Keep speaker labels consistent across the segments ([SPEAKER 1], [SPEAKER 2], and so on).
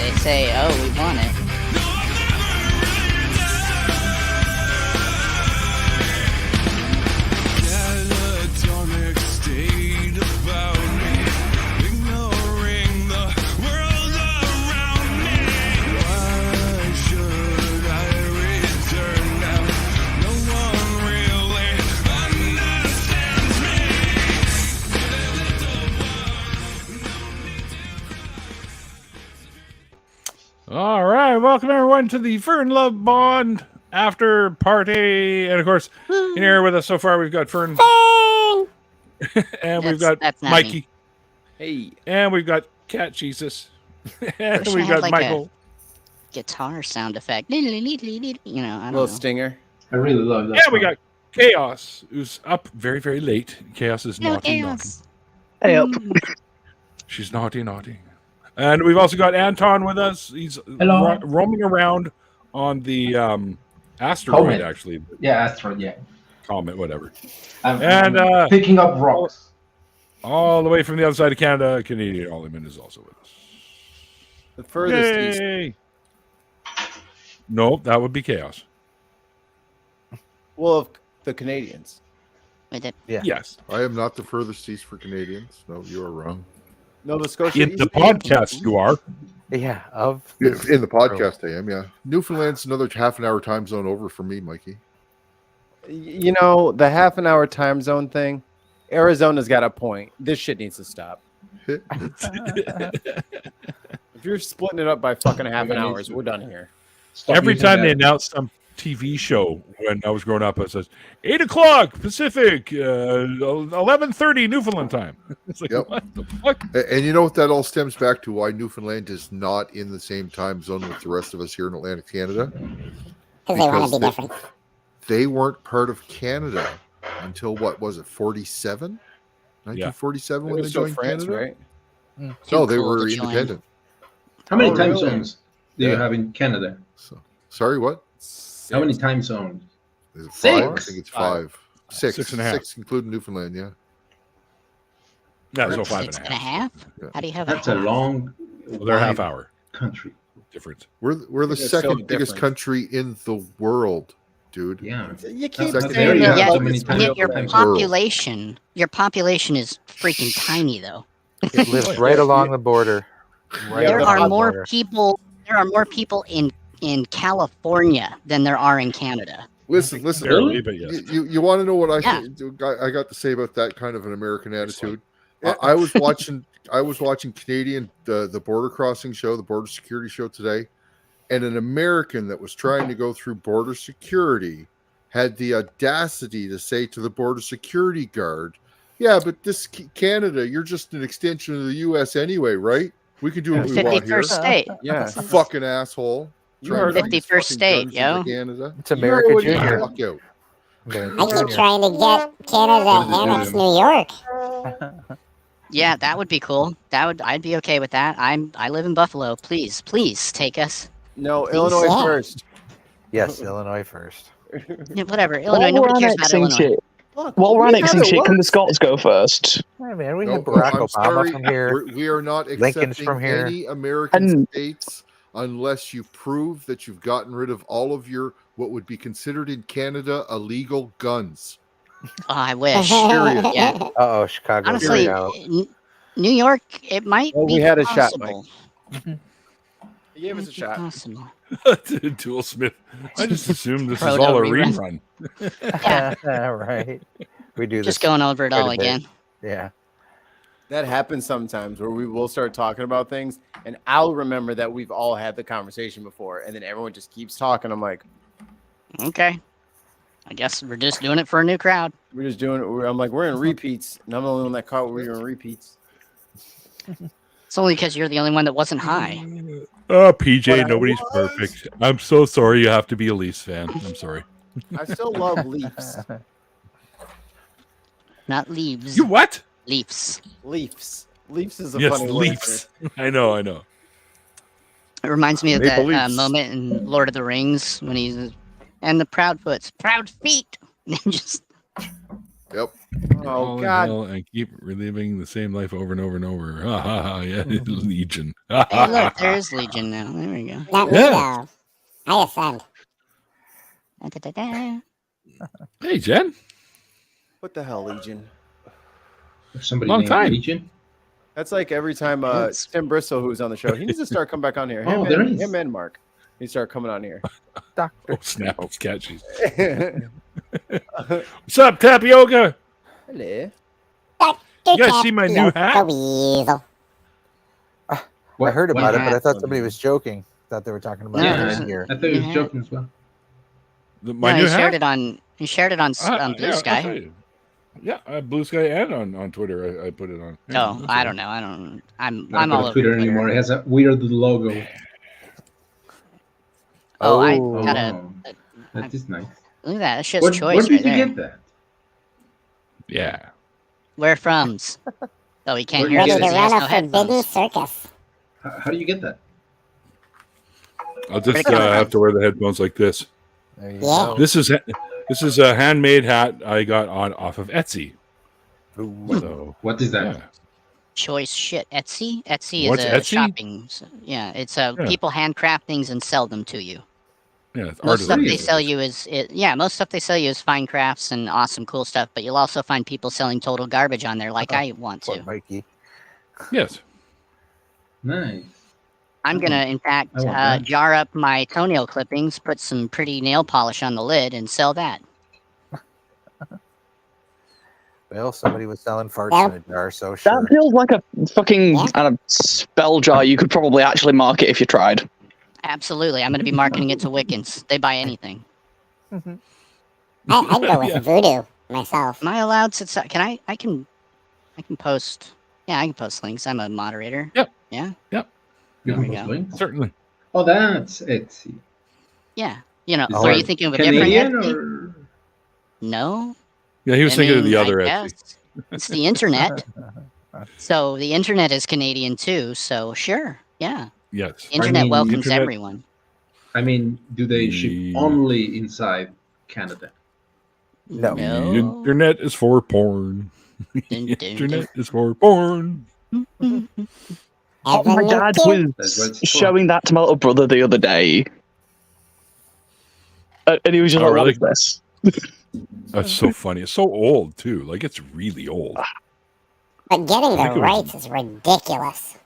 [SPEAKER 1] They say, "Oh, we want it."
[SPEAKER 2] All right, welcome everyone to the Fern Lovebond after party, and of course, in here with us so far we've got Fern, and we've got Mikey,
[SPEAKER 1] me.
[SPEAKER 3] Hey,
[SPEAKER 2] and we've got Cat Jesus, and
[SPEAKER 1] Wish I
[SPEAKER 2] we've
[SPEAKER 1] had,
[SPEAKER 2] got
[SPEAKER 1] like,
[SPEAKER 2] Michael.
[SPEAKER 1] Guitar sound effect. You know, I don't
[SPEAKER 3] little
[SPEAKER 1] know.
[SPEAKER 3] stinger.
[SPEAKER 4] I really love that.
[SPEAKER 2] And we got Chaos, who's up very, very late. Chaos is naughty.
[SPEAKER 5] Hey up.
[SPEAKER 2] She's naughty. And we've also got Anton with us. He's roaming around on the asteroid,
[SPEAKER 4] Comet.
[SPEAKER 2] actually.
[SPEAKER 4] Yeah, asteroid, yeah.
[SPEAKER 2] Comet, whatever.
[SPEAKER 4] I'm picking up rocks.
[SPEAKER 2] All the way from the other side of Canada, Canadian Olliman is also with us.
[SPEAKER 3] The furthest east.
[SPEAKER 2] Yay! No, that would be Chaos.
[SPEAKER 3] Well, of the Canadians.
[SPEAKER 1] With it.
[SPEAKER 5] Yeah.
[SPEAKER 2] Yes.
[SPEAKER 6] I am not the furthest east for Canadians. No, you are wrong.
[SPEAKER 3] Nova Scotia.
[SPEAKER 2] In the podcast, you are.
[SPEAKER 5] Yeah. Of
[SPEAKER 6] In the podcast, I am, yeah. Newfoundland's another half an hour time zone over for me, Mikey.
[SPEAKER 3] You know, the half an hour time zone thing, Arizona's got a point. This shit needs to stop. If you're splitting it up by fucking half an hour, we're done here.
[SPEAKER 2] Every time they announce some TV show when I was growing up, it says 8 o'clock Pacific, 11:30 Newfoundland time. It's like,
[SPEAKER 6] Yep.
[SPEAKER 2] what the fuck?
[SPEAKER 6] And you know what that all stems back to? Why Newfoundland is not in the same time zone with the rest of us here in Atlantic Canada?
[SPEAKER 7] Because they want to be different.
[SPEAKER 6] They weren't part of Canada until, what was it, 47? 1947 when they joined
[SPEAKER 3] France,
[SPEAKER 6] Canada?
[SPEAKER 3] right?
[SPEAKER 6] No, they
[SPEAKER 1] cool
[SPEAKER 6] were
[SPEAKER 1] to join.
[SPEAKER 6] independent.
[SPEAKER 4] How many
[SPEAKER 3] Oh,
[SPEAKER 4] time
[SPEAKER 3] really?
[SPEAKER 4] zones do you have in Canada?
[SPEAKER 6] So, sorry, what?
[SPEAKER 4] How many time zones?
[SPEAKER 6] Is it 5? I
[SPEAKER 4] Six.
[SPEAKER 6] think it's 5. 6.
[SPEAKER 2] 6.5.
[SPEAKER 6] 6, including Newfoundland, yeah.
[SPEAKER 2] No, so 5
[SPEAKER 1] Six
[SPEAKER 2] and
[SPEAKER 1] and
[SPEAKER 2] a
[SPEAKER 1] a
[SPEAKER 2] half.
[SPEAKER 1] half? How do you have
[SPEAKER 4] That's
[SPEAKER 1] a
[SPEAKER 4] a
[SPEAKER 1] half?
[SPEAKER 4] long.
[SPEAKER 2] Well, they're half hour
[SPEAKER 4] country.
[SPEAKER 2] difference.
[SPEAKER 6] We're the
[SPEAKER 3] It's
[SPEAKER 6] second
[SPEAKER 3] so
[SPEAKER 6] biggest
[SPEAKER 3] different.
[SPEAKER 6] country in the world, dude.
[SPEAKER 4] Yeah.
[SPEAKER 3] You keep
[SPEAKER 4] That's
[SPEAKER 6] Second
[SPEAKER 4] there
[SPEAKER 3] saying
[SPEAKER 4] you
[SPEAKER 3] that.
[SPEAKER 4] have
[SPEAKER 1] Yeah,
[SPEAKER 4] so many
[SPEAKER 3] It's
[SPEAKER 4] times.
[SPEAKER 3] real
[SPEAKER 1] Yet your
[SPEAKER 3] thing.
[SPEAKER 1] population is freaking tiny, though.
[SPEAKER 5] it lives right along the border. Right
[SPEAKER 1] There
[SPEAKER 5] on
[SPEAKER 1] are
[SPEAKER 5] the
[SPEAKER 1] more
[SPEAKER 5] border.
[SPEAKER 1] people. There are more people in California than there are in Canada.
[SPEAKER 6] Listen.
[SPEAKER 2] Barely, but yes.
[SPEAKER 6] You want to know what
[SPEAKER 1] Yeah.
[SPEAKER 6] I got to say about that kind of an American attitude? I was watching Canadian the border crossing show, the border security show today, and an American that was trying to go through border security had the audacity to say to the border security guard, "Yeah, but this Canada, you're just an extension of the U.S. anyway, right? We can do what we want here."
[SPEAKER 1] 51st state.
[SPEAKER 3] Yeah.
[SPEAKER 6] Fucking asshole.
[SPEAKER 3] You
[SPEAKER 6] Trying
[SPEAKER 3] heard
[SPEAKER 6] to
[SPEAKER 3] it.
[SPEAKER 6] bring these
[SPEAKER 1] 51st
[SPEAKER 6] fucking
[SPEAKER 1] state,
[SPEAKER 6] guns
[SPEAKER 1] yo.
[SPEAKER 6] into Canada.
[SPEAKER 5] It's America
[SPEAKER 3] what-
[SPEAKER 5] Junior.
[SPEAKER 6] Fuck out.
[SPEAKER 5] America
[SPEAKER 7] I keep
[SPEAKER 5] Junior.
[SPEAKER 7] trying to get Canada to annex New York.
[SPEAKER 1] Yeah, that would be cool. I'd be okay with that. I live in Buffalo. Please take us.
[SPEAKER 3] No, Illinois
[SPEAKER 7] Yeah.
[SPEAKER 3] first.
[SPEAKER 5] Yes, Illinois first.
[SPEAKER 1] Yeah, whatever. Illinois. Nobody cares about Illinois.
[SPEAKER 5] shit.
[SPEAKER 3] Look,
[SPEAKER 5] While we're
[SPEAKER 3] we
[SPEAKER 5] annexing
[SPEAKER 3] have it
[SPEAKER 5] shit, can the
[SPEAKER 3] once.
[SPEAKER 5] Scots go first? Hey man, we
[SPEAKER 6] No,
[SPEAKER 5] had Barack
[SPEAKER 6] I'm
[SPEAKER 5] Obama
[SPEAKER 6] sorry.
[SPEAKER 5] from here.
[SPEAKER 6] We are not
[SPEAKER 5] Lincoln's
[SPEAKER 6] accepting
[SPEAKER 5] from here.
[SPEAKER 6] any American
[SPEAKER 5] And-
[SPEAKER 6] states unless you prove that you've gotten rid of all of your what would be considered in Canada illegal guns.
[SPEAKER 1] Oh, I wish.
[SPEAKER 6] Period.
[SPEAKER 1] Yeah.
[SPEAKER 5] Oh, Chicago.
[SPEAKER 1] Honestly,
[SPEAKER 5] out.
[SPEAKER 1] New York, it might
[SPEAKER 3] Well,
[SPEAKER 1] be
[SPEAKER 3] we had a shot,
[SPEAKER 1] possible.
[SPEAKER 3] He gave us a shot.
[SPEAKER 1] Possible.
[SPEAKER 2] Dual Smith. I just assumed this is
[SPEAKER 1] Proto
[SPEAKER 2] all a
[SPEAKER 1] rerun.
[SPEAKER 2] rerun.
[SPEAKER 1] Yeah.
[SPEAKER 5] Right. We do
[SPEAKER 1] Just
[SPEAKER 5] this.
[SPEAKER 1] going over it
[SPEAKER 5] quite
[SPEAKER 1] all
[SPEAKER 5] a bit.
[SPEAKER 1] again.
[SPEAKER 5] Yeah.
[SPEAKER 3] That happens sometimes where we will start talking about things, and I'll remember that we've all had the conversation before, and then everyone just keeps talking. I'm like,
[SPEAKER 1] Okay. I guess we're just doing it for a new crowd.
[SPEAKER 3] we're just doing it. I'm like, we're in repeats, and I'm the only one that caught we were in repeats.
[SPEAKER 1] It's only because you're the only one that wasn't high.
[SPEAKER 2] Oh, PJ,
[SPEAKER 3] But I
[SPEAKER 2] nobody's
[SPEAKER 3] was.
[SPEAKER 2] perfect. I'm so sorry you have to be a Leafs fan. I'm sorry.
[SPEAKER 3] I still love Leafs.
[SPEAKER 1] Not leaves.
[SPEAKER 2] You what?
[SPEAKER 1] Leafs.
[SPEAKER 3] Leafs. Leafs is a
[SPEAKER 2] Yes,
[SPEAKER 3] funny word.
[SPEAKER 2] Leafs. I know.
[SPEAKER 1] It reminds me of
[SPEAKER 2] Maple
[SPEAKER 1] that
[SPEAKER 2] Leafs.
[SPEAKER 1] moment in Lord of the Rings when he's and the Proudfoots, proud feet. And just
[SPEAKER 6] Yep.
[SPEAKER 3] Oh
[SPEAKER 2] Fall in
[SPEAKER 3] God.
[SPEAKER 2] hell and keep reliving the same life over and over and over. Ha ha ha! Yeah, Legion.
[SPEAKER 1] Hey, look, there's Legion now. There we go.
[SPEAKER 7] Not me,
[SPEAKER 2] Yeah.
[SPEAKER 7] though. I offend.
[SPEAKER 1] Da-da-da-da.
[SPEAKER 2] Hey, Jen.
[SPEAKER 3] What the hell, Legion?
[SPEAKER 4] Somebody
[SPEAKER 2] Long
[SPEAKER 4] named
[SPEAKER 2] time.
[SPEAKER 4] Legion.
[SPEAKER 3] That's like every time
[SPEAKER 1] Yes.
[SPEAKER 3] Tim Bristol, who's on the show, he needs to start coming back on here.
[SPEAKER 4] Oh, there he is.
[SPEAKER 3] Him and Mark. He start coming on here.
[SPEAKER 5] Doctor.
[SPEAKER 2] Oh, snap. It's catchy.
[SPEAKER 3] Hello.
[SPEAKER 2] What's up, Tapioca?
[SPEAKER 3] Hello.
[SPEAKER 2] You guys see my new hat?
[SPEAKER 7] The weasel.
[SPEAKER 5] I heard
[SPEAKER 4] What
[SPEAKER 5] about it, but I
[SPEAKER 4] hat?
[SPEAKER 5] thought somebody was joking. Thought they were talking about
[SPEAKER 1] Yeah.
[SPEAKER 5] it here.
[SPEAKER 4] I thought he was
[SPEAKER 1] Yeah.
[SPEAKER 4] joking as well.
[SPEAKER 2] My
[SPEAKER 1] No,
[SPEAKER 2] new
[SPEAKER 1] he shared
[SPEAKER 2] hat?
[SPEAKER 1] it on. He shared it on Blue
[SPEAKER 2] Yeah, I'll tell
[SPEAKER 1] Sky.
[SPEAKER 2] you. Yeah, Blue Sky and on Twitter. I put it on.
[SPEAKER 1] No,
[SPEAKER 2] Yeah,
[SPEAKER 1] I don't know. I don't. I'm
[SPEAKER 4] Not
[SPEAKER 1] all
[SPEAKER 4] on
[SPEAKER 1] over
[SPEAKER 4] Twitter anymore. It has a weird logo.
[SPEAKER 1] Oh, I
[SPEAKER 5] Oh.
[SPEAKER 1] got a.
[SPEAKER 4] That is nice.
[SPEAKER 1] Look at that. That's just
[SPEAKER 4] Where
[SPEAKER 1] choice
[SPEAKER 4] did
[SPEAKER 1] right
[SPEAKER 4] you
[SPEAKER 1] there.
[SPEAKER 4] get that?
[SPEAKER 2] Yeah.
[SPEAKER 1] Where from's? Oh, he can't
[SPEAKER 4] Where
[SPEAKER 1] hear
[SPEAKER 4] you
[SPEAKER 1] us
[SPEAKER 7] Ready
[SPEAKER 4] get
[SPEAKER 1] because
[SPEAKER 7] to
[SPEAKER 1] he
[SPEAKER 7] run
[SPEAKER 1] has
[SPEAKER 7] a
[SPEAKER 1] no
[SPEAKER 7] forbidden
[SPEAKER 1] headphones.
[SPEAKER 7] circus.
[SPEAKER 4] How do you get that?
[SPEAKER 2] I'll just
[SPEAKER 1] Where'd it come from?
[SPEAKER 2] have to wear the headphones like this.
[SPEAKER 5] There you
[SPEAKER 7] Yeah.
[SPEAKER 5] go.
[SPEAKER 2] This is a handmade hat I got off of Etsy.
[SPEAKER 5] Ooh.
[SPEAKER 2] So
[SPEAKER 4] What is that?
[SPEAKER 2] yeah.
[SPEAKER 1] Choice shit. Etsy. Etsy
[SPEAKER 2] What's
[SPEAKER 1] is a
[SPEAKER 2] Etsy?
[SPEAKER 1] shopping. Yeah, it's
[SPEAKER 2] Yeah.
[SPEAKER 1] people handcraft things and sell them to you.
[SPEAKER 2] Yeah, it's
[SPEAKER 1] Most stuff
[SPEAKER 2] artisan.
[SPEAKER 1] they sell you most stuff they sell you is fine crafts and awesome cool stuff. But you'll also find people selling total garbage on there, like I want
[SPEAKER 5] Poor
[SPEAKER 1] to.
[SPEAKER 5] Mikey.
[SPEAKER 2] Yes.
[SPEAKER 4] Nice.
[SPEAKER 1] I'm gonna, in fact,
[SPEAKER 4] I want that.
[SPEAKER 1] jar up my toenail clippings, put some pretty nail polish on the lid, and sell that.
[SPEAKER 5] Well, somebody was selling farts
[SPEAKER 7] Yeah.
[SPEAKER 5] in a jar, so sure.
[SPEAKER 8] That feels like a fucking
[SPEAKER 7] Yeah.
[SPEAKER 8] spell jar you could probably actually market if you tried.
[SPEAKER 1] Absolutely, I'm gonna be marketing it to Wiccans. They buy anything.
[SPEAKER 7] I'd go with
[SPEAKER 2] Yeah.
[SPEAKER 7] voodoo myself.
[SPEAKER 1] Am I allowed to? Can I? I can post. Yeah, I can post links. I'm a moderator.
[SPEAKER 2] Yep.
[SPEAKER 1] Yeah.
[SPEAKER 4] You
[SPEAKER 1] There we
[SPEAKER 4] can
[SPEAKER 1] go.
[SPEAKER 4] post links?
[SPEAKER 2] Certainly.
[SPEAKER 4] Oh, that's Etsy.
[SPEAKER 1] Yeah. You know,
[SPEAKER 4] Is
[SPEAKER 1] or are
[SPEAKER 4] that
[SPEAKER 1] you thinking of a
[SPEAKER 4] Canadian
[SPEAKER 1] different Etsy?
[SPEAKER 4] or
[SPEAKER 1] No.
[SPEAKER 2] Yeah, he was
[SPEAKER 1] I
[SPEAKER 2] thinking of
[SPEAKER 1] mean,
[SPEAKER 2] the
[SPEAKER 1] I
[SPEAKER 2] other Etsy.
[SPEAKER 1] guess. It's the internet. So the internet is Canadian too. So sure. Yeah.
[SPEAKER 2] Yes.
[SPEAKER 1] Internet
[SPEAKER 4] mean,
[SPEAKER 1] welcomes
[SPEAKER 2] internet-
[SPEAKER 1] everyone.
[SPEAKER 4] I mean, do they ship
[SPEAKER 2] Yeah.
[SPEAKER 4] only inside Canada?
[SPEAKER 5] No.
[SPEAKER 2] The internet is for porn.
[SPEAKER 1] Dun,
[SPEAKER 2] The
[SPEAKER 1] dun,
[SPEAKER 2] internet is for porn.
[SPEAKER 1] dun.
[SPEAKER 8] Oh, my
[SPEAKER 7] Evan
[SPEAKER 8] dad
[SPEAKER 7] Newton.
[SPEAKER 4] That's what
[SPEAKER 8] was
[SPEAKER 4] it's for.
[SPEAKER 8] showing that to my little brother the other day. And he was just
[SPEAKER 2] Oh,
[SPEAKER 8] like,
[SPEAKER 2] really?
[SPEAKER 8] what is this?
[SPEAKER 2] That's so funny. It's so old too. Like it's really old.
[SPEAKER 7] But getting
[SPEAKER 2] I think
[SPEAKER 7] the
[SPEAKER 2] it was-
[SPEAKER 7] rights is ridiculous.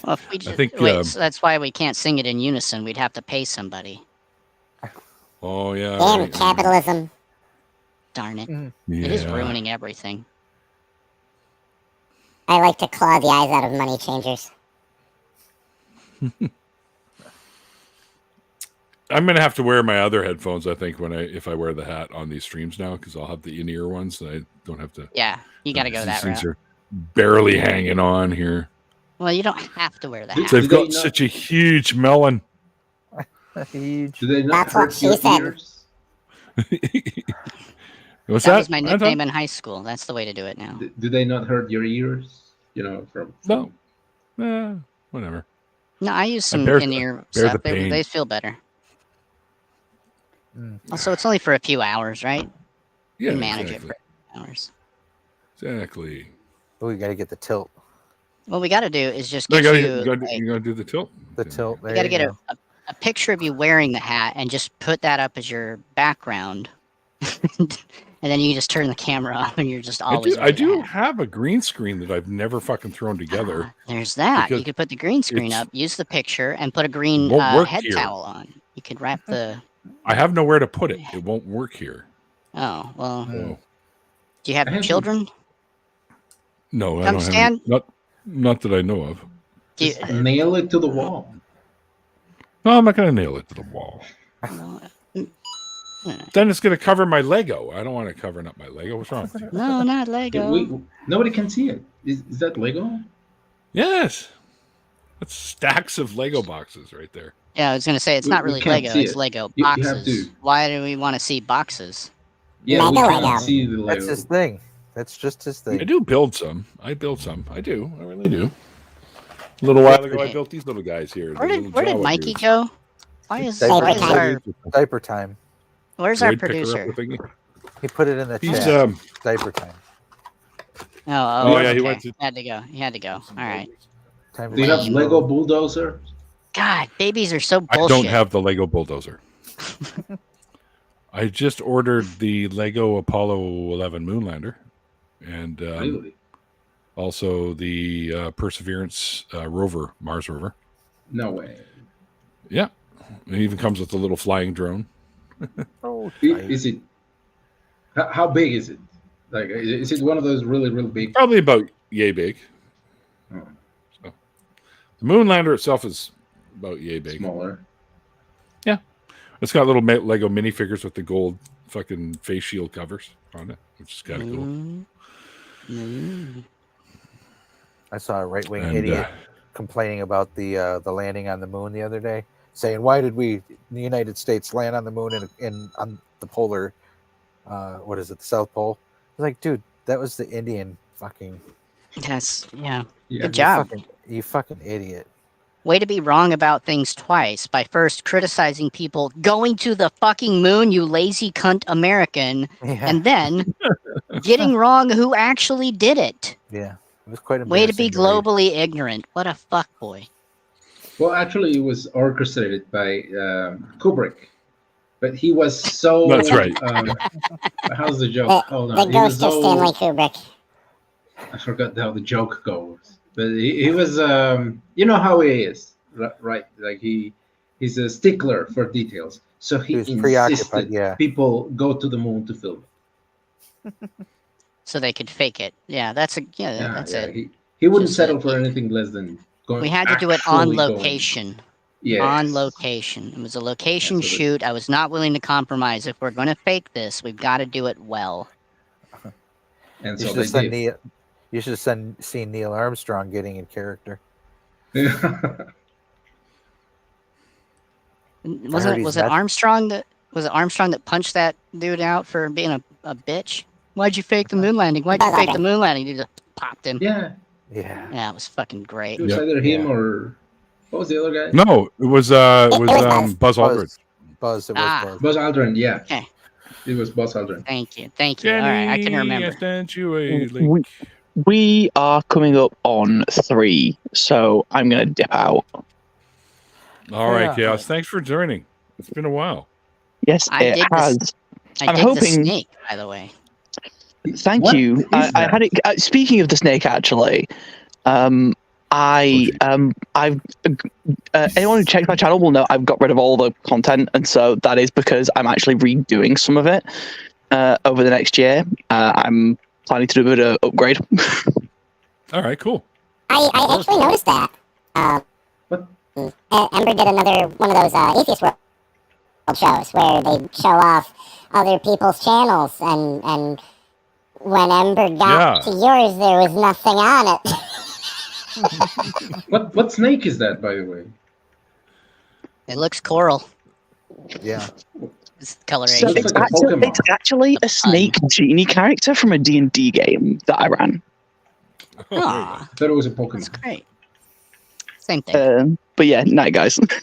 [SPEAKER 1] Well, if we just,
[SPEAKER 2] think,
[SPEAKER 1] wait, so that's why we can't sing it in unison. We'd have to pay somebody.
[SPEAKER 2] Oh yeah.
[SPEAKER 7] Damn
[SPEAKER 2] right.
[SPEAKER 7] capitalism.
[SPEAKER 1] Darn it.
[SPEAKER 2] Yeah.
[SPEAKER 1] It is ruining everything.
[SPEAKER 7] I like to claw the eyes out of money changers.
[SPEAKER 2] I'm gonna have to wear my other headphones. I think if I wear the hat on these streams now, because I'll have the in-ear ones. So I don't have to.
[SPEAKER 1] Yeah, you got to go
[SPEAKER 2] These
[SPEAKER 1] that
[SPEAKER 2] things
[SPEAKER 1] route.
[SPEAKER 2] are barely hanging on here.
[SPEAKER 1] Well, you don't have to wear the
[SPEAKER 4] Did
[SPEAKER 1] hat.
[SPEAKER 2] They've
[SPEAKER 4] Do they
[SPEAKER 2] got
[SPEAKER 4] not-
[SPEAKER 2] such a huge melon.
[SPEAKER 5] Huge.
[SPEAKER 4] Do they not
[SPEAKER 7] That's what
[SPEAKER 4] hurt
[SPEAKER 7] she
[SPEAKER 4] your
[SPEAKER 7] said.
[SPEAKER 4] ears?
[SPEAKER 2] What's
[SPEAKER 1] That
[SPEAKER 2] that?
[SPEAKER 1] was my
[SPEAKER 2] Anton?
[SPEAKER 1] nickname in high school. That's the way to do it now.
[SPEAKER 4] Do they not hurt your ears? You know, from
[SPEAKER 2] No. Whatever.
[SPEAKER 1] No, I use some
[SPEAKER 2] bear-
[SPEAKER 1] in-ear
[SPEAKER 2] bear
[SPEAKER 1] stuff.
[SPEAKER 2] the
[SPEAKER 1] They,
[SPEAKER 2] pain.
[SPEAKER 1] they feel better.
[SPEAKER 5] Mm.
[SPEAKER 1] Also, it's only for a few hours, right? You
[SPEAKER 2] Yeah.
[SPEAKER 1] can manage
[SPEAKER 2] exactly.
[SPEAKER 1] it for hours.
[SPEAKER 2] Exactly.
[SPEAKER 5] Oh, we got to get the tilt.
[SPEAKER 1] What we got to do is just
[SPEAKER 2] No,
[SPEAKER 1] get
[SPEAKER 2] you gotta
[SPEAKER 1] like,
[SPEAKER 2] do the tilt.
[SPEAKER 5] The tilt. There
[SPEAKER 1] you got to
[SPEAKER 5] you
[SPEAKER 1] get
[SPEAKER 5] go.
[SPEAKER 1] a picture of you wearing the hat and just put that up as your background. And then you can just turn the camera off and you're just always
[SPEAKER 2] I
[SPEAKER 1] wearing the
[SPEAKER 2] do
[SPEAKER 1] hat.
[SPEAKER 2] have a green screen that I've never fucking thrown together.
[SPEAKER 1] There's that. You
[SPEAKER 2] because
[SPEAKER 1] could put the green screen
[SPEAKER 2] it's-
[SPEAKER 1] up, use the picture, and put a green
[SPEAKER 2] won't work
[SPEAKER 1] head
[SPEAKER 2] here.
[SPEAKER 1] towel on. You could wrap the.
[SPEAKER 2] I have nowhere to put it. It won't work here.
[SPEAKER 1] Oh well.
[SPEAKER 2] Oh.
[SPEAKER 1] Do you have
[SPEAKER 4] I have
[SPEAKER 1] children?
[SPEAKER 2] No, I
[SPEAKER 1] Come
[SPEAKER 2] don't
[SPEAKER 1] stand-
[SPEAKER 2] have any, not that I know of.
[SPEAKER 1] Do you,
[SPEAKER 4] Just nail it to the wall.
[SPEAKER 2] No, I'm not going to nail it to the wall.
[SPEAKER 1] no,
[SPEAKER 2] Then it's going to cover my Lego. I don't want it covering up my Lego. What's wrong with you?
[SPEAKER 1] no, not Lego.
[SPEAKER 4] Nobody can see it. Is that Lego?
[SPEAKER 2] Yes. That's stacks of Lego boxes right there.
[SPEAKER 1] Yeah, I was gonna say it's
[SPEAKER 4] We-
[SPEAKER 1] not
[SPEAKER 4] we
[SPEAKER 1] really
[SPEAKER 4] can't
[SPEAKER 1] Lego.
[SPEAKER 4] see
[SPEAKER 1] It's
[SPEAKER 4] it.
[SPEAKER 1] Lego
[SPEAKER 4] You have
[SPEAKER 1] boxes.
[SPEAKER 4] to.
[SPEAKER 1] Why do we want to see boxes?
[SPEAKER 4] Yeah, we
[SPEAKER 7] Lego,
[SPEAKER 4] can't
[SPEAKER 7] Lego.
[SPEAKER 4] see the Lego.
[SPEAKER 5] That's his thing. That's just his
[SPEAKER 2] I
[SPEAKER 5] thing.
[SPEAKER 2] do build some. I build some. I do. I really do. A little while ago, I built these little guys here.
[SPEAKER 1] Where
[SPEAKER 2] the
[SPEAKER 1] did
[SPEAKER 2] little Jawa
[SPEAKER 1] Mikey
[SPEAKER 2] dudes.
[SPEAKER 1] go? Why is
[SPEAKER 5] Diaper
[SPEAKER 1] where's
[SPEAKER 7] time.
[SPEAKER 1] our
[SPEAKER 5] Diaper time.
[SPEAKER 1] where's our
[SPEAKER 2] Droid picker
[SPEAKER 1] producer?
[SPEAKER 2] up the thingy.
[SPEAKER 5] He put it in the
[SPEAKER 2] He's
[SPEAKER 5] chat. Diaper time.
[SPEAKER 1] Oh,
[SPEAKER 2] yeah, he
[SPEAKER 1] okay.
[SPEAKER 2] went to.
[SPEAKER 1] He had to go. He had to go. All right.
[SPEAKER 5] Time to
[SPEAKER 4] Do you have
[SPEAKER 5] change
[SPEAKER 4] Lego
[SPEAKER 5] clothes.
[SPEAKER 4] bulldozer?
[SPEAKER 1] God, babies are so
[SPEAKER 2] I
[SPEAKER 1] bullshit.
[SPEAKER 2] don't have the Lego bulldozer. I just ordered the Lego Apollo 11 Moonlander, and
[SPEAKER 4] Really?
[SPEAKER 2] also the Perseverance rover, Mars rover.
[SPEAKER 4] No way.
[SPEAKER 2] Yeah, it even comes with a little flying drone.
[SPEAKER 5] Oh,
[SPEAKER 4] Is it? How big is it? Like, is it one of those really, really big?
[SPEAKER 2] Probably about yay big.
[SPEAKER 4] Oh,
[SPEAKER 2] So, the Moonlander itself is about yay big.
[SPEAKER 4] smaller.
[SPEAKER 2] It's got little Lego minifigures with the gold fucking face shield covers on it, which is kind of cool.
[SPEAKER 5] I saw a right-wing
[SPEAKER 2] And,
[SPEAKER 5] idiot complaining about the landing on the moon the other day, saying, "Why did we, the United States, land on the moon in on the polar, what is it, the South Pole?" I was like, dude, that was the Indian fucking.
[SPEAKER 1] Yes. Yeah.
[SPEAKER 4] Yeah.
[SPEAKER 1] Good job.
[SPEAKER 5] You fucking idiot.
[SPEAKER 1] Way to be wrong about things twice by first criticizing people going to the fucking moon, you lazy cunt American,
[SPEAKER 5] Yeah,
[SPEAKER 1] and then getting wrong who actually did it.
[SPEAKER 5] yeah, it was quite
[SPEAKER 1] Way to be
[SPEAKER 5] embarrassing read.
[SPEAKER 1] globally ignorant. What a fuckboy.
[SPEAKER 4] Well, actually, it was orchestrated by Kubrick, but he was so.
[SPEAKER 2] That's right.
[SPEAKER 4] How's the joke? Hold
[SPEAKER 7] The
[SPEAKER 4] on. He was
[SPEAKER 7] ghost of
[SPEAKER 4] so.
[SPEAKER 7] Stanley Kubrick.
[SPEAKER 4] I forgot how the joke goes, but he was. You know how he is, right? Like he's a stickler for details. So he
[SPEAKER 5] was preoccupied.
[SPEAKER 4] insisted
[SPEAKER 5] Yeah,
[SPEAKER 4] people go to the moon to film it.
[SPEAKER 1] So they could fake it. Yeah, that's it.
[SPEAKER 4] He wouldn't
[SPEAKER 1] Just
[SPEAKER 4] settle
[SPEAKER 1] it.
[SPEAKER 4] for anything less than going.
[SPEAKER 1] We had to do it on
[SPEAKER 4] actually going.
[SPEAKER 1] location.
[SPEAKER 4] Yes.
[SPEAKER 1] On location. It was a location
[SPEAKER 4] Yeah, so
[SPEAKER 1] shoot. I was not willing to compromise. If we're going to fake this, we've got to do it well.
[SPEAKER 4] And
[SPEAKER 5] you
[SPEAKER 4] so
[SPEAKER 5] should
[SPEAKER 4] they
[SPEAKER 5] have seen
[SPEAKER 4] did.
[SPEAKER 5] Neil. You should have seen Neil Armstrong getting in character.
[SPEAKER 1] Was
[SPEAKER 5] he's
[SPEAKER 1] it
[SPEAKER 5] nuts.
[SPEAKER 1] Armstrong that punched that dude out for being a bitch? Why'd you fake the moon landing? Why'd you fake the moon landing? You just popped him.
[SPEAKER 4] Yeah,
[SPEAKER 5] Yeah,
[SPEAKER 1] Yeah, it was fucking great.
[SPEAKER 4] it was either him or what was the other guy?
[SPEAKER 2] No, it was Buzz Aldrin.
[SPEAKER 5] Buzz. It was
[SPEAKER 1] Ah.
[SPEAKER 5] Buzz.
[SPEAKER 4] Buzz Aldrin. Yeah,
[SPEAKER 1] Okay.
[SPEAKER 4] it was Buzz Aldrin.
[SPEAKER 1] Thank you. All right, I can remember.
[SPEAKER 8] We are coming up on 3, so I'm going to dip out.
[SPEAKER 2] All right,
[SPEAKER 5] Yeah.
[SPEAKER 2] Chaos. Thanks for joining. It's been a while.
[SPEAKER 8] Yes,
[SPEAKER 1] I
[SPEAKER 8] it
[SPEAKER 1] dig
[SPEAKER 8] has.
[SPEAKER 1] this. I
[SPEAKER 8] I'm
[SPEAKER 1] dig the
[SPEAKER 8] hoping-
[SPEAKER 1] snake, by the way.
[SPEAKER 8] Thank
[SPEAKER 4] What
[SPEAKER 8] you.
[SPEAKER 4] is
[SPEAKER 8] I
[SPEAKER 4] that?
[SPEAKER 8] had it. Speaking of the snake, actually, I've anyone who checks my channel will know I've got rid of all the content, and so that is because I'm actually redoing some of it over the next year. I'm planning to do a bit of upgrade.
[SPEAKER 2] All right, cool.
[SPEAKER 7] I actually noticed that.
[SPEAKER 4] What?
[SPEAKER 7] Ember did another one of those Atheist World shows where they show off other people's channels, and when Ember got to yours, there was nothing on it.
[SPEAKER 4] What snake is that, by the way?
[SPEAKER 1] It looks coral.
[SPEAKER 5] Yeah.
[SPEAKER 1] It's
[SPEAKER 8] So
[SPEAKER 1] coloration.
[SPEAKER 4] Looks
[SPEAKER 8] it's,
[SPEAKER 4] like a Pokemon.
[SPEAKER 8] it's actually a snake genie character from a D&D game that I ran.
[SPEAKER 1] Aw,
[SPEAKER 4] I thought it was a
[SPEAKER 1] that's
[SPEAKER 4] Pokemon.
[SPEAKER 1] great. Same thing.
[SPEAKER 8] But yeah, night guys.
[SPEAKER 1] Good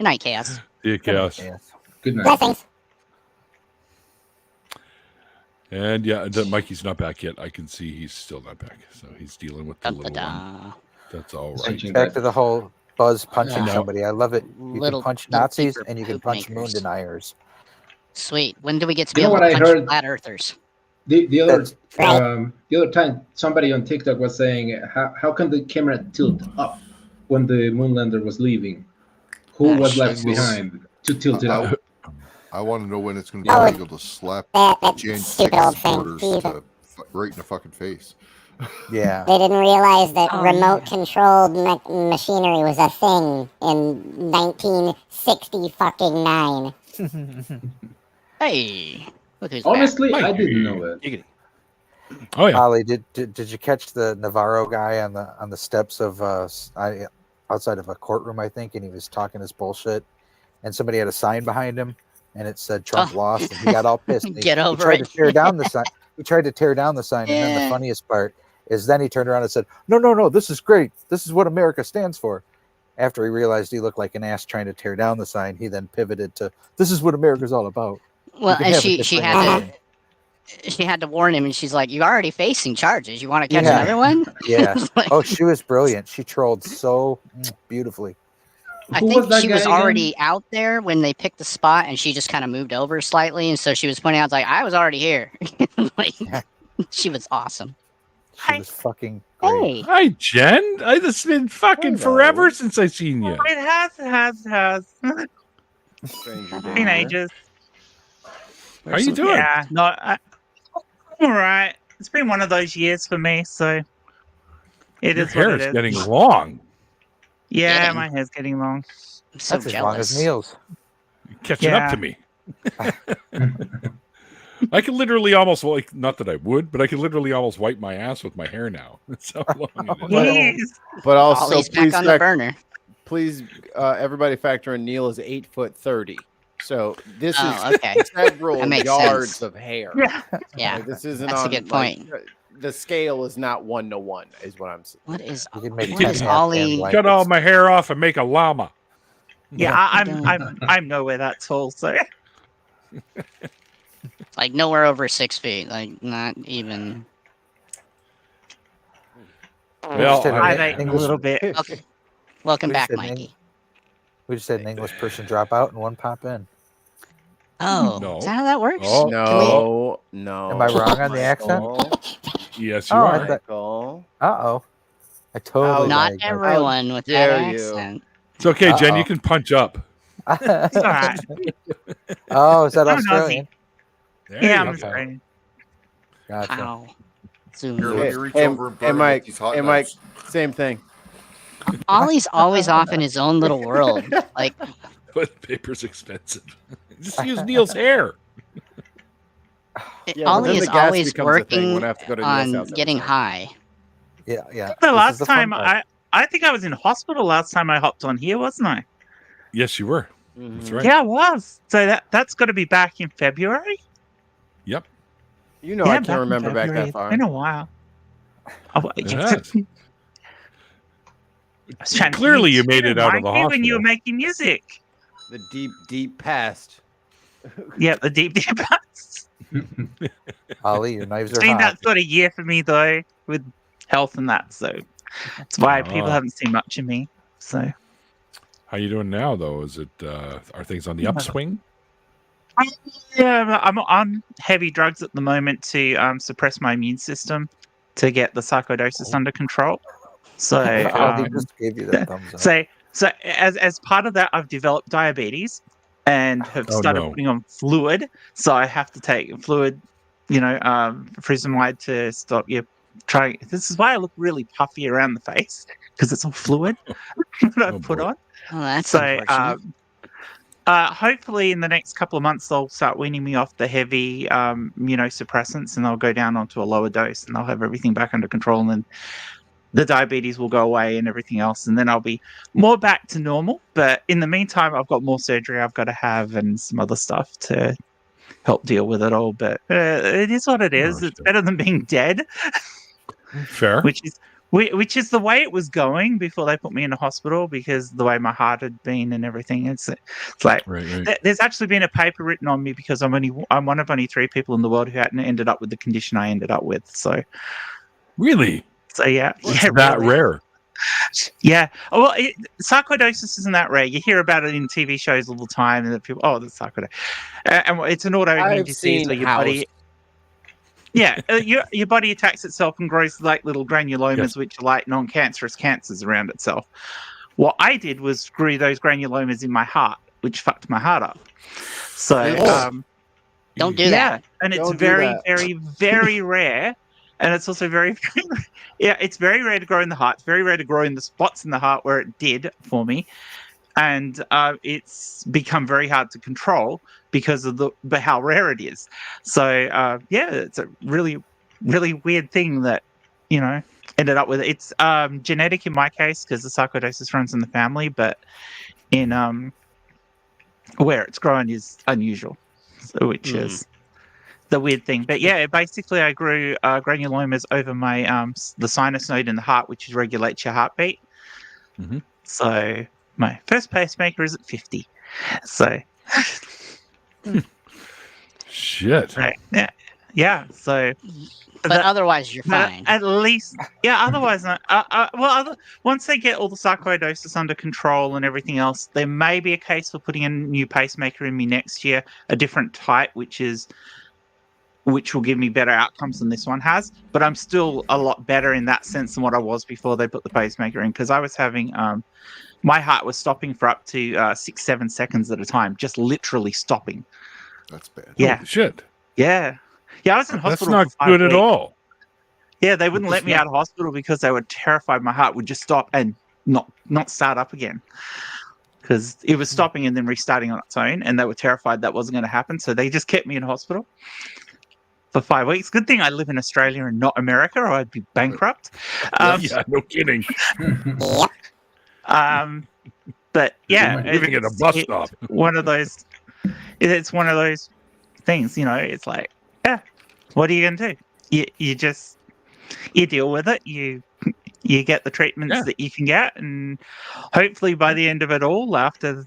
[SPEAKER 1] night, Chaos.
[SPEAKER 2] Yeah, Chaos.
[SPEAKER 5] Yes.
[SPEAKER 4] Good night.
[SPEAKER 7] Blessings.
[SPEAKER 2] And yeah, Mikey's not back yet. I can see he's still not back. So he's dealing with the little one.
[SPEAKER 1] Da-da-da.
[SPEAKER 2] That's all right.
[SPEAKER 4] Switching
[SPEAKER 5] Back to the whole Buzz punching
[SPEAKER 1] Yeah.
[SPEAKER 5] somebody. I love it. You
[SPEAKER 1] Little-
[SPEAKER 5] can punch
[SPEAKER 1] little
[SPEAKER 5] Nazis
[SPEAKER 1] deeper
[SPEAKER 5] and you can
[SPEAKER 1] poop
[SPEAKER 5] punch moon
[SPEAKER 1] makers.
[SPEAKER 5] deniers.
[SPEAKER 1] Sweet. When do we get to
[SPEAKER 4] You
[SPEAKER 1] be
[SPEAKER 4] know
[SPEAKER 1] able
[SPEAKER 4] what
[SPEAKER 1] to
[SPEAKER 4] I
[SPEAKER 1] punch
[SPEAKER 4] heard?
[SPEAKER 1] flat earthers?
[SPEAKER 4] The other
[SPEAKER 7] Right.
[SPEAKER 4] the other time somebody on TikTok was saying how can the camera tilt up when the moonlander was leaving? Who
[SPEAKER 1] Ah,
[SPEAKER 4] was left
[SPEAKER 1] Jesus.
[SPEAKER 4] behind to tilt it up?
[SPEAKER 6] I want to know when it's going to be
[SPEAKER 7] Oh,
[SPEAKER 6] illegal to slap
[SPEAKER 7] That
[SPEAKER 6] Jan
[SPEAKER 7] stupid old
[SPEAKER 6] 6
[SPEAKER 7] thing.
[SPEAKER 6] supporters right in the fucking face.
[SPEAKER 5] Yeah.
[SPEAKER 7] They didn't realize that
[SPEAKER 1] Oh,
[SPEAKER 7] remote-controlled machinery was a thing in 1960
[SPEAKER 1] Hey, look who's
[SPEAKER 4] Honestly,
[SPEAKER 2] Mike,
[SPEAKER 4] I didn't know that.
[SPEAKER 2] Oh yeah.
[SPEAKER 5] Ollie, did you catch the Navarro guy on the steps of outside of a courtroom, I think, and he was talking his bullshit, and somebody had a sign behind him, and it said Trump
[SPEAKER 1] Oh.
[SPEAKER 5] lost, and he got all pissed. And
[SPEAKER 1] Get
[SPEAKER 5] he
[SPEAKER 1] over
[SPEAKER 5] tried
[SPEAKER 1] it.
[SPEAKER 5] to tear down the sign. He tried to tear down the sign, and then
[SPEAKER 1] Yeah.
[SPEAKER 5] the funniest part is then he turned around and said, "No, this is great. This is what America stands for." After he realized he looked like an ass trying to tear down the sign, he then pivoted to, "This is what America's all about."
[SPEAKER 1] Well,
[SPEAKER 5] can
[SPEAKER 1] and
[SPEAKER 5] have a
[SPEAKER 1] she
[SPEAKER 5] different
[SPEAKER 1] had to warn him, and she's like, "You're already facing charges. You want to catch
[SPEAKER 5] Yeah.
[SPEAKER 1] another one?"
[SPEAKER 5] Yeah.
[SPEAKER 1] Like,
[SPEAKER 5] Oh, she was brilliant. She trolled so beautifully.
[SPEAKER 1] I
[SPEAKER 4] Who
[SPEAKER 1] think
[SPEAKER 4] was that
[SPEAKER 1] she
[SPEAKER 4] guy
[SPEAKER 1] was
[SPEAKER 4] again?
[SPEAKER 1] already out there when they picked the spot, and she just kind of moved over slightly, and so she was pointing out, like, "I was already here." Like, she was awesome.
[SPEAKER 5] She was fucking great.
[SPEAKER 1] Hey,
[SPEAKER 2] Hi, Jen. It's been fucking
[SPEAKER 3] Hello.
[SPEAKER 2] forever since I seen you.
[SPEAKER 9] It has.
[SPEAKER 3] Stranger
[SPEAKER 9] Been
[SPEAKER 3] danger.
[SPEAKER 9] ages.
[SPEAKER 2] How you doing?
[SPEAKER 9] Yeah, no, I'm all right. It's been one of those years for me, so it
[SPEAKER 2] Your
[SPEAKER 9] is what
[SPEAKER 2] hair
[SPEAKER 9] it
[SPEAKER 2] is
[SPEAKER 9] is.
[SPEAKER 2] getting long.
[SPEAKER 9] Yeah,
[SPEAKER 1] Getting.
[SPEAKER 9] my hair's getting long.
[SPEAKER 1] I'm so
[SPEAKER 5] That's as long as
[SPEAKER 1] jealous.
[SPEAKER 5] Neil's.
[SPEAKER 2] You're catching up
[SPEAKER 9] Yeah.
[SPEAKER 2] to me. I can literally almost, like, not that I would, but I can literally almost wipe my ass with my hair now. That's how long it is.
[SPEAKER 5] Well,
[SPEAKER 9] Yes.
[SPEAKER 3] But also,
[SPEAKER 1] Ollie's back on the burner.
[SPEAKER 3] please, everybody factor in Neil is 8'30". So this
[SPEAKER 1] Oh,
[SPEAKER 3] is
[SPEAKER 1] okay.
[SPEAKER 3] several
[SPEAKER 1] That makes
[SPEAKER 3] yards
[SPEAKER 1] sense.
[SPEAKER 3] of hair.
[SPEAKER 9] Yeah.
[SPEAKER 1] Yeah.
[SPEAKER 3] Like, this isn't
[SPEAKER 1] That's a
[SPEAKER 3] on,
[SPEAKER 1] good
[SPEAKER 3] like,
[SPEAKER 1] point.
[SPEAKER 3] the scale is not 1-to-1, is what I'm saying.
[SPEAKER 1] What is
[SPEAKER 5] You can make
[SPEAKER 1] what is
[SPEAKER 5] 10
[SPEAKER 1] Ollie?
[SPEAKER 5] half-hand
[SPEAKER 2] Cut all
[SPEAKER 5] blankets.
[SPEAKER 2] my hair off and make a llama.
[SPEAKER 9] Yeah, I'm nowhere that tall, so
[SPEAKER 1] Like nowhere over 6 feet. Like not even.
[SPEAKER 2] Well,
[SPEAKER 5] Just had
[SPEAKER 9] I've
[SPEAKER 5] an
[SPEAKER 9] eaten a
[SPEAKER 5] English-
[SPEAKER 9] little bit.
[SPEAKER 1] Okay. Welcome
[SPEAKER 5] We
[SPEAKER 1] back,
[SPEAKER 5] just had an
[SPEAKER 1] Mikey.
[SPEAKER 5] We just had an English person drop out and one pop in.
[SPEAKER 1] Oh,
[SPEAKER 2] No.
[SPEAKER 1] is that how that works?
[SPEAKER 2] Oh,
[SPEAKER 3] No.
[SPEAKER 5] Am I wrong on the accent?
[SPEAKER 2] yes, you
[SPEAKER 5] Oh,
[SPEAKER 2] are.
[SPEAKER 5] I thought-
[SPEAKER 3] Michael.
[SPEAKER 5] Uh-oh. I totally
[SPEAKER 1] Not
[SPEAKER 5] lagged.
[SPEAKER 1] everyone with that
[SPEAKER 3] dare you.
[SPEAKER 1] accent.
[SPEAKER 2] It's okay, Jen.
[SPEAKER 5] Uh-oh.
[SPEAKER 2] You can punch up.
[SPEAKER 9] It's all right.
[SPEAKER 5] Oh, is that
[SPEAKER 9] I'm an
[SPEAKER 5] Australian?
[SPEAKER 2] There
[SPEAKER 9] Yeah,
[SPEAKER 2] you
[SPEAKER 9] I'm
[SPEAKER 2] go.
[SPEAKER 9] sorry.
[SPEAKER 5] Gotcha.
[SPEAKER 1] How? Zoom.
[SPEAKER 6] Here, let me reach
[SPEAKER 3] Hey,
[SPEAKER 6] over and
[SPEAKER 3] hey,
[SPEAKER 6] burn
[SPEAKER 3] Mike.
[SPEAKER 6] these hot
[SPEAKER 3] Hey, Mike.
[SPEAKER 6] dogs.
[SPEAKER 3] Same thing.
[SPEAKER 1] Ollie's always off in his own little world. Like
[SPEAKER 2] But paper's expensive. Just use Neil's hair.
[SPEAKER 3] Yeah, but
[SPEAKER 1] Ollie
[SPEAKER 3] then
[SPEAKER 1] is
[SPEAKER 3] the gas
[SPEAKER 1] always
[SPEAKER 3] becomes a thing
[SPEAKER 1] working
[SPEAKER 3] when I have to go to Neil's
[SPEAKER 1] on
[SPEAKER 3] house every
[SPEAKER 1] getting
[SPEAKER 3] time.
[SPEAKER 1] high.
[SPEAKER 5] Yeah, yeah.
[SPEAKER 9] The
[SPEAKER 5] This is
[SPEAKER 9] last
[SPEAKER 5] the fun
[SPEAKER 9] time
[SPEAKER 5] part.
[SPEAKER 9] I think I was in hospital last time I hopped on here, wasn't I?
[SPEAKER 2] Yes, you were.
[SPEAKER 3] Mhm.
[SPEAKER 2] That's right.
[SPEAKER 9] Yeah, I was. So that's got to be back in February.
[SPEAKER 2] Yep.
[SPEAKER 3] You know,
[SPEAKER 9] Yeah,
[SPEAKER 3] I
[SPEAKER 9] back
[SPEAKER 3] can't
[SPEAKER 9] in
[SPEAKER 3] remember back
[SPEAKER 9] February.
[SPEAKER 3] that far.
[SPEAKER 9] It's been a while. Oh,
[SPEAKER 2] It
[SPEAKER 9] yeah.
[SPEAKER 2] has.
[SPEAKER 9] I was trying to
[SPEAKER 2] Clearly
[SPEAKER 9] use
[SPEAKER 2] you made it out of the
[SPEAKER 9] Mikey when you were
[SPEAKER 2] hospital.
[SPEAKER 9] making music.
[SPEAKER 3] The deep, deep past.
[SPEAKER 9] Yeah, the deep past.
[SPEAKER 5] Ollie, your knives
[SPEAKER 9] It's
[SPEAKER 5] are
[SPEAKER 9] been
[SPEAKER 5] hot.
[SPEAKER 9] that sort of year for me though, with health and that. So that's why people
[SPEAKER 2] Ah.
[SPEAKER 9] haven't seen much of me. So
[SPEAKER 2] How you doing now, though? Is it are things on the upswing?
[SPEAKER 9] yeah, I'm on heavy drugs at the moment to suppress my immune system to get the sarcoidosis under control. So
[SPEAKER 5] Ollie just gave you that thumbs up.
[SPEAKER 9] So as part of that, I've developed diabetes and have
[SPEAKER 2] Oh,
[SPEAKER 9] started
[SPEAKER 2] no.
[SPEAKER 9] putting on fluid. So I have to take fluid, furosemide to stop you trying. This is why I look really puffy around the face because it's all fluid that
[SPEAKER 2] Oh,
[SPEAKER 9] I've put
[SPEAKER 2] boy.
[SPEAKER 9] on.
[SPEAKER 1] Oh, that's
[SPEAKER 9] So
[SPEAKER 1] unfortunate.
[SPEAKER 9] hopefully in the next couple of months they'll start weaning me off the heavy immunosuppressants and I'll go down onto a lower dose and I'll have everything back under control and then the diabetes will go away and everything else and then I'll be more back to normal. But in the meantime I've got more surgery I've got to have and some other stuff to help deal with it all. But it is what it is.
[SPEAKER 2] Oh,
[SPEAKER 9] It's
[SPEAKER 2] sure.
[SPEAKER 9] better than being dead,
[SPEAKER 2] Fair.
[SPEAKER 9] which is the way it was going before they put me in the hospital because the way my heart had been and everything. It's like
[SPEAKER 2] Right.
[SPEAKER 9] there's actually been a paper written on me because I'm one of only 3 people in the world who hadn't ended up with the condition I ended up with. So
[SPEAKER 2] Really?
[SPEAKER 9] yeah,
[SPEAKER 2] It's
[SPEAKER 9] yeah,
[SPEAKER 2] that
[SPEAKER 9] really.
[SPEAKER 2] rare.
[SPEAKER 9] Yeah. Oh, well, sarcoidosis isn't that rare. You hear about it in TV shows all the time, and people, oh, that's sarcoidosis, and it's an autoimmune
[SPEAKER 3] I've
[SPEAKER 9] disease
[SPEAKER 3] seen
[SPEAKER 9] where your body. Yeah, your body attacks itself and grows like little granulomas,
[SPEAKER 2] Yes.
[SPEAKER 9] which are like non-cancerous cancers around itself. What I did was grew those granulomas in my heart, which fucked my heart up. So,
[SPEAKER 3] Oh.
[SPEAKER 1] Don't do
[SPEAKER 9] yeah,
[SPEAKER 1] that.
[SPEAKER 9] and it's
[SPEAKER 3] Don't do
[SPEAKER 9] very,
[SPEAKER 3] that.
[SPEAKER 9] very, very rare. And it's also very, yeah, it's very rare to grow in the heart. It's very rare to grow in the spots in the heart where it did for me. And it's become very hard to control because of how rare it is. So, yeah, it's a really, really weird thing that, ended up with. It's genetic in my case because the sarcoidosis runs in the family, but in where it's grown is unusual, which is the weird thing. But yeah, basically I grew granulomas over my the sinus node in the heart, which regulates your heartbeat.
[SPEAKER 2] Mhm.
[SPEAKER 9] So my first pacemaker is at 50. So
[SPEAKER 2] Shit.
[SPEAKER 9] Right. Yeah. So,
[SPEAKER 1] But otherwise, you're fine.
[SPEAKER 9] At least, yeah. Otherwise, not. Once they get all the sarcoidosis under control and everything else, there may be a case for putting a new pacemaker in me next year, a different type, which will give me better outcomes than this one has. But I'm still a lot better in that sense than what I was before they put the pacemaker in, because I was having my heart was stopping for up to 6-7 seconds at a time, just literally stopping.
[SPEAKER 6] That's bad.
[SPEAKER 9] Yeah.
[SPEAKER 2] Holy shit.
[SPEAKER 9] Yeah. Yeah, I was in
[SPEAKER 2] That's
[SPEAKER 9] hospital.
[SPEAKER 2] not
[SPEAKER 9] for 5
[SPEAKER 2] good at
[SPEAKER 9] weeks.
[SPEAKER 2] all.
[SPEAKER 9] Yeah, they wouldn't let me out of hospital because they were terrified my heart would just stop and not start up again. Because it was stopping and then restarting on its own, and they were terrified that wasn't going to happen. So they just kept me in hospital for 5 weeks. Good thing I live in Australia and not America, or I'd be bankrupt.
[SPEAKER 2] Yeah, no kidding.
[SPEAKER 9] But yeah,
[SPEAKER 2] Living at a bus stop.
[SPEAKER 9] One of those. It's one of those things, it's like, yeah, what are you going to do? You deal with it. You get the treatments that you can get, and hopefully by the end of it all, after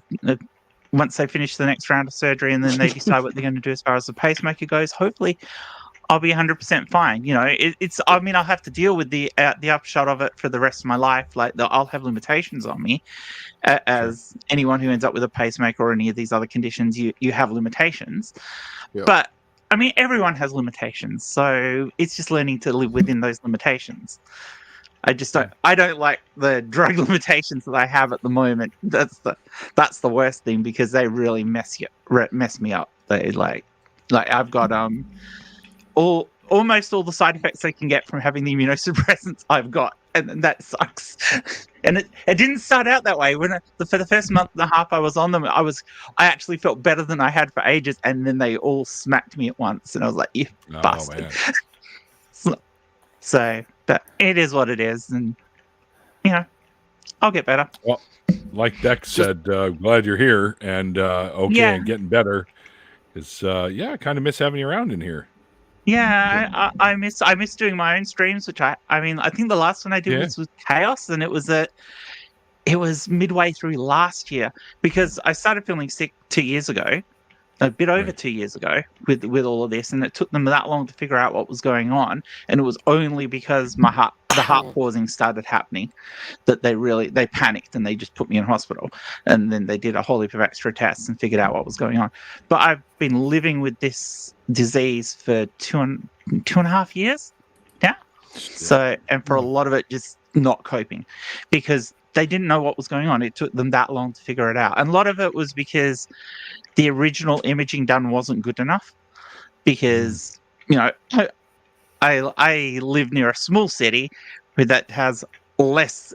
[SPEAKER 9] once they finish the next round of surgery and then they decide what they're going to do as far as the pacemaker goes, hopefully I'll be 100% fine. I'll have to deal with the upshot of it for the rest of my life. Like, I'll have limitations on me, as anyone who ends up with a pacemaker or any of these other conditions, you have limitations. Yeah. But I mean, everyone has limitations, so it's just learning to live within those limitations. I don't like the drug limitations that I have at the moment. That's the worst thing, because they really mess me up. They like I've got almost all the side effects I can get from having the immunosuppressants I've got, and that sucks. And it didn't start out that way. For the first month and a half I was on them, I actually felt better than I had for ages, and then they all smacked me at once, and I was like, "You bastard!" So, but it is what it is, and I'll get better.
[SPEAKER 2] Well, like Dex said, glad you're here and and getting better. It's kind of miss having you around in here.
[SPEAKER 9] Yeah, I miss doing my own streams, which I think the last one I did was with Chaos, and it was midway through last year, because I started feeling sick 2 years ago, a bit over 2 years ago with all of this, and it took them that long to figure out what was going on, and it was only because the heart pausing started happening that they panicked and they just put me in hospital, and then they did a whole heap of extra tests and figured out what was going on. But I've been living with this disease for two and a half years now. So, and for a lot of it, just not coping, because they didn't know what was going on. It took them that long to figure it out. And a lot of it was because the original imaging done wasn't good enough, because, I live near a small city that has less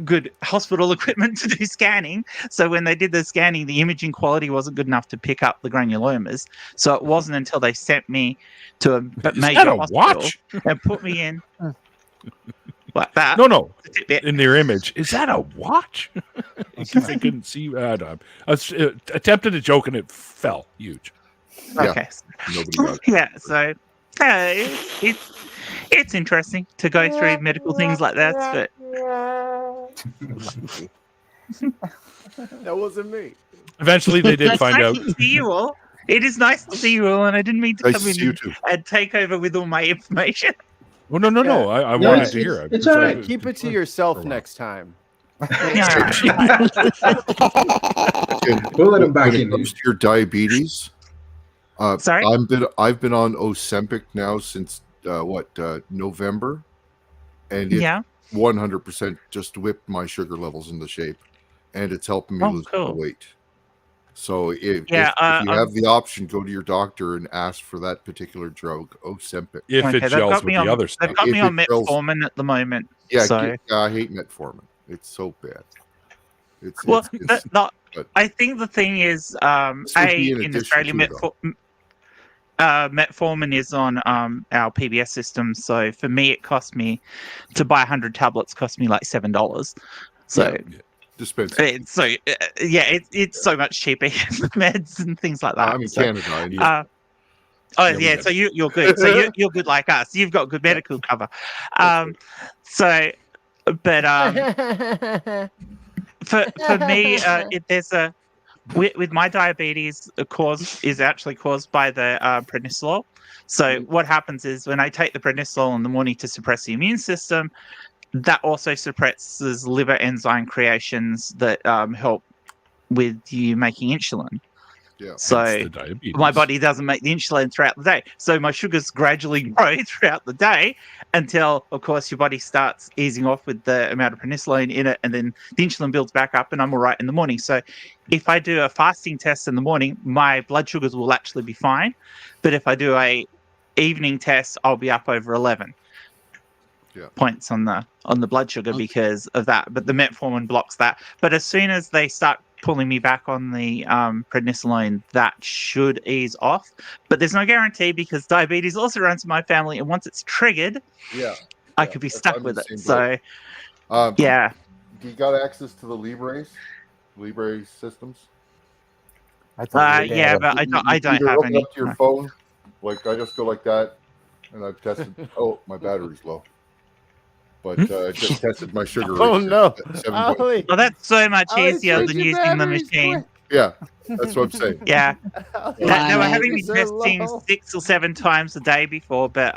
[SPEAKER 9] good hospital equipment to do scanning. So when they did the scanning, the imaging quality wasn't good enough to pick up the granulomas. So it wasn't until they sent me to a major hospital and put me in like that.
[SPEAKER 2] No. In their image, is that a watch? Because they couldn't see. I attempted a joke and it fell huge.
[SPEAKER 9] Okay.
[SPEAKER 6] Nobody got it.
[SPEAKER 9] Yeah. So it's interesting to go through medical things like that, but.
[SPEAKER 3] That wasn't me.
[SPEAKER 2] Eventually, they did find out.
[SPEAKER 9] To see you all. It is nice to see you all, and I didn't mean to come in and take over with all my information.
[SPEAKER 2] Oh, no. I wanted to hear it.
[SPEAKER 4] It's all right.
[SPEAKER 3] Keep it to yourself next time.
[SPEAKER 4] We'll let him back in.
[SPEAKER 6] When it comes to your diabetes,
[SPEAKER 9] sorry?
[SPEAKER 6] I've been on Ozempic now since November, and it 100% just whipped my sugar levels into shape, and it's helping me lose weight. So if you have the option, go to your doctor and ask for that particular drug, Ozempic.
[SPEAKER 2] If it gels with the other stuff.
[SPEAKER 9] They've got me on metformin at the moment.
[SPEAKER 6] Yeah,
[SPEAKER 9] so.
[SPEAKER 6] I hate metformin. It's so bad.
[SPEAKER 9] I think the thing is, in Australia, metformin is on our PBS system. So for me, it cost me to buy 100 tablets. Cost me like $7. So. Yeah. It's so much cheaper meds and things like that.
[SPEAKER 6] I'm in Canada.
[SPEAKER 9] So you're good. So you're good like us. You've got good medical cover. For me, with my diabetes, is actually caused by the prednisolone. So what happens is when I take the prednisolone in the morning to suppress the immune system, that also suppresses liver enzyme creations that help with you making insulin.
[SPEAKER 6] Yeah.
[SPEAKER 9] So my body doesn't make the insulin throughout the day. So my sugars gradually grow throughout the day until, of course, your body starts easing off with the amount of prednisolone in it, and then the insulin builds back up, and I'm all right in the morning. So if I do a fasting test in the morning, my blood sugars will actually be fine. But if I do a evening test, I'll be up over 11 points on the blood sugar because of that. But the metformin blocks that. But as soon as they start pulling me back on the prednisolone, that should ease off. But there's no guarantee because diabetes also runs in my family, and once it's triggered, I could be stuck with it. So, yeah.
[SPEAKER 6] Do you got access to the Libre systems?
[SPEAKER 9] Yeah, but I don't have
[SPEAKER 6] hook
[SPEAKER 9] any.
[SPEAKER 6] Up to your phone, like I just go like that, and I've tested. Oh, my battery's low. But just tested my sugar.
[SPEAKER 3] Oh no!
[SPEAKER 9] Oh, that's so much easier than using the machine.
[SPEAKER 6] Yeah, that's what I'm saying.
[SPEAKER 9] Yeah, they were having me testing 6 or 7 times a day before, but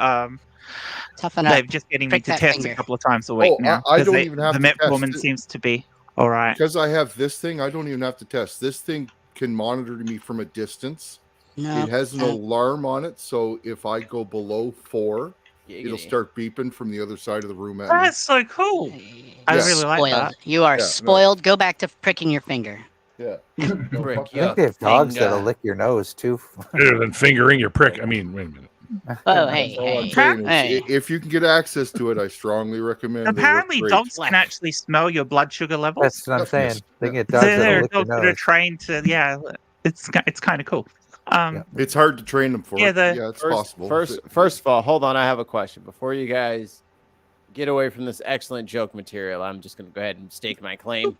[SPEAKER 9] they're just getting me to test a couple of times a week now.
[SPEAKER 6] I don't even have
[SPEAKER 9] the
[SPEAKER 6] to test.
[SPEAKER 9] metformin seems to be all right
[SPEAKER 6] because I have this thing. I don't even have to test. This thing can monitor me from a distance. It has an alarm on it, so if I go below 4. It'll start beeping from the other side of the room at me.
[SPEAKER 9] That's so cool. I really like that.
[SPEAKER 1] You are spoiled. Go back to pricking your finger.
[SPEAKER 6] Yeah.
[SPEAKER 5] I think they have dogs that'll lick your nose too.
[SPEAKER 2] Better than fingering your prick. I mean, wait a minute.
[SPEAKER 1] Oh, hey.
[SPEAKER 6] If you can get access to it, I strongly recommend.
[SPEAKER 9] Apparently, dogs can actually smell your blood sugar levels.
[SPEAKER 5] That's what I'm saying. They get dogs that'll lick your nose.
[SPEAKER 9] That are trained to. Yeah, it's kind of cool.
[SPEAKER 6] It's hard to train them for. It's possible.
[SPEAKER 3] First of all, hold on. I have a question before you guys get away from this excellent joke material. I'm just going to go ahead and stake my claim.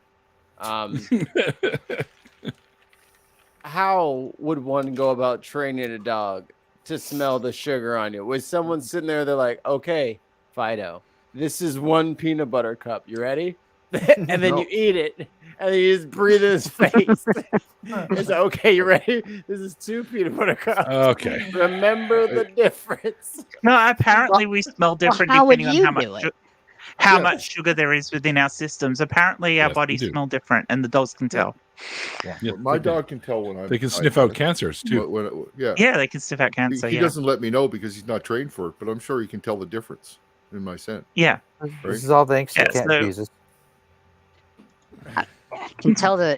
[SPEAKER 3] How would one go about training a dog to smell the sugar on you? Was someone sitting there? They're like, "Okay, Fido, this is 1 peanut butter cup. You ready?" And then you eat it. And you just breathe in his face. It's like, okay, you ready? This is 2 peanut butter cups.
[SPEAKER 2] Okay.
[SPEAKER 3] Remember the difference.
[SPEAKER 9] No, apparently we smell different depending on how much sugar there is within our systems. Apparently our bodies smell different, and the dogs can tell.
[SPEAKER 6] Yeah, my dog can tell when
[SPEAKER 2] they can sniff out cancers
[SPEAKER 6] too.
[SPEAKER 9] Yeah, they can sniff out cancer.
[SPEAKER 6] He doesn't let me know because he's not trained for it, but I'm sure he can tell the difference in my scent.
[SPEAKER 9] Yeah.
[SPEAKER 6] Right?
[SPEAKER 5] This is all thanks to Cat Jesus.
[SPEAKER 1] I can tell the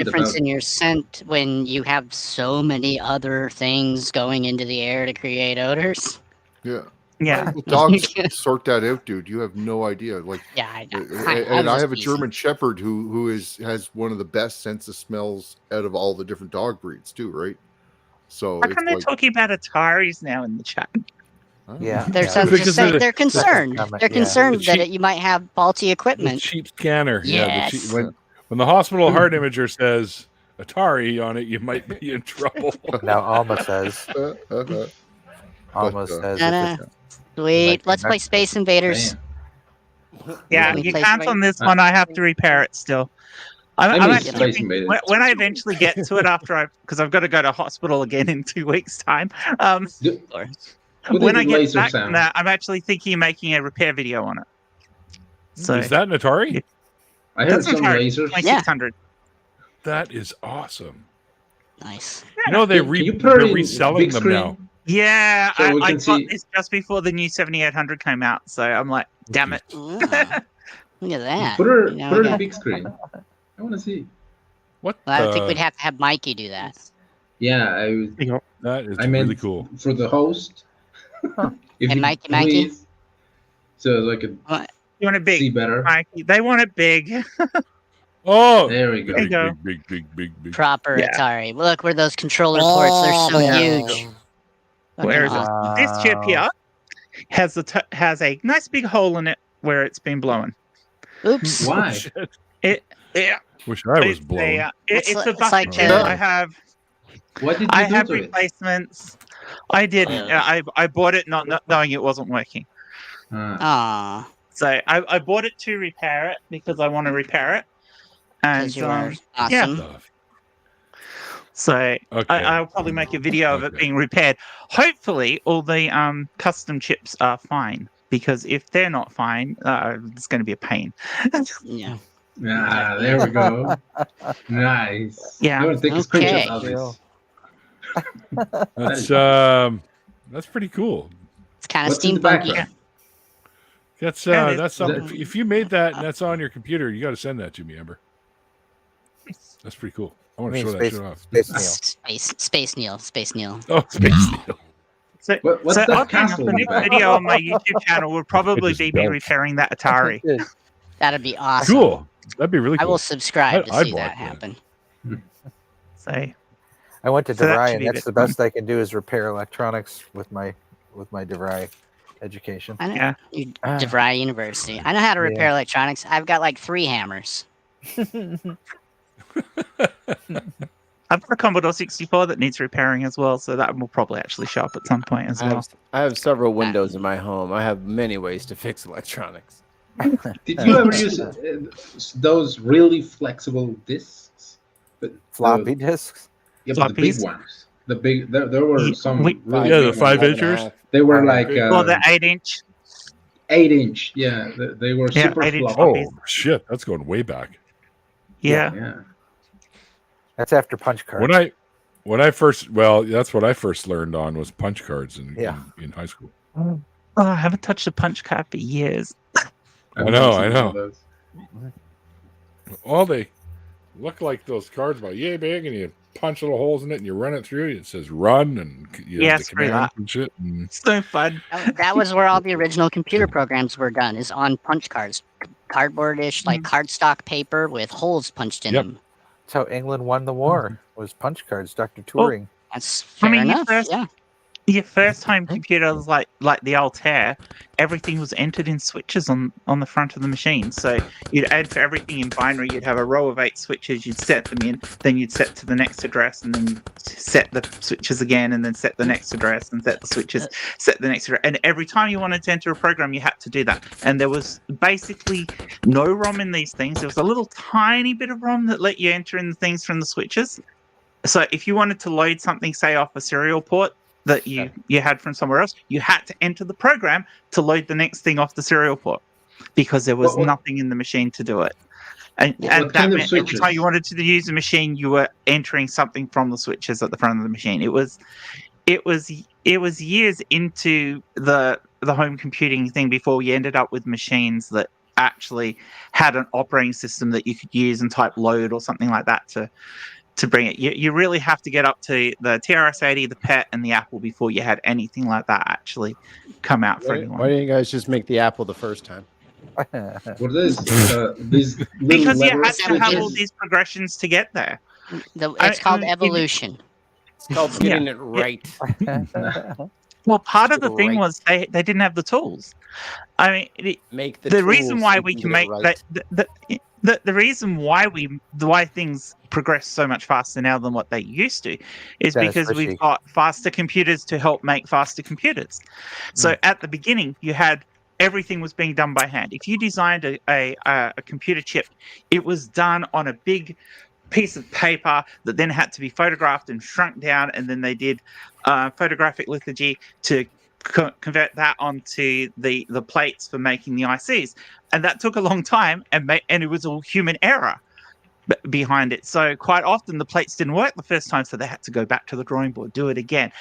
[SPEAKER 1] difference in your scent when you have so many other things going into the air to create odors.
[SPEAKER 6] Yeah.
[SPEAKER 9] Yeah.
[SPEAKER 6] Dogs sort that out, dude. You have no idea. Like,
[SPEAKER 1] I know.
[SPEAKER 6] And I have a German Shepherd who has one of the best sense of smells out of all the different dog breeds too, right? So
[SPEAKER 9] how come they're talking about Ataris now in the chat?
[SPEAKER 5] Yeah,
[SPEAKER 1] they're concerned. They're concerned that you might have faulty equipment.
[SPEAKER 2] The cheap scanner.
[SPEAKER 1] Yes.
[SPEAKER 2] Yeah, when the hospital heart imager says Atari on it, you might be in trouble.
[SPEAKER 5] Now Alma says.
[SPEAKER 1] Sweet. Let's play Space Invaders.
[SPEAKER 9] Yeah, you can't on this one. I have to repair it still. I'm actually when I eventually get to it because I've got to go to hospital again in 2 weeks' time. When I get back from that, I'm actually thinking of making a repair video on it. So
[SPEAKER 2] is that an Atari?
[SPEAKER 4] I heard some lasers.
[SPEAKER 9] 2600.
[SPEAKER 2] That is awesome.
[SPEAKER 1] Nice.
[SPEAKER 2] You know they're reselling them now.
[SPEAKER 9] Yeah, so I got this just before the new 7800 came out, so I'm like, damn it.
[SPEAKER 1] Look at that.
[SPEAKER 4] Put her on the big screen. I want to see.
[SPEAKER 2] What?
[SPEAKER 1] Well, I think we'd have to have Mikey do that.
[SPEAKER 4] Yeah,
[SPEAKER 2] that is
[SPEAKER 4] really
[SPEAKER 2] cool.
[SPEAKER 4] For the host.
[SPEAKER 1] And Mikey.
[SPEAKER 4] So like you
[SPEAKER 9] want it big?
[SPEAKER 4] See better.
[SPEAKER 9] Mikey. They want it big.
[SPEAKER 2] Oh,
[SPEAKER 4] there we go.
[SPEAKER 2] Big.
[SPEAKER 1] Proper Atari. Look where those controller ports. They're so huge.
[SPEAKER 9] Where is it? This chip here has a nice big hole in it where it's been blown.
[SPEAKER 1] Oops.
[SPEAKER 4] Why?
[SPEAKER 2] Wish I was blown.
[SPEAKER 9] It's a bucket chip. I have.
[SPEAKER 4] What did you
[SPEAKER 9] I
[SPEAKER 4] do
[SPEAKER 9] have
[SPEAKER 4] to
[SPEAKER 9] replacements. I didn't. I bought it not knowing it wasn't working. So I bought it to repair it because I want to repair it. And
[SPEAKER 1] you are awesome.
[SPEAKER 9] So I'll probably make a video of it being repaired. Hopefully, all the custom chips are fine, because if they're not fine, it's going to be a pain.
[SPEAKER 1] Yeah.
[SPEAKER 4] Ah, there we go. Nice.
[SPEAKER 9] Yeah.
[SPEAKER 4] I'm gonna take a screenshot of this.
[SPEAKER 2] That's pretty cool.
[SPEAKER 1] It's kind of
[SPEAKER 4] What's in the
[SPEAKER 1] steampunky.
[SPEAKER 4] background?
[SPEAKER 2] That's something. If you made that and that's on your computer, you got to send that to me, Amber. That's pretty cool. I want to show that shit off.
[SPEAKER 1] Space Neil.
[SPEAKER 2] Oh, Space Neil.
[SPEAKER 9] So,
[SPEAKER 4] What's
[SPEAKER 9] so
[SPEAKER 4] that castle
[SPEAKER 9] the
[SPEAKER 4] in the
[SPEAKER 9] next
[SPEAKER 4] back?
[SPEAKER 9] video on my YouTube channel would probably be me repairing that Atari.
[SPEAKER 1] That'd be awesome.
[SPEAKER 2] Cool. That'd be really cool.
[SPEAKER 1] I will subscribe to
[SPEAKER 2] I'd
[SPEAKER 1] see
[SPEAKER 2] watch
[SPEAKER 1] that happen.
[SPEAKER 9] So
[SPEAKER 5] I went to
[SPEAKER 9] So that
[SPEAKER 5] DeVry,
[SPEAKER 9] should
[SPEAKER 5] and
[SPEAKER 9] be a
[SPEAKER 5] that's
[SPEAKER 9] bit
[SPEAKER 5] the best I can do is repair electronics with my DeVry education.
[SPEAKER 1] I know.
[SPEAKER 9] Yeah.
[SPEAKER 1] DeVry University. I know how to repair electronics. I've got like 3 hammers.
[SPEAKER 9] I've got a Commodore 64 that needs repairing as well, so that will probably actually show up at some point as well.
[SPEAKER 3] I have several windows in my home. I have many ways to fix electronics.
[SPEAKER 4] Did you ever use those really flexible discs?
[SPEAKER 5] Floppy disks?
[SPEAKER 4] Yeah, but the big
[SPEAKER 9] Floppies?
[SPEAKER 4] ones. The big. There were some. Really
[SPEAKER 2] the
[SPEAKER 4] big
[SPEAKER 2] 5-inchers.
[SPEAKER 4] They were like
[SPEAKER 9] Or the 8-inch.
[SPEAKER 4] 8-inch. Yeah, they were
[SPEAKER 9] Yeah,
[SPEAKER 4] super
[SPEAKER 9] 8-inch
[SPEAKER 4] floppy.
[SPEAKER 2] Oh shit, that's going way back.
[SPEAKER 9] Yeah.
[SPEAKER 4] Yeah.
[SPEAKER 5] That's after punch cards.
[SPEAKER 2] When I first that's what I first learned on was punch cards in high school.
[SPEAKER 9] Oh, I haven't touched a punch card for years.
[SPEAKER 2] I know. Well, they look like those cards about yay big, and you punch little holes in it, and you run it through. It says run, and you have the commands and shit. And...
[SPEAKER 9] So fun.
[SPEAKER 1] That was where all the original computer programs were done, is on punch cards. Cardboard-ish, like cardstock paper with holes punched in them.
[SPEAKER 5] That's how England won the war, was punch cards, Dr. Turing.
[SPEAKER 1] That's fair enough.
[SPEAKER 9] Your first home computer was like the Altair. Everything was entered in switches on the front of the machine. So you'd add for everything in binary. You'd have a row of 8 switches. You'd set them in. Then you'd set to the next address, and then you'd set the switches again, and then set the next address, and set the switches, set the next address. And every time you wanted to enter a program, you had to do that. And there was basically no ROM in these things. There was a little tiny bit of ROM that let you enter in the things from the switches. So if you wanted to load something, say off a serial port that you had from somewhere else, you had to enter the program to load the next thing off the serial port, because there was nothing in the machine to do it. And that meant every time you wanted to use the machine, you were entering something from the switches at the front of the machine. It was years into the home computing thing before we ended up with machines that actually had an operating system that you could use and type load or something like that to bring it. You really have to get up to the TRS-80, the PET, and the Apple before you had anything like that actually come out for anyone.
[SPEAKER 3] Why didn't you guys just make the Apple the first time?
[SPEAKER 4] What is these
[SPEAKER 9] because you had to have all these progressions to get there.
[SPEAKER 1] It's called evolution.
[SPEAKER 3] It's called getting it right.
[SPEAKER 9] Well, part of the thing was they didn't have the tools. I mean, the reason why we can make that the reason why things progress so much faster now than what they used to is because we've got faster computers to help make faster computers. So at the beginning, you had everything was being done by hand. If you designed a computer chip, it was done on a big piece of paper that then had to be photographed and shrunk down, and then they did photographic lithography to convert that onto the plates for making the ICs, and that took a long time, and it was all human error behind it. So quite often the plates didn't work the first time, so they had to go back to the drawing board, do it again,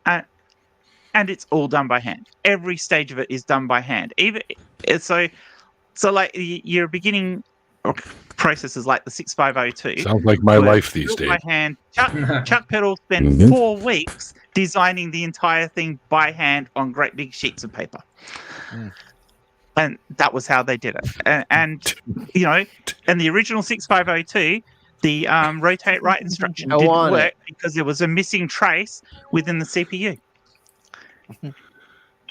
[SPEAKER 9] and it's all done by hand. Every stage of it is done by hand. Even so like your beginning processes like the 6502
[SPEAKER 2] sounds like my life these days.
[SPEAKER 9] By hand. Chuck Peddle spent 4 weeks designing the entire thing by hand on great big sheets of paper. And that was how they did it. And you know, and the original 6502, the rotate right instruction didn't work because there was a missing trace within the CPU.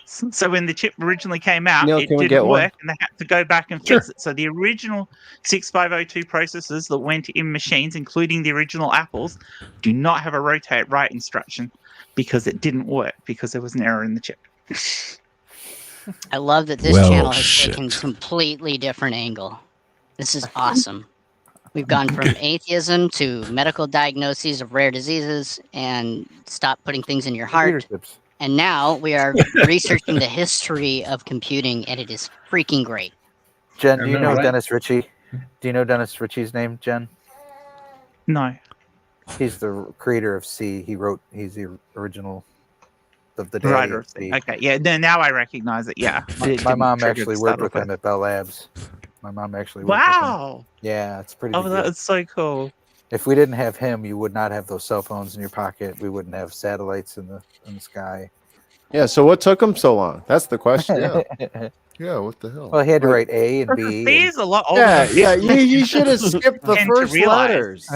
[SPEAKER 9] So when the chip originally came out, it didn't work, and they had to go back and fix it. So the original 6502 processors that went in machines, including the original Apples, do not have a rotate right instruction because it didn't work, because there was an error in the chip.
[SPEAKER 1] I love that this channel has taken a completely different angle. This is awesome. We've gone from atheism to medical diagnoses of rare diseases and stop putting things in your heart. And now we are researching the history of computing, and it is freaking great.
[SPEAKER 5] Jen, do you know Dennis Ritchie? Do you know Dennis Ritchie's name, Jen?
[SPEAKER 9] No.
[SPEAKER 5] He's the creator of C. He's the original of the
[SPEAKER 9] writer of C. Okay, yeah. Now I recognize it. Yeah.
[SPEAKER 5] My mom actually worked with him at Bell Labs. My mom actually worked with him. Yeah, it's pretty.
[SPEAKER 9] Oh, that's so cool.
[SPEAKER 5] If we didn't have him, you would not have those cell phones in your pocket. We wouldn't have satellites in the sky.
[SPEAKER 3] Yeah. So what took him so long? That's the question.
[SPEAKER 6] Yeah. What the hell?
[SPEAKER 5] Well, he had to write A and B.
[SPEAKER 9] C is a lot older.
[SPEAKER 3] Yeah. You should have skipped the first letters.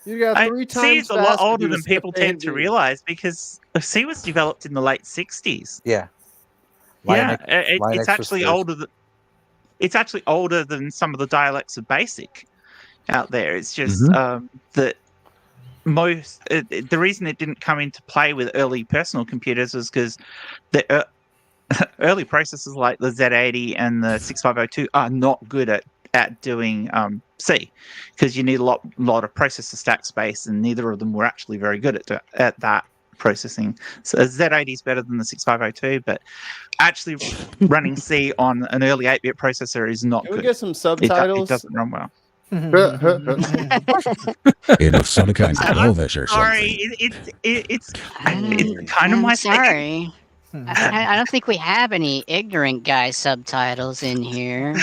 [SPEAKER 3] You got 3 times.
[SPEAKER 9] C is a lot older than people tend to realize because C was developed in the late 60s.
[SPEAKER 5] Yeah.
[SPEAKER 9] It's actually older than. It's actually older than some of the dialects of BASIC out there. It's just that the reason it didn't come into play with early personal computers was because the early processors like the Z80 and the 6502 are not good at doing C, because you need a lot of processor stack space, and neither of them were actually very good at that processing. So Z80 is better than the 6502, but actually running C on an early 8-bit processor is not good.
[SPEAKER 3] Can we get some subtitles?
[SPEAKER 9] It doesn't run well.
[SPEAKER 10] Enough Sonic and Elvis or
[SPEAKER 9] sorry,
[SPEAKER 10] something.
[SPEAKER 9] It's kind of my
[SPEAKER 1] sorry. I don't think we have any ignorant guy subtitles in here.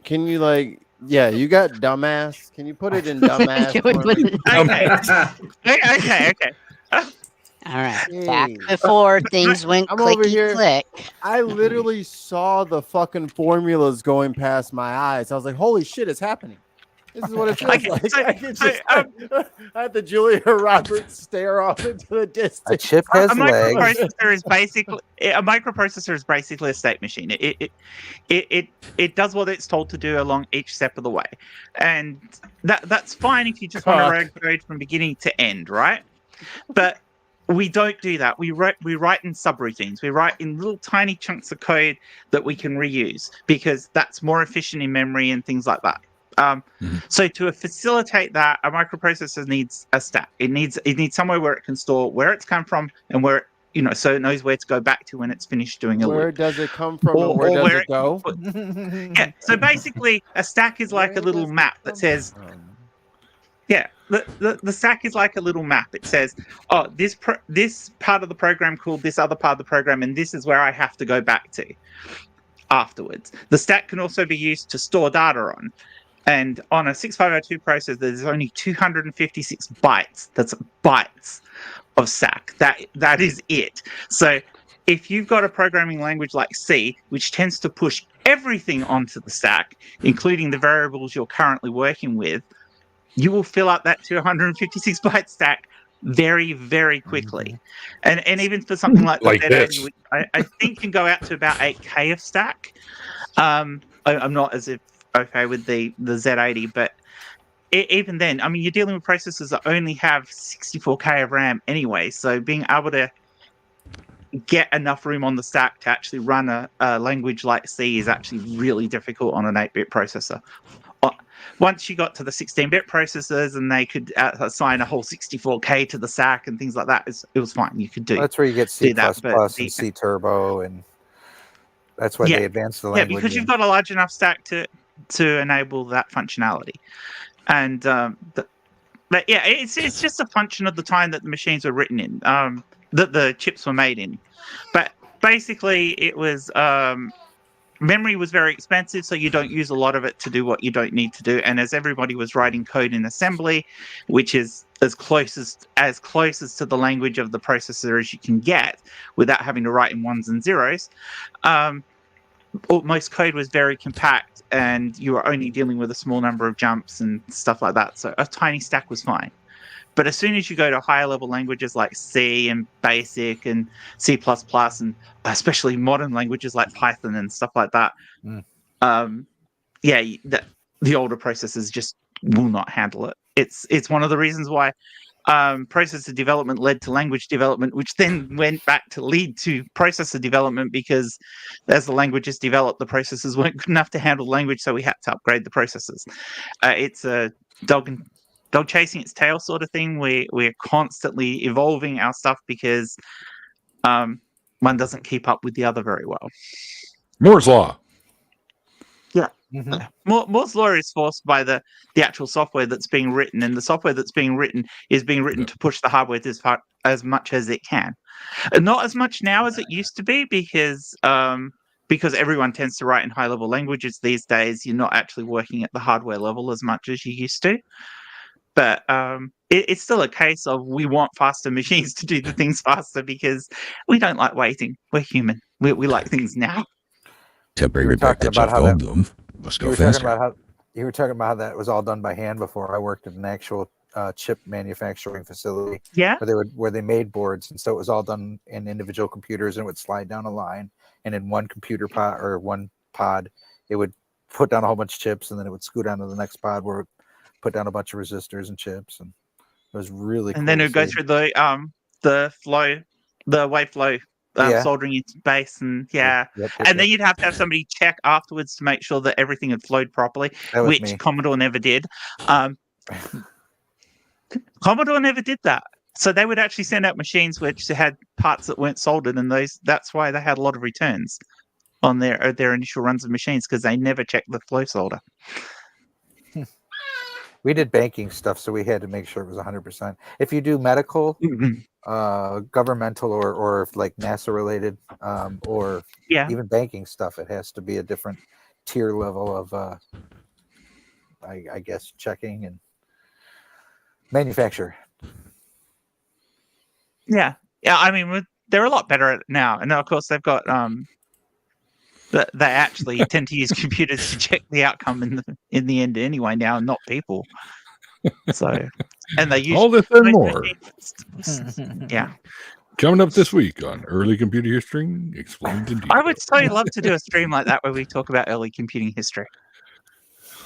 [SPEAKER 3] Can you like? Yeah, you got dumbass. Can you put it in dumbass?
[SPEAKER 9] Okay.
[SPEAKER 1] All right. Back before things went clicky click.
[SPEAKER 3] I literally saw the fucking formulas going past my eyes. I was like, "Holy shit, it's happening!" This is what it feels like. I had the Julia Roberts stare off into the distance.
[SPEAKER 5] A chip has
[SPEAKER 9] a microprocessor is basically a state machine. It does what it's told to do along each step of the way, and that's fine if you just want to write code from beginning to end, right? But we don't do that. We write in subroutines. We write in little tiny chunks of code that we can reuse because that's more efficient in memory and things like that. So to facilitate that, a microprocessor needs a stack. It needs somewhere where it can store where it's come from and where so it knows where to go back to when it's finished doing a loop.
[SPEAKER 3] Where does it come from and where does it go?
[SPEAKER 9] Yeah. So basically, a stack is like a little map that says. Yeah, the stack is like a little map. It says, oh, this part of the program called this other part of the program, and this is where I have to go back to afterwards. The stack can also be used to store data on. And on a 6502 processor, there's only 256 bytes. That's bytes of stack. That is it. So if you've got a programming language like C, which tends to push everything onto the stack, including the variables you're currently working with, you will fill up that 256 byte stack very, very quickly. And even for something like
[SPEAKER 10] this,
[SPEAKER 9] which I think can go out to about 8K of stack. I'm not as if okay with the Z80, but even then, I mean, you're dealing with processors that only have 64K of RAM anyway, so being able to get enough room on the stack to actually run a language like C is actually really difficult on an 8-bit processor. Once you got to the 16-bit processors and they could assign a whole 64K to the stack and things like that, it was fine. You could do.
[SPEAKER 5] That's where you get C++ and C Turbo, and that's why they advanced the language.
[SPEAKER 9] Yeah, because you've got a large enough stack to enable that functionality, and but yeah, it's just a function of the time that the machines were written in, that the chips were made in. But basically, it was. Memory was very expensive, so you don't use a lot of it to do what you don't need to do. And as everybody was writing code in assembly, which is as close as to the language of the processor as you can get without having to write in ones and zeros, most code was very compact, and you were only dealing with a small number of jumps and stuff like that. So a tiny stack was fine. But as soon as you go to higher level languages like C and BASIC and C++, and especially modern languages like Python and stuff like that, the older processors just will not handle it. It's one of the reasons why processor development led to language development, which then went back to lead to processor development because as the languages developed, the processors weren't good enough to handle language, so we had to upgrade the processors. It's a dog chasing its tail sort of thing. We're constantly evolving our stuff because one doesn't keep up with the other very well.
[SPEAKER 2] Moore's law.
[SPEAKER 9] Yeah.
[SPEAKER 5] Mhm.
[SPEAKER 9] Moore's law is forced by the actual software that's being written, and the software that's being written is being written to push the hardware as much as it can. And not as much now as it used to be because everyone tends to write in high-level languages these days. You're not actually working at the hardware level as much as you used to. But it's still a case of we want faster machines to do the things faster because we don't like waiting. We're human. We like things now.
[SPEAKER 10] To bring it back to Jeff Goldblum, let's go faster.
[SPEAKER 5] You were talking about how that was all done by hand before. I worked at an actual chip manufacturing facility.
[SPEAKER 9] Yeah.
[SPEAKER 5] Where they made boards, and so it was all done in individual computers, and it would slide down a line, and in one computer pod or one pod, it would put down a whole bunch of chips, and then it would scoot on to the next pod where it would put down a bunch of resistors and chips, and it was really cool.
[SPEAKER 9] And then it would go through the wave flow. Soldering into base and
[SPEAKER 5] Yep,
[SPEAKER 9] then you'd have to have somebody check afterwards to make sure that everything had flowed properly, which me. Commodore never did. Commodore never did that. So they would actually send out machines which had parts that weren't soldered, and that's why they had a lot of returns on their initial runs of machines because they never checked the flow solder.
[SPEAKER 5] We did banking stuff, so we had to make sure it was 100%. If you do medical, governmental, or like NASA related, or even banking stuff, it has to be a different tier level of, I guess, checking and manufacture.
[SPEAKER 9] Yeah. I mean, they're a lot better at it now, and of course they've got they actually tend to use computers to check the outcome in the end anyway now, and not people. So, and they use
[SPEAKER 2] all this and more.
[SPEAKER 9] Yeah.
[SPEAKER 2] Coming up this week on Early Computer History Explained in Detail.
[SPEAKER 9] I would so love to do a stream like that where we talk about early computing history.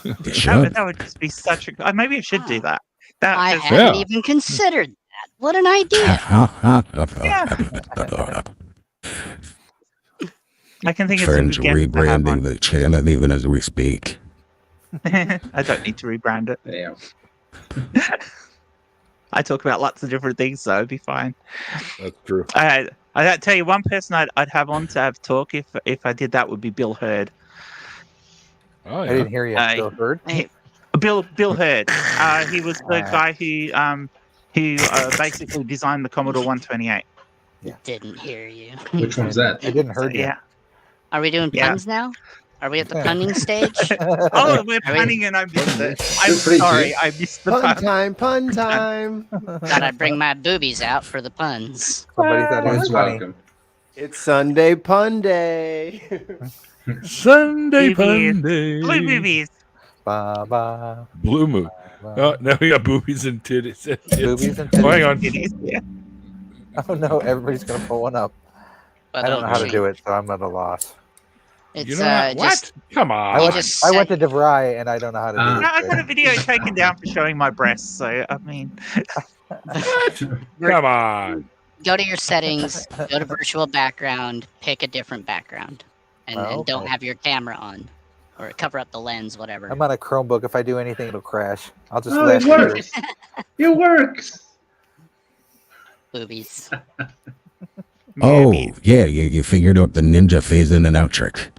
[SPEAKER 9] That would just be such a. Maybe I should do that.
[SPEAKER 1] I hadn't even considered that. What an idea!
[SPEAKER 9] I can think of
[SPEAKER 10] Fern's rebranding the channel even as we speak.
[SPEAKER 9] I don't need to rebrand it.
[SPEAKER 4] Yeah.
[SPEAKER 9] I talk about lots of different things, so it'd be fine.
[SPEAKER 6] That's true.
[SPEAKER 9] I tell you, one person I'd have on to have talk if I did that would be Bill Hurd.
[SPEAKER 2] Oh, yeah.
[SPEAKER 5] I didn't hear you. Bill Hurd.
[SPEAKER 9] Bill Hurd. He was the guy who basically designed the Commodore 128.
[SPEAKER 1] Yeah. Didn't hear you.
[SPEAKER 4] Which one's that?
[SPEAKER 5] I didn't hear you.
[SPEAKER 9] Yeah.
[SPEAKER 1] Are we doing puns now? Are we at the punning stage?
[SPEAKER 9] Oh, we're punning and I missed it. I'm sorry, I missed the pun.
[SPEAKER 3] Pun time.
[SPEAKER 1] Thought I'd bring my boobies out for the puns.
[SPEAKER 5] Somebody thought it was funny.
[SPEAKER 4] Welcome.
[SPEAKER 3] It's Sunday Pun Day.
[SPEAKER 2] Sunday Pun Day.
[SPEAKER 9] Blue boobies.
[SPEAKER 5] Ba-ba.
[SPEAKER 2] Blue moon. Oh, now we got boobies and titties.
[SPEAKER 5] Boobies and titties.
[SPEAKER 2] Oh, hang on.
[SPEAKER 9] Yeah.
[SPEAKER 5] Oh no, everybody's gonna pull one up. I don't know how to do it, so I'm at a loss.
[SPEAKER 1] It's
[SPEAKER 2] you know what? Come on.
[SPEAKER 5] I went to DeVry and I don't know how to do it.
[SPEAKER 9] I got a video taken down for showing my breasts, so I mean.
[SPEAKER 2] Come on.
[SPEAKER 1] Go to your settings, go to virtual background, pick a different background, and don't have your camera on. Or cover up the lens, whatever.
[SPEAKER 5] I'm on a Chromebook. If I do anything, it'll crash. I'll just
[SPEAKER 4] it works. It works.
[SPEAKER 1] Boobies.
[SPEAKER 10] Oh, yeah, you figured out the ninja phase in and out trick.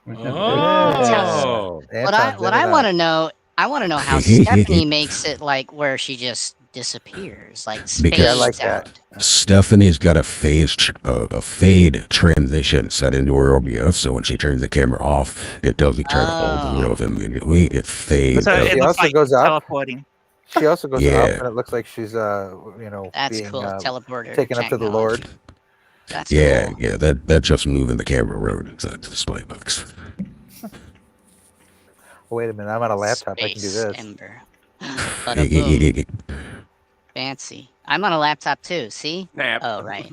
[SPEAKER 2] Oh.
[SPEAKER 1] What I want to know, how Stephanie makes it like where she just disappears, like
[SPEAKER 10] Because
[SPEAKER 5] I like that.
[SPEAKER 10] Stephanie's got a fade transition set into her OBS, so when she turns the camera off, it doesn't turn all the world immediately. It fades.
[SPEAKER 9] So it
[SPEAKER 5] She
[SPEAKER 9] looks
[SPEAKER 5] also
[SPEAKER 9] like
[SPEAKER 5] goes up.
[SPEAKER 9] teleporting.
[SPEAKER 5] She also goes up, and it looks like she's
[SPEAKER 1] that's
[SPEAKER 5] being,
[SPEAKER 1] cool. Teleporter.
[SPEAKER 5] taken up to the Lord.
[SPEAKER 1] That's
[SPEAKER 10] yeah,
[SPEAKER 1] cool.
[SPEAKER 10] yeah. That's just moving the camera around inside the display box.
[SPEAKER 5] Oh, wait a minute, I'm on a laptop. I can do this.
[SPEAKER 1] Ember. Bada-boom. Fancy. I'm on a laptop too. See?
[SPEAKER 3] Snap.
[SPEAKER 1] Oh, right.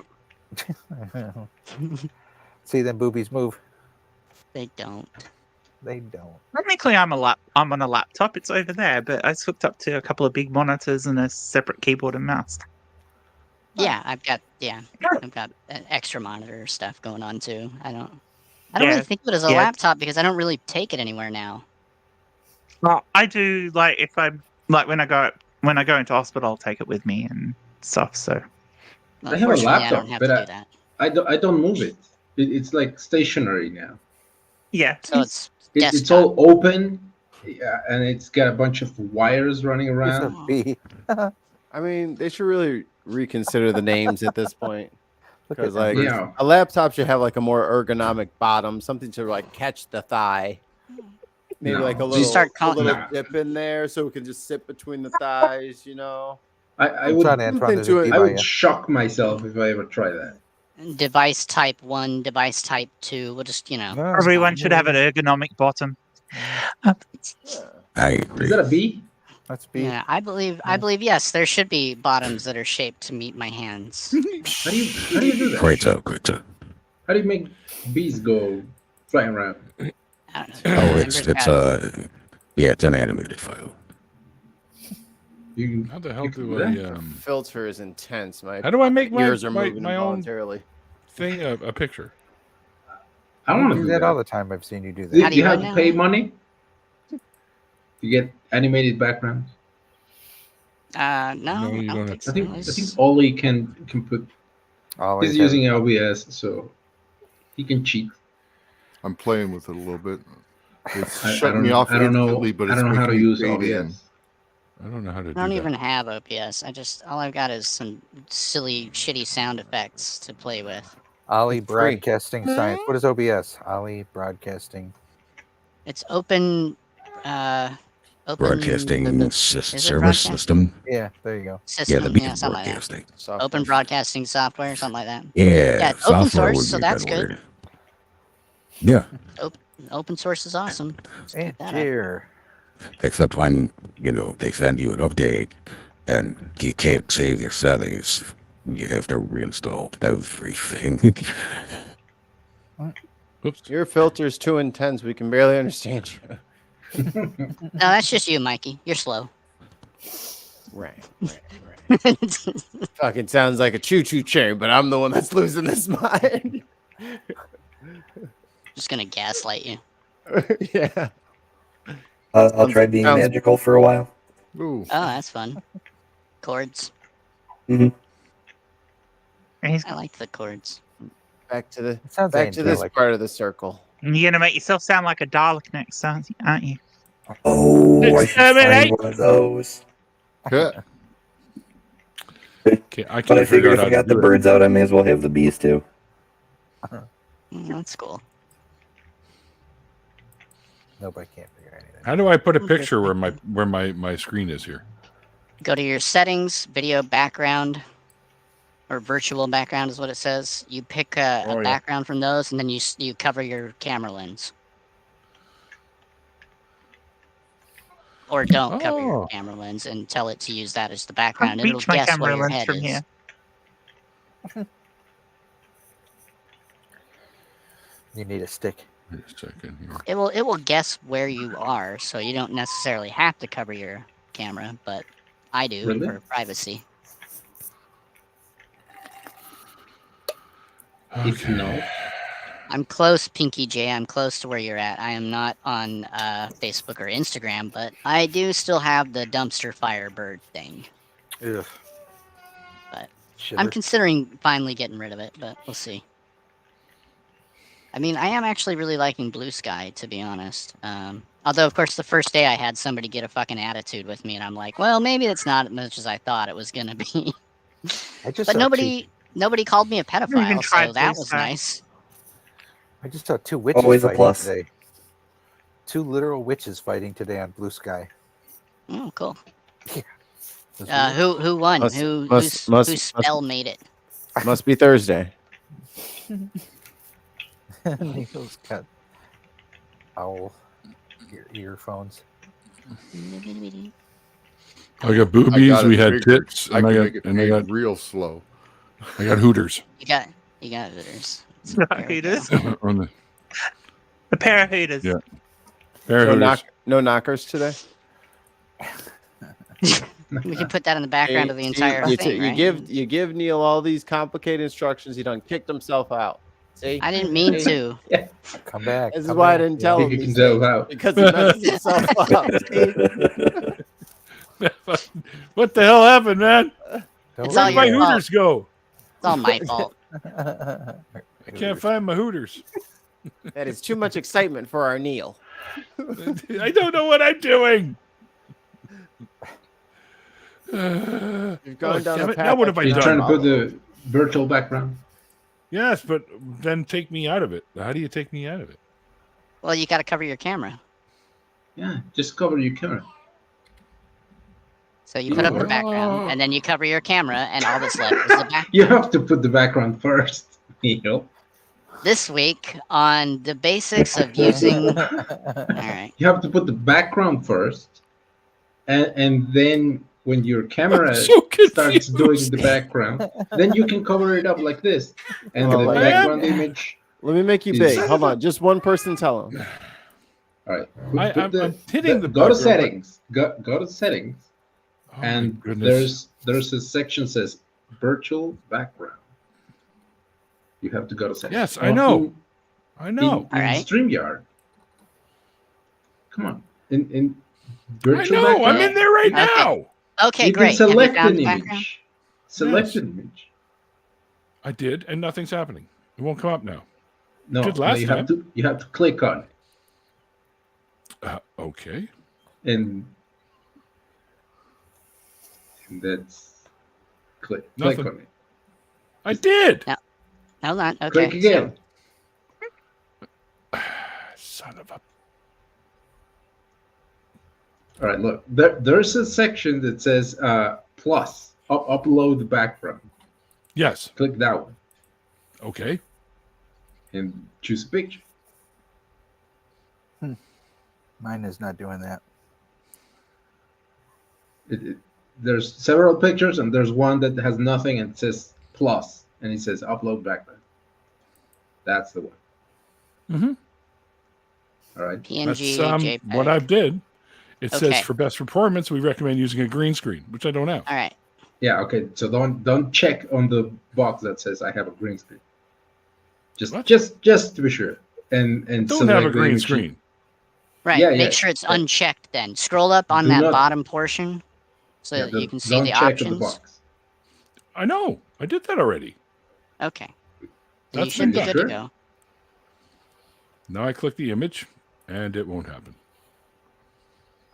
[SPEAKER 5] See them boobies move.
[SPEAKER 1] They don't.
[SPEAKER 5] They don't.
[SPEAKER 9] Technically, I'm on a laptop. It's over there, but it's hooked up to a couple of big monitors and a separate keyboard and mouse.
[SPEAKER 1] Yeah, I've got an extra monitor stuff going on too. I don't really think of it as a laptop because I don't really take it anywhere now.
[SPEAKER 9] Well, I do if I'm when I go into hospital, I'll take it with me and stuff. So
[SPEAKER 4] I have a laptop,
[SPEAKER 1] I don't have
[SPEAKER 4] but
[SPEAKER 1] to do that.
[SPEAKER 4] I don't move it. It's like stationary now.
[SPEAKER 9] Yeah,
[SPEAKER 1] so
[SPEAKER 4] it's all open, and it's got a bunch of wires running around.
[SPEAKER 3] I mean, they should really reconsider the names at this point. Because
[SPEAKER 4] a
[SPEAKER 3] laptop should have a more ergonomic bottom, something to catch the thigh. Maybe a little dip in there so it can just sit between the thighs,
[SPEAKER 4] I would shock myself if I ever try that.
[SPEAKER 1] Device type 1, device type 2. We'll just,
[SPEAKER 9] Everyone should have an ergonomic bottom.
[SPEAKER 10] I agree.
[SPEAKER 4] Is that a B?
[SPEAKER 5] That's B.
[SPEAKER 1] Yeah, I believe yes, there should be bottoms that are shaped to meet my hands.
[SPEAKER 4] How do you do that?
[SPEAKER 10] Great job.
[SPEAKER 4] How do you make bees go flying around?
[SPEAKER 1] I don't know.
[SPEAKER 10] Oh, it's an animated file.
[SPEAKER 2] How the hell do I
[SPEAKER 3] filter is intense.
[SPEAKER 2] How do I make my
[SPEAKER 3] ears are moving
[SPEAKER 2] my own
[SPEAKER 3] involuntarily.
[SPEAKER 2] thing a picture?
[SPEAKER 4] I don't want to
[SPEAKER 5] do that all the time. I've seen you do that.
[SPEAKER 4] Do you have to pay money to get animated backgrounds?
[SPEAKER 1] No, I don't think so.
[SPEAKER 4] I think Ollie can put. He's using OBS, so he can cheat.
[SPEAKER 6] I'm playing with it a little bit. It's
[SPEAKER 4] I
[SPEAKER 6] shutting
[SPEAKER 4] don't
[SPEAKER 6] me off
[SPEAKER 4] I don't know.
[SPEAKER 6] instantly, but
[SPEAKER 4] I
[SPEAKER 6] it's
[SPEAKER 4] don't know how to
[SPEAKER 6] making me
[SPEAKER 4] use
[SPEAKER 6] fade
[SPEAKER 4] OBS.
[SPEAKER 6] in.
[SPEAKER 2] I don't know how to do that.
[SPEAKER 1] I don't even have OBS. all I've got is some silly, shitty sound effects to play with.
[SPEAKER 5] Ollie Broadcasting Science. What is OBS? Ollie Broadcasting.
[SPEAKER 1] It's open.
[SPEAKER 10] Broadcasting service system.
[SPEAKER 5] Yeah, there you go.
[SPEAKER 1] System,
[SPEAKER 10] the
[SPEAKER 1] something
[SPEAKER 10] broadcasting.
[SPEAKER 1] like that. Open broadcasting software, something like that.
[SPEAKER 10] Yeah,
[SPEAKER 1] it's open source, so that's good.
[SPEAKER 10] Word. Yeah.
[SPEAKER 1] Open source is awesome.
[SPEAKER 10] Except when, they send you an update and you can't save your settings. You have to reinstall everything.
[SPEAKER 3] Oops. Your filter's too intense. We can barely understand you.
[SPEAKER 1] No, that's just you, Mikey. You're slow.
[SPEAKER 3] Right. Fucking sounds like a choo-choo train, but I'm the one that's losing his mind.
[SPEAKER 1] Just gonna gaslight you.
[SPEAKER 3] Yeah.
[SPEAKER 11] I'll try being magical for a while.
[SPEAKER 3] Ooh.
[SPEAKER 1] Oh, that's fun. Chords.
[SPEAKER 11] Mm-hmm.
[SPEAKER 1] I like the chords.
[SPEAKER 3] Back to this part of the circle.
[SPEAKER 9] You're gonna make yourself sound like a Dalek next, aren't you?
[SPEAKER 11] Oh, I should find one of those.
[SPEAKER 2] Okay,
[SPEAKER 11] But I figured if I got the birds out, I may as well have the bees too.
[SPEAKER 1] That's cool.
[SPEAKER 5] Nope, I can't figure anything.
[SPEAKER 2] How do I put a picture where my screen is here?
[SPEAKER 1] Go to your settings, video background, or virtual background is what it says. You pick a background from those, and then you cover your camera lens. Or don't cover your camera lens and tell it to use that as the background. And it'll guess where your head is.
[SPEAKER 5] You need a stick.
[SPEAKER 2] Just a second here.
[SPEAKER 1] It will guess where you are, so you don't necessarily have to cover your camera, but I do for privacy.
[SPEAKER 4] If not,
[SPEAKER 1] I'm close, Pinky J. I'm close to where you're at. I am not on Facebook or Instagram, but I do still have the dumpster fire bird thing.
[SPEAKER 5] Ugh.
[SPEAKER 1] But I'm considering finally getting rid of it, but we'll see. I mean, I am actually really liking Blue Sky, to be honest. Although, of course, the first day I had somebody get a fucking attitude with me, and I'm like, well, maybe it's not as much as I thought it was going to be. But nobody called me a pedophile, so that was nice.
[SPEAKER 5] I just saw two witches fighting today. Two literal witches fighting today on Blue Sky.
[SPEAKER 1] Oh, cool. Yeah. Who won? Whose spell made it?
[SPEAKER 3] Must be Thursday.
[SPEAKER 5] Neil's got owl earphones.
[SPEAKER 2] I got boobies. We had tits, and I got
[SPEAKER 6] real slow.
[SPEAKER 2] I got hooters.
[SPEAKER 1] You got hooters.
[SPEAKER 9] Hooters. A pair of hooters.
[SPEAKER 2] Yeah.
[SPEAKER 3] No knockers today.
[SPEAKER 1] We can put that in the background of the entire thing, right?
[SPEAKER 3] You give Neil all these complicated instructions. He done kicked himself out. See,
[SPEAKER 1] I didn't mean to.
[SPEAKER 4] Yeah.
[SPEAKER 5] Come back.
[SPEAKER 3] This is why I didn't tell him.
[SPEAKER 4] He can out
[SPEAKER 3] because he messed himself up.
[SPEAKER 2] What the hell happened, man?
[SPEAKER 1] It's
[SPEAKER 2] Where
[SPEAKER 1] all
[SPEAKER 2] did my
[SPEAKER 1] your fault.
[SPEAKER 2] Hooters go?
[SPEAKER 1] It's all my fault.
[SPEAKER 2] I can't find my Hooters.
[SPEAKER 3] That is too much excitement for our Neil.
[SPEAKER 2] I don't know what I'm doing.
[SPEAKER 3] You've gone down
[SPEAKER 2] damn
[SPEAKER 3] a
[SPEAKER 2] it.
[SPEAKER 3] path.
[SPEAKER 2] Now what have I
[SPEAKER 4] You're
[SPEAKER 2] done?
[SPEAKER 4] trying to put the virtual background.
[SPEAKER 2] Yes, but then take me out of it. How do you take me out of it?
[SPEAKER 1] Well, you got to cover your camera.
[SPEAKER 4] Yeah, just cover your camera.
[SPEAKER 1] So you put up the background, and then you cover your camera, and all that's left is the background.
[SPEAKER 4] You have to put the background first, Neil.
[SPEAKER 1] This week on the basics of using. All right.
[SPEAKER 4] You have to put the background first, and then when your camera starts doing the background, then you can cover it up like this, and the background image.
[SPEAKER 3] Let me make you big. Hold on, just one person tell him.
[SPEAKER 4] All right.
[SPEAKER 2] I'm hitting the
[SPEAKER 4] go to
[SPEAKER 2] background,
[SPEAKER 4] settings. Go to settings,
[SPEAKER 2] Oh,
[SPEAKER 4] and
[SPEAKER 2] my goodness.
[SPEAKER 4] there's a section that says virtual background. You have to go to settings.
[SPEAKER 2] Yes, I know. I know.
[SPEAKER 1] All right.
[SPEAKER 4] StreamYard. Come on. In
[SPEAKER 2] I
[SPEAKER 4] virtual
[SPEAKER 2] know. I'm
[SPEAKER 4] background,
[SPEAKER 2] in there right now.
[SPEAKER 1] Okay,
[SPEAKER 4] you
[SPEAKER 1] great.
[SPEAKER 4] can
[SPEAKER 1] Have you
[SPEAKER 4] select
[SPEAKER 1] found
[SPEAKER 4] an
[SPEAKER 1] the
[SPEAKER 4] image.
[SPEAKER 1] background?
[SPEAKER 4] Select
[SPEAKER 2] Yes.
[SPEAKER 4] an image.
[SPEAKER 2] I did, and nothing's happening. It won't come up now.
[SPEAKER 4] No,
[SPEAKER 2] Did last
[SPEAKER 4] you
[SPEAKER 2] time.
[SPEAKER 4] have to click on it,
[SPEAKER 2] Okay.
[SPEAKER 4] and that's click
[SPEAKER 2] Nothing.
[SPEAKER 4] on it.
[SPEAKER 2] I did.
[SPEAKER 1] Hold on. Okay.
[SPEAKER 4] Click again.
[SPEAKER 2] Son of a.
[SPEAKER 4] All right, look. There's a section that says plus upload the background.
[SPEAKER 2] Yes.
[SPEAKER 4] Click that one
[SPEAKER 2] Okay.
[SPEAKER 4] and choose a picture.
[SPEAKER 5] Mine is not doing that.
[SPEAKER 4] There's several pictures, and there's one that has nothing and it says plus, and it says upload background. That's the one.
[SPEAKER 2] Mm-hmm.
[SPEAKER 4] All right.
[SPEAKER 1] PNG,
[SPEAKER 2] That's
[SPEAKER 1] JPEG.
[SPEAKER 2] what I did. It
[SPEAKER 1] Okay.
[SPEAKER 2] says for best performance, we recommend using a green screen, which I don't have.
[SPEAKER 1] All right.
[SPEAKER 4] Yeah. Okay. So don't check on the box that says I have a green screen.
[SPEAKER 2] What?
[SPEAKER 4] Just to be sure. And
[SPEAKER 2] Don't
[SPEAKER 4] select
[SPEAKER 2] have a
[SPEAKER 4] the
[SPEAKER 2] green
[SPEAKER 4] image.
[SPEAKER 2] screen.
[SPEAKER 1] Right.
[SPEAKER 4] Yeah,
[SPEAKER 1] Make
[SPEAKER 4] yeah.
[SPEAKER 1] sure it's unchecked then. Scroll up on
[SPEAKER 4] Do
[SPEAKER 1] that
[SPEAKER 4] not-
[SPEAKER 1] bottom portion so
[SPEAKER 4] Yeah,
[SPEAKER 1] that you can see
[SPEAKER 4] don't
[SPEAKER 1] the
[SPEAKER 4] check
[SPEAKER 1] options.
[SPEAKER 4] the box.
[SPEAKER 2] I know. I did that already.
[SPEAKER 1] Okay. Then you
[SPEAKER 2] That's
[SPEAKER 1] should be
[SPEAKER 2] been
[SPEAKER 1] good to
[SPEAKER 4] done.
[SPEAKER 1] go.
[SPEAKER 2] Now I click the image, and it won't happen.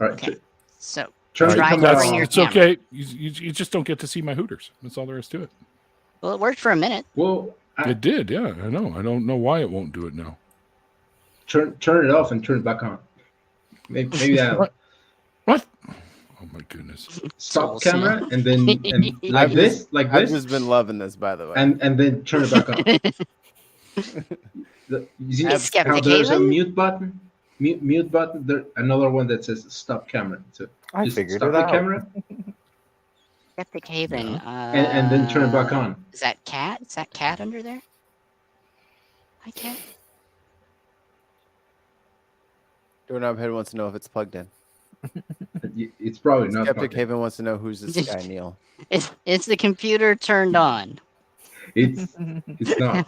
[SPEAKER 4] All right.
[SPEAKER 1] Okay. So
[SPEAKER 4] Turn the
[SPEAKER 1] try
[SPEAKER 4] camera
[SPEAKER 1] covering
[SPEAKER 4] on.
[SPEAKER 1] your
[SPEAKER 2] It's
[SPEAKER 1] camera.
[SPEAKER 2] okay. You just don't get to see my Hooters. That's all there is to it.
[SPEAKER 1] Well, it worked for a minute.
[SPEAKER 4] Well,
[SPEAKER 2] It did. Yeah, I know. I don't know why it won't do it now.
[SPEAKER 4] turn it off and turn it back on. Maybe that
[SPEAKER 2] What? Oh my goodness.
[SPEAKER 4] stop
[SPEAKER 1] Soul
[SPEAKER 4] camera and then like
[SPEAKER 3] I've
[SPEAKER 4] this, like
[SPEAKER 3] I've
[SPEAKER 4] this,
[SPEAKER 3] just been loving this, by the way.
[SPEAKER 4] and then turn it back on. You see
[SPEAKER 1] Is
[SPEAKER 4] how there's a
[SPEAKER 1] Skepticism?
[SPEAKER 4] mute button? Mute button. There another one that says stop camera. So
[SPEAKER 5] I
[SPEAKER 4] just
[SPEAKER 5] figured
[SPEAKER 4] stop
[SPEAKER 5] it
[SPEAKER 4] the
[SPEAKER 5] out.
[SPEAKER 4] camera
[SPEAKER 1] Skeptic Haven.
[SPEAKER 4] and then turn it back on.
[SPEAKER 1] Is that cat? Is that cat under there? Hi, cat.
[SPEAKER 3] Doorknob Head wants to know if it's plugged in.
[SPEAKER 4] It's probably not.
[SPEAKER 3] Skeptic
[SPEAKER 4] plugged in.
[SPEAKER 3] Haven wants to know who's this guy, Neil.
[SPEAKER 1] Is the computer turned on?
[SPEAKER 4] It's not.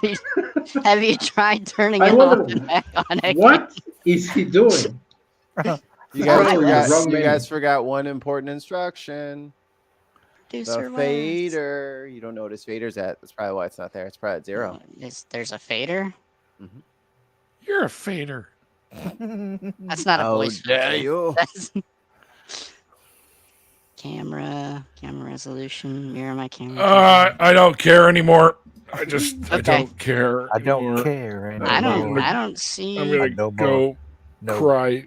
[SPEAKER 1] Have you tried turning
[SPEAKER 4] I
[SPEAKER 1] it
[SPEAKER 4] wonder
[SPEAKER 1] off and back on again?
[SPEAKER 4] What is he doing?
[SPEAKER 3] You
[SPEAKER 4] Probably
[SPEAKER 3] guys,
[SPEAKER 4] the wrong
[SPEAKER 3] you
[SPEAKER 4] menu.
[SPEAKER 3] guys forgot one important instruction.
[SPEAKER 1] Producer
[SPEAKER 3] The fader. You don't know what his fader's at. That's probably why it's not there. It's probably at 0.
[SPEAKER 1] There's a fader.
[SPEAKER 2] You're a fader.
[SPEAKER 1] That's not a
[SPEAKER 3] How
[SPEAKER 1] voice.
[SPEAKER 3] dare
[SPEAKER 1] filter.
[SPEAKER 3] you.
[SPEAKER 1] That's... camera resolution. Mirror my camera.
[SPEAKER 2] I don't care anymore. I
[SPEAKER 1] Okay.
[SPEAKER 2] don't care.
[SPEAKER 5] I don't
[SPEAKER 2] anymore.
[SPEAKER 5] care anymore.
[SPEAKER 1] I don't see.
[SPEAKER 2] I'm gonna
[SPEAKER 5] No more.
[SPEAKER 2] go
[SPEAKER 5] No.
[SPEAKER 2] cry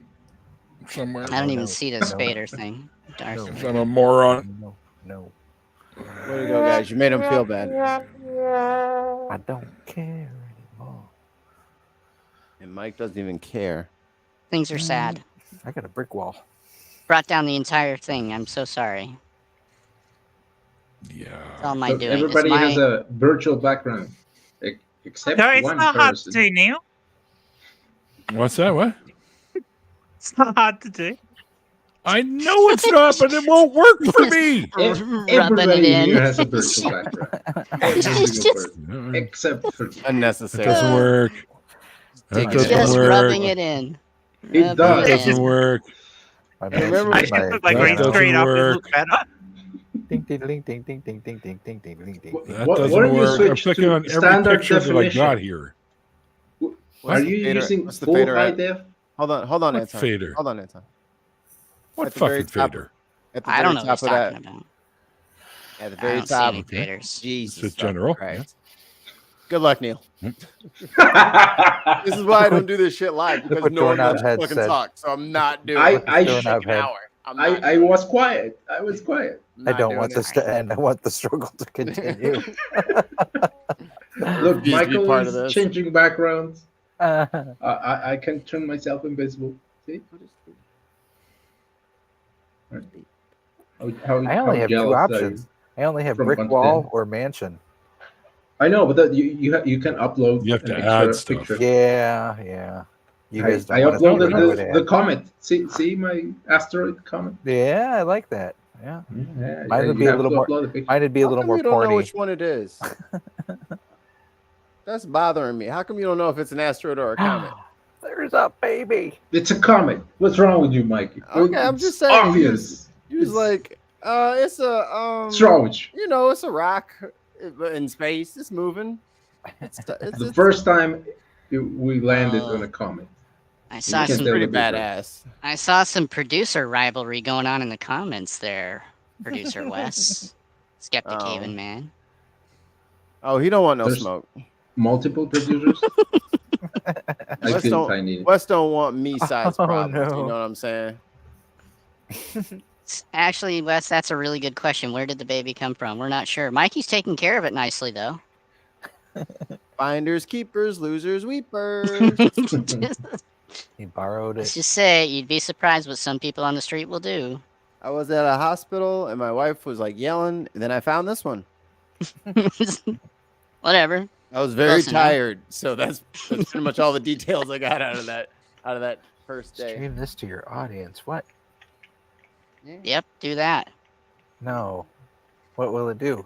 [SPEAKER 2] somewhere.
[SPEAKER 1] I don't even
[SPEAKER 5] No.
[SPEAKER 1] see this
[SPEAKER 5] No.
[SPEAKER 1] fader thing. Dark.
[SPEAKER 5] No.
[SPEAKER 2] If I'm a moron.
[SPEAKER 5] No.
[SPEAKER 3] Way to go, guys. You made him feel bad.
[SPEAKER 5] I don't care anymore.
[SPEAKER 3] And Mike doesn't even care.
[SPEAKER 1] Things are sad.
[SPEAKER 5] I got a brick wall.
[SPEAKER 1] Brought down the entire thing. I'm so sorry.
[SPEAKER 2] Yeah.
[SPEAKER 1] What am I
[SPEAKER 4] So
[SPEAKER 1] doing?
[SPEAKER 4] everybody
[SPEAKER 1] Is my-
[SPEAKER 4] has a virtual background, except
[SPEAKER 9] No, it's
[SPEAKER 4] one
[SPEAKER 9] not hard to
[SPEAKER 4] person.
[SPEAKER 9] do, Neil.
[SPEAKER 2] What's that? What?
[SPEAKER 9] It's not hard to do.
[SPEAKER 2] I know it's not, but it won't work for me.
[SPEAKER 4] Everybody here has a virtual background. Every single person, except for
[SPEAKER 3] unnecessary.
[SPEAKER 2] It doesn't work. That doesn't
[SPEAKER 1] Just
[SPEAKER 2] work.
[SPEAKER 1] rubbing it in.
[SPEAKER 4] It does.
[SPEAKER 2] That doesn't work.
[SPEAKER 8] I
[SPEAKER 9] just look like green screen up and look better.
[SPEAKER 5] Ding ding ding ding ding ding ding ding ding ding ding ding.
[SPEAKER 2] That
[SPEAKER 4] What
[SPEAKER 2] doesn't
[SPEAKER 4] are you
[SPEAKER 2] work. I'm
[SPEAKER 4] switched
[SPEAKER 2] clicking
[SPEAKER 4] to
[SPEAKER 2] on every
[SPEAKER 4] standard
[SPEAKER 2] picture that I
[SPEAKER 4] definition?
[SPEAKER 2] got here.
[SPEAKER 4] Are you using full high def?
[SPEAKER 3] Hold on,
[SPEAKER 2] What
[SPEAKER 3] Anton.
[SPEAKER 2] fader?
[SPEAKER 3] Hold on, Anton.
[SPEAKER 2] What
[SPEAKER 3] At the very
[SPEAKER 2] fucking
[SPEAKER 3] top-
[SPEAKER 2] fader?
[SPEAKER 3] At the
[SPEAKER 1] I don't
[SPEAKER 3] very
[SPEAKER 1] know what
[SPEAKER 3] top
[SPEAKER 1] he's
[SPEAKER 3] of that,
[SPEAKER 1] talking about.
[SPEAKER 3] at the
[SPEAKER 1] I
[SPEAKER 3] very
[SPEAKER 1] don't see
[SPEAKER 3] top.
[SPEAKER 1] any faders.
[SPEAKER 3] Jesus,
[SPEAKER 2] It's general,
[SPEAKER 3] Christ. Good luck, Neil.
[SPEAKER 4] I
[SPEAKER 3] This is why I don't do this shit live because
[SPEAKER 5] what
[SPEAKER 3] no one
[SPEAKER 5] Doorknob
[SPEAKER 3] wants to
[SPEAKER 5] had
[SPEAKER 3] fucking
[SPEAKER 5] said.
[SPEAKER 3] talk. So I'm not doing
[SPEAKER 4] I
[SPEAKER 3] it.
[SPEAKER 5] Doorknob
[SPEAKER 3] Like an
[SPEAKER 5] had.
[SPEAKER 3] hour. I'm not
[SPEAKER 4] I
[SPEAKER 3] doing
[SPEAKER 4] was quiet. I was quiet.
[SPEAKER 3] it.
[SPEAKER 5] I
[SPEAKER 3] Not
[SPEAKER 5] don't
[SPEAKER 3] doing
[SPEAKER 5] want
[SPEAKER 3] it.
[SPEAKER 5] this to end. I want the struggle to continue.
[SPEAKER 4] Look,
[SPEAKER 3] Refuse to be
[SPEAKER 4] Michael
[SPEAKER 3] part of
[SPEAKER 4] is
[SPEAKER 3] this.
[SPEAKER 4] changing backgrounds. I can turn myself invisible. See? How
[SPEAKER 5] I only have two
[SPEAKER 4] jealous are
[SPEAKER 5] options. I only have
[SPEAKER 4] From
[SPEAKER 5] brick
[SPEAKER 4] 1 to
[SPEAKER 5] wall
[SPEAKER 4] 10.
[SPEAKER 5] or mansion.
[SPEAKER 4] I know, but that you can upload.
[SPEAKER 2] You have to
[SPEAKER 4] an
[SPEAKER 2] add
[SPEAKER 4] extra
[SPEAKER 2] stuff.
[SPEAKER 4] picture.
[SPEAKER 5] Yeah. You guys don't
[SPEAKER 4] I
[SPEAKER 5] want to
[SPEAKER 4] uploaded
[SPEAKER 5] know what I
[SPEAKER 4] the
[SPEAKER 5] would
[SPEAKER 4] comment. See my asteroid comment.
[SPEAKER 5] add. Yeah, I like that. Yeah.
[SPEAKER 4] Yeah,
[SPEAKER 5] Mine would
[SPEAKER 4] you
[SPEAKER 5] be a
[SPEAKER 4] have
[SPEAKER 5] little
[SPEAKER 4] to
[SPEAKER 5] more.
[SPEAKER 4] upload a picture.
[SPEAKER 5] Mine would be a
[SPEAKER 3] How
[SPEAKER 5] little
[SPEAKER 3] come
[SPEAKER 5] more
[SPEAKER 3] you don't know
[SPEAKER 5] porny.
[SPEAKER 3] which one it is? That's bothering me. How come you don't know if it's an asteroid or a comet?
[SPEAKER 5] There's a baby.
[SPEAKER 4] It's a comet. What's wrong with you, Mikey?
[SPEAKER 3] Okay, I'm
[SPEAKER 4] It's
[SPEAKER 3] just saying.
[SPEAKER 4] obvious.
[SPEAKER 3] You was like, it's a
[SPEAKER 4] What's wrong with you?
[SPEAKER 3] you know, it's a rock in space. It's moving.
[SPEAKER 4] The first time we landed on a comet.
[SPEAKER 1] I saw
[SPEAKER 4] can't
[SPEAKER 1] some
[SPEAKER 4] tell
[SPEAKER 3] pretty
[SPEAKER 4] the difference.
[SPEAKER 3] badass.
[SPEAKER 1] I saw some producer rivalry going on in the comments there, producer Wes. Skeptic
[SPEAKER 3] Oh.
[SPEAKER 1] Haven man.
[SPEAKER 3] Oh, he don't want no
[SPEAKER 4] There's-
[SPEAKER 3] smoke.
[SPEAKER 4] Multiple producers. I
[SPEAKER 3] Wes
[SPEAKER 4] think
[SPEAKER 3] don't,
[SPEAKER 4] I need it.
[SPEAKER 3] Wes don't want me-sized
[SPEAKER 5] Oh,
[SPEAKER 3] problems.
[SPEAKER 5] no.
[SPEAKER 3] You know what I'm saying?
[SPEAKER 1] Actually, Wes, that's a really good question. Where did the baby come from? We're not sure. Mikey's taking care of it nicely, though.
[SPEAKER 3] Finders, keepers, losers, weepers.
[SPEAKER 5] He borrowed
[SPEAKER 1] Let's
[SPEAKER 5] it.
[SPEAKER 1] just say you'd be surprised what some people on the street will do.
[SPEAKER 3] I was at a hospital and my wife was like yelling, and then I found this one.
[SPEAKER 1] Whatever.
[SPEAKER 3] I was very
[SPEAKER 1] Close enough.
[SPEAKER 3] tired, so that's pretty much all the details I got out of that first day.
[SPEAKER 5] Stream this to your audience. What?
[SPEAKER 1] Yep, do that.
[SPEAKER 5] No. What will it do?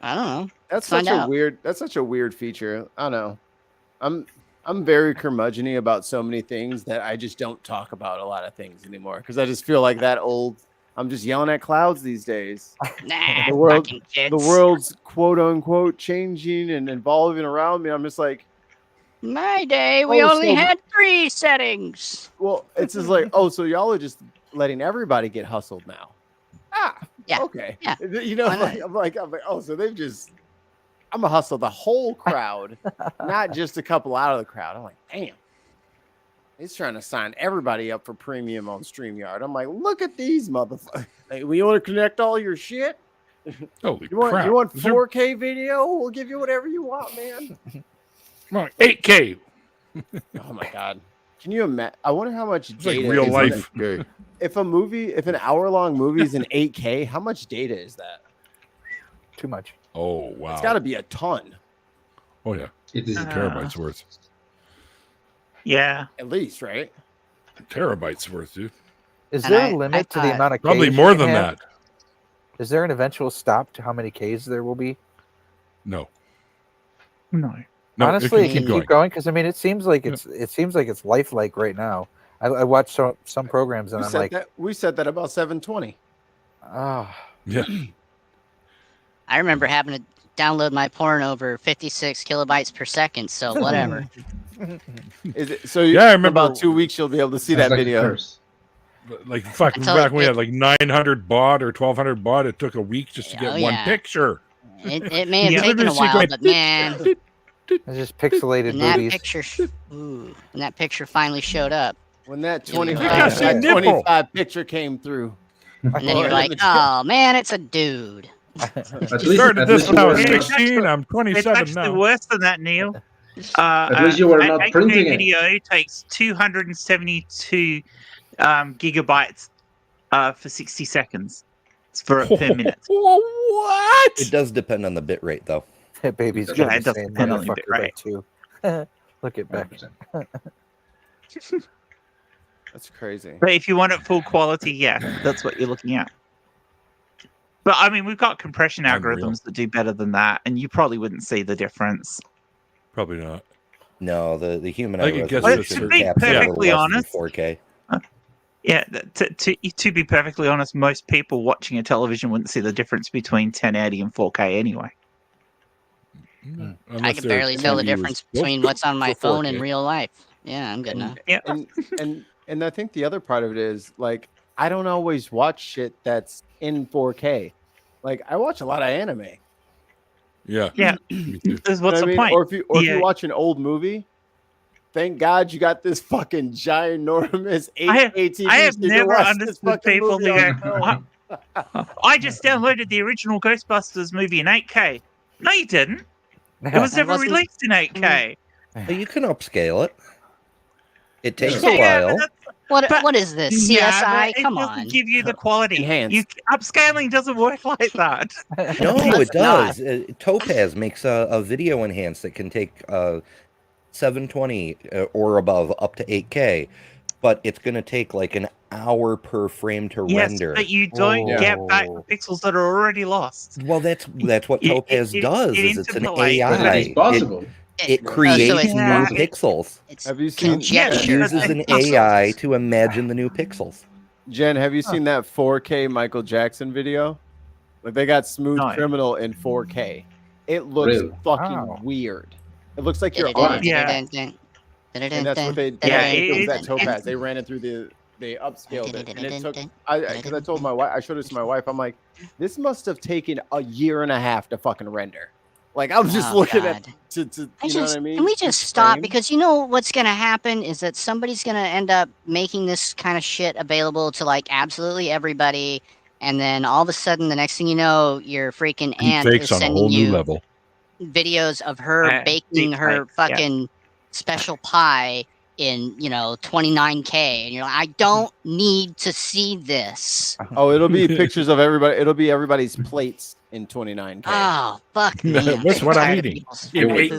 [SPEAKER 1] I don't know.
[SPEAKER 3] That's
[SPEAKER 1] Find
[SPEAKER 3] such a
[SPEAKER 1] out.
[SPEAKER 3] weird. That's such a weird feature. I don't know. I'm very curmudgeon-y about so many things that I just don't talk about a lot of things anymore because I just feel like that old. I'm just yelling at clouds these days.
[SPEAKER 1] Nah,
[SPEAKER 3] The world-
[SPEAKER 1] fucking kids.
[SPEAKER 3] The world's quote unquote changing and evolving around me. I'm just like,
[SPEAKER 1] My day, we
[SPEAKER 3] Oh,
[SPEAKER 1] only
[SPEAKER 3] so-
[SPEAKER 1] had 3 settings.
[SPEAKER 3] well, it's just like, oh, so y'all are just letting everybody get hustled now. Ah,
[SPEAKER 1] Yeah,
[SPEAKER 3] okay.
[SPEAKER 1] yeah.
[SPEAKER 3] You know,
[SPEAKER 1] Why not?
[SPEAKER 3] I'm like, oh, so they've just. I'm gonna hustle the whole crowd, not just a couple out of the crowd. I'm like, damn. He's trying to sign everybody up for premium on StreamYard. I'm like, look at these motherfuckers. Like, we want to connect all your shit.
[SPEAKER 2] Holy
[SPEAKER 3] You want
[SPEAKER 2] crap.
[SPEAKER 3] you want
[SPEAKER 2] Is there-
[SPEAKER 3] 4K video? We'll give you whatever you want, man.
[SPEAKER 2] Come on, 8K.
[SPEAKER 3] Oh my god. Can you imagine? I wonder how much
[SPEAKER 2] It's like
[SPEAKER 3] data
[SPEAKER 2] real
[SPEAKER 3] is in
[SPEAKER 2] life.
[SPEAKER 3] it. If an hour-long movie is in 8K, how much data is that?
[SPEAKER 5] Too much.
[SPEAKER 2] Oh, wow.
[SPEAKER 3] It's got to be a ton,
[SPEAKER 2] Oh, yeah.
[SPEAKER 4] It is.
[SPEAKER 2] Terabytes worth.
[SPEAKER 9] Yeah.
[SPEAKER 3] at least, right?
[SPEAKER 2] Terabytes worth, dude.
[SPEAKER 5] Is
[SPEAKER 1] And
[SPEAKER 5] there
[SPEAKER 1] I
[SPEAKER 5] a limit to the
[SPEAKER 1] thought-
[SPEAKER 5] amount of
[SPEAKER 2] Probably
[SPEAKER 5] Ks
[SPEAKER 2] more
[SPEAKER 5] you can
[SPEAKER 2] than
[SPEAKER 5] have?
[SPEAKER 2] that.
[SPEAKER 5] Is there an eventual stop to how many Ks there will be?
[SPEAKER 2] No.
[SPEAKER 9] No.
[SPEAKER 2] No,
[SPEAKER 5] Honestly,
[SPEAKER 2] it can
[SPEAKER 5] keep going because I mean, it seems like it's lifelike right now. I watch some programs and
[SPEAKER 3] We
[SPEAKER 5] I'm
[SPEAKER 3] said
[SPEAKER 5] like,
[SPEAKER 3] that. We said that about 720.
[SPEAKER 5] ah,
[SPEAKER 2] Yeah.
[SPEAKER 1] I remember having to download my porn over 56 kilobytes per second, so whatever.
[SPEAKER 3] Is it so?
[SPEAKER 2] Yeah, I remember-
[SPEAKER 3] In about 2 weeks you'll be able to see
[SPEAKER 4] That's
[SPEAKER 3] that
[SPEAKER 4] like a
[SPEAKER 3] video.
[SPEAKER 4] curse.
[SPEAKER 2] Like fuck,
[SPEAKER 1] Until
[SPEAKER 2] back when we
[SPEAKER 1] it-
[SPEAKER 2] had like 900 baud or 1200 baud, it took a week just to get
[SPEAKER 1] Oh,
[SPEAKER 2] one
[SPEAKER 1] yeah.
[SPEAKER 2] picture.
[SPEAKER 1] It may have
[SPEAKER 9] Yeah.
[SPEAKER 1] taken a while, but man,
[SPEAKER 5] it's just pixelated
[SPEAKER 1] when that
[SPEAKER 5] movies.
[SPEAKER 1] picture, when that picture finally showed up,
[SPEAKER 3] When that
[SPEAKER 1] You gotta
[SPEAKER 3] 25,
[SPEAKER 2] see
[SPEAKER 3] that
[SPEAKER 2] nipple.
[SPEAKER 3] 25 picture came through.
[SPEAKER 1] and then you're like, oh man, it's a dude.
[SPEAKER 4] At
[SPEAKER 2] We started this when I was
[SPEAKER 4] you were not-
[SPEAKER 2] 16. I'm
[SPEAKER 9] It's
[SPEAKER 2] 27
[SPEAKER 9] actually
[SPEAKER 2] now.
[SPEAKER 9] worse than that, Neil.
[SPEAKER 4] At least you were
[SPEAKER 9] an
[SPEAKER 4] not
[SPEAKER 9] 8K
[SPEAKER 4] printing it.
[SPEAKER 9] video takes 272 gigabytes for 60 seconds. It's per minute.
[SPEAKER 2] What?
[SPEAKER 11] It does depend on the bit rate, though.
[SPEAKER 5] That baby's
[SPEAKER 4] Yeah,
[SPEAKER 5] got
[SPEAKER 9] it
[SPEAKER 5] the
[SPEAKER 9] does
[SPEAKER 5] same
[SPEAKER 9] depend on the
[SPEAKER 5] motherfucker
[SPEAKER 9] bit
[SPEAKER 5] back
[SPEAKER 9] rate.
[SPEAKER 5] too. Look at Beck.
[SPEAKER 4] 100%.
[SPEAKER 3] That's crazy.
[SPEAKER 9] But if you want it full quality, yeah, that's what you're looking at. But I mean, we've got compression algorithms that do better than that, and you probably wouldn't see the difference.
[SPEAKER 2] Probably not.
[SPEAKER 11] No, the human
[SPEAKER 2] I
[SPEAKER 11] eye
[SPEAKER 2] could guess
[SPEAKER 11] resolution
[SPEAKER 9] to be
[SPEAKER 11] caps out a little
[SPEAKER 9] perfectly
[SPEAKER 11] less than
[SPEAKER 9] honest,
[SPEAKER 11] 4K.
[SPEAKER 9] Yeah, to be perfectly honest, most people watching a television wouldn't see the difference between 1080 and 4K anyway.
[SPEAKER 1] I can barely tell the difference between what's on my phone in real life. Yeah, I'm good now.
[SPEAKER 9] Yeah,
[SPEAKER 3] and I think the other part of it is like I don't always watch shit that's in 4K. Like I watch a lot of anime.
[SPEAKER 2] Yeah.
[SPEAKER 9] Yeah. What's the point?
[SPEAKER 3] Or if you watch an old movie, thank God you got this fucking ginormous 8K TV.
[SPEAKER 9] I have never understood people who go, I just downloaded the original Ghostbusters movie in 8K. No, you didn't. It was never released in 8K.
[SPEAKER 11] But you can upscale it. It takes a while.
[SPEAKER 1] What is this? CSI? Come on.
[SPEAKER 9] It doesn't give you the quality.
[SPEAKER 3] Enhanced.
[SPEAKER 9] Upscaling doesn't work like that.
[SPEAKER 11] No, it does. Topaz makes a video enhance that can take 720 or above up to 8K, but it's going to take like an hour per frame to render.
[SPEAKER 9] But you don't get back the pixels that are already lost.
[SPEAKER 11] Well, that's what Topaz does. It's an AI.
[SPEAKER 4] It's possible.
[SPEAKER 11] It creates new pixels.
[SPEAKER 3] Have you seen?
[SPEAKER 11] It uses an AI to imagine the new pixels.
[SPEAKER 3] Jen, have you seen that 4K Michael Jackson video? Like they got Smooth Criminal in 4K. It looks fucking weird. It looks like you're on. And that's what they did. It was at Topaz. They ran it through they upscaled it, and it took. Because I told my wife, I showed it to my wife. I'm like, this must have taken a year and a half to fucking render. Like I'm just looking at you know what I mean?
[SPEAKER 1] Can we just stop? Because you know what's going to happen is that somebody's going to end up making this kind of shit available to like absolutely everybody, and then all of a sudden, the next thing you know, your freaking aunt is sending you videos of her baking her fucking special pie in 29K, and you're like, I don't need to see this.
[SPEAKER 3] Oh, it'll be pictures of everybody. It'll be everybody's plates in 29K.
[SPEAKER 1] Oh, fuck me.
[SPEAKER 2] That's what I'm eating.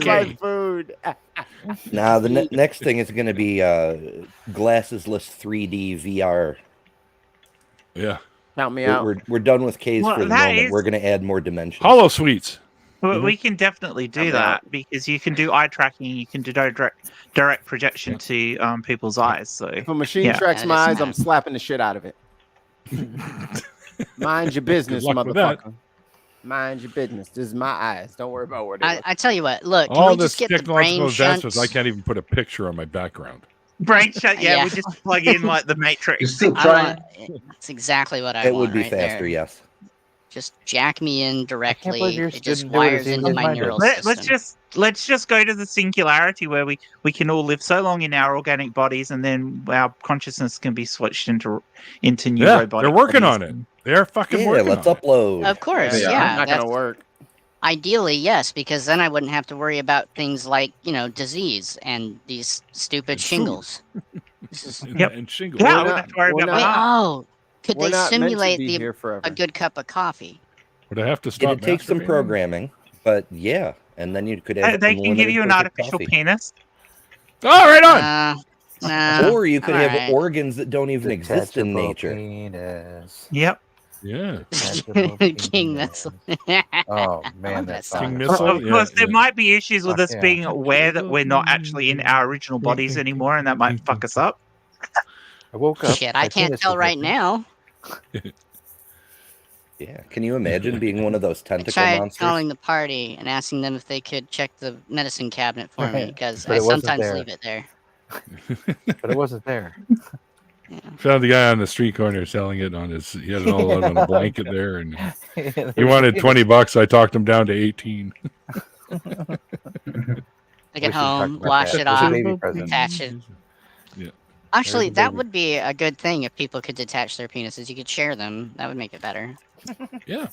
[SPEAKER 3] My food.
[SPEAKER 11] Now the next thing is going to be glassesless 3D VR.
[SPEAKER 3] Yeah. Count me out.
[SPEAKER 11] We're done with K's for the moment. We're going to add more dimensions.
[SPEAKER 2] Hollow Suites.
[SPEAKER 9] Well, we can definitely do that because you can do eye tracking. You can do direct projection to people's eyes. So
[SPEAKER 3] if a machine tracks my eyes, I'm slapping the shit out of it. Mind your business, motherfucker. Mind your business. This is my eyes. Don't worry about what it is.
[SPEAKER 1] I tell you what. Look,
[SPEAKER 2] all
[SPEAKER 1] we
[SPEAKER 2] this
[SPEAKER 1] just get the
[SPEAKER 2] technological
[SPEAKER 1] brain
[SPEAKER 2] advancements, I can't even put a picture on my background.
[SPEAKER 9] Brain shut. Yeah, we just plug in like the Matrix.
[SPEAKER 4] You're still trying.
[SPEAKER 1] That's exactly what I want.
[SPEAKER 11] It would be
[SPEAKER 1] right
[SPEAKER 11] faster,
[SPEAKER 1] there.
[SPEAKER 11] yes.
[SPEAKER 1] Just jack me in directly.
[SPEAKER 5] It
[SPEAKER 1] just wires into my neural system.
[SPEAKER 9] Let's just go to the singularity where we can all live so long in our organic bodies, and then our consciousness can be switched into new robotic.
[SPEAKER 2] They're working
[SPEAKER 9] bodies.
[SPEAKER 2] on it. They're fucking working.
[SPEAKER 11] Let's
[SPEAKER 2] on
[SPEAKER 11] upload.
[SPEAKER 1] Of course, yeah.
[SPEAKER 3] Not gonna work.
[SPEAKER 1] Ideally, yes, because then I wouldn't have to worry about things like disease and these stupid shingles. This is
[SPEAKER 2] and shingles.
[SPEAKER 9] Yeah, I wouldn't have to worry about
[SPEAKER 1] could they simulate a good cup of coffee?
[SPEAKER 2] Would I have to stop?
[SPEAKER 11] It takes some programming, but yeah, and then you could have.
[SPEAKER 9] They can give you an artificial penis.
[SPEAKER 2] Oh, right on.
[SPEAKER 11] Or you could have
[SPEAKER 1] right.
[SPEAKER 11] organs that don't even exist in nature.
[SPEAKER 5] Penis.
[SPEAKER 9] Yep.
[SPEAKER 2] Yeah.
[SPEAKER 1] King Missile.
[SPEAKER 5] Oh man, that's
[SPEAKER 2] King
[SPEAKER 5] fine.
[SPEAKER 2] Missile.
[SPEAKER 9] Of course, there might be issues with us being aware that we're not actually in our original bodies anymore, and that might fuck us up.
[SPEAKER 5] I woke up.
[SPEAKER 1] Shit, I can't tell right now.
[SPEAKER 11] Yeah, can you imagine being one of those
[SPEAKER 1] I
[SPEAKER 11] tentacle
[SPEAKER 1] tried
[SPEAKER 11] monsters?
[SPEAKER 1] calling the party and asking them if they could check the medicine cabinet for me because
[SPEAKER 5] But
[SPEAKER 1] I
[SPEAKER 5] it wasn't
[SPEAKER 1] sometimes
[SPEAKER 5] there.
[SPEAKER 1] leave it there.
[SPEAKER 5] But it wasn't there.
[SPEAKER 2] Found the guy on the street corner selling it on his. He had it all out on a blanket there, and he wanted $20. I talked him down to 18.
[SPEAKER 1] Take it home, wash it off, attach it.
[SPEAKER 2] Yeah.
[SPEAKER 1] Actually, that would be a good thing if people could detach their penises. You could share them. That would make it better.
[SPEAKER 2] Yeah.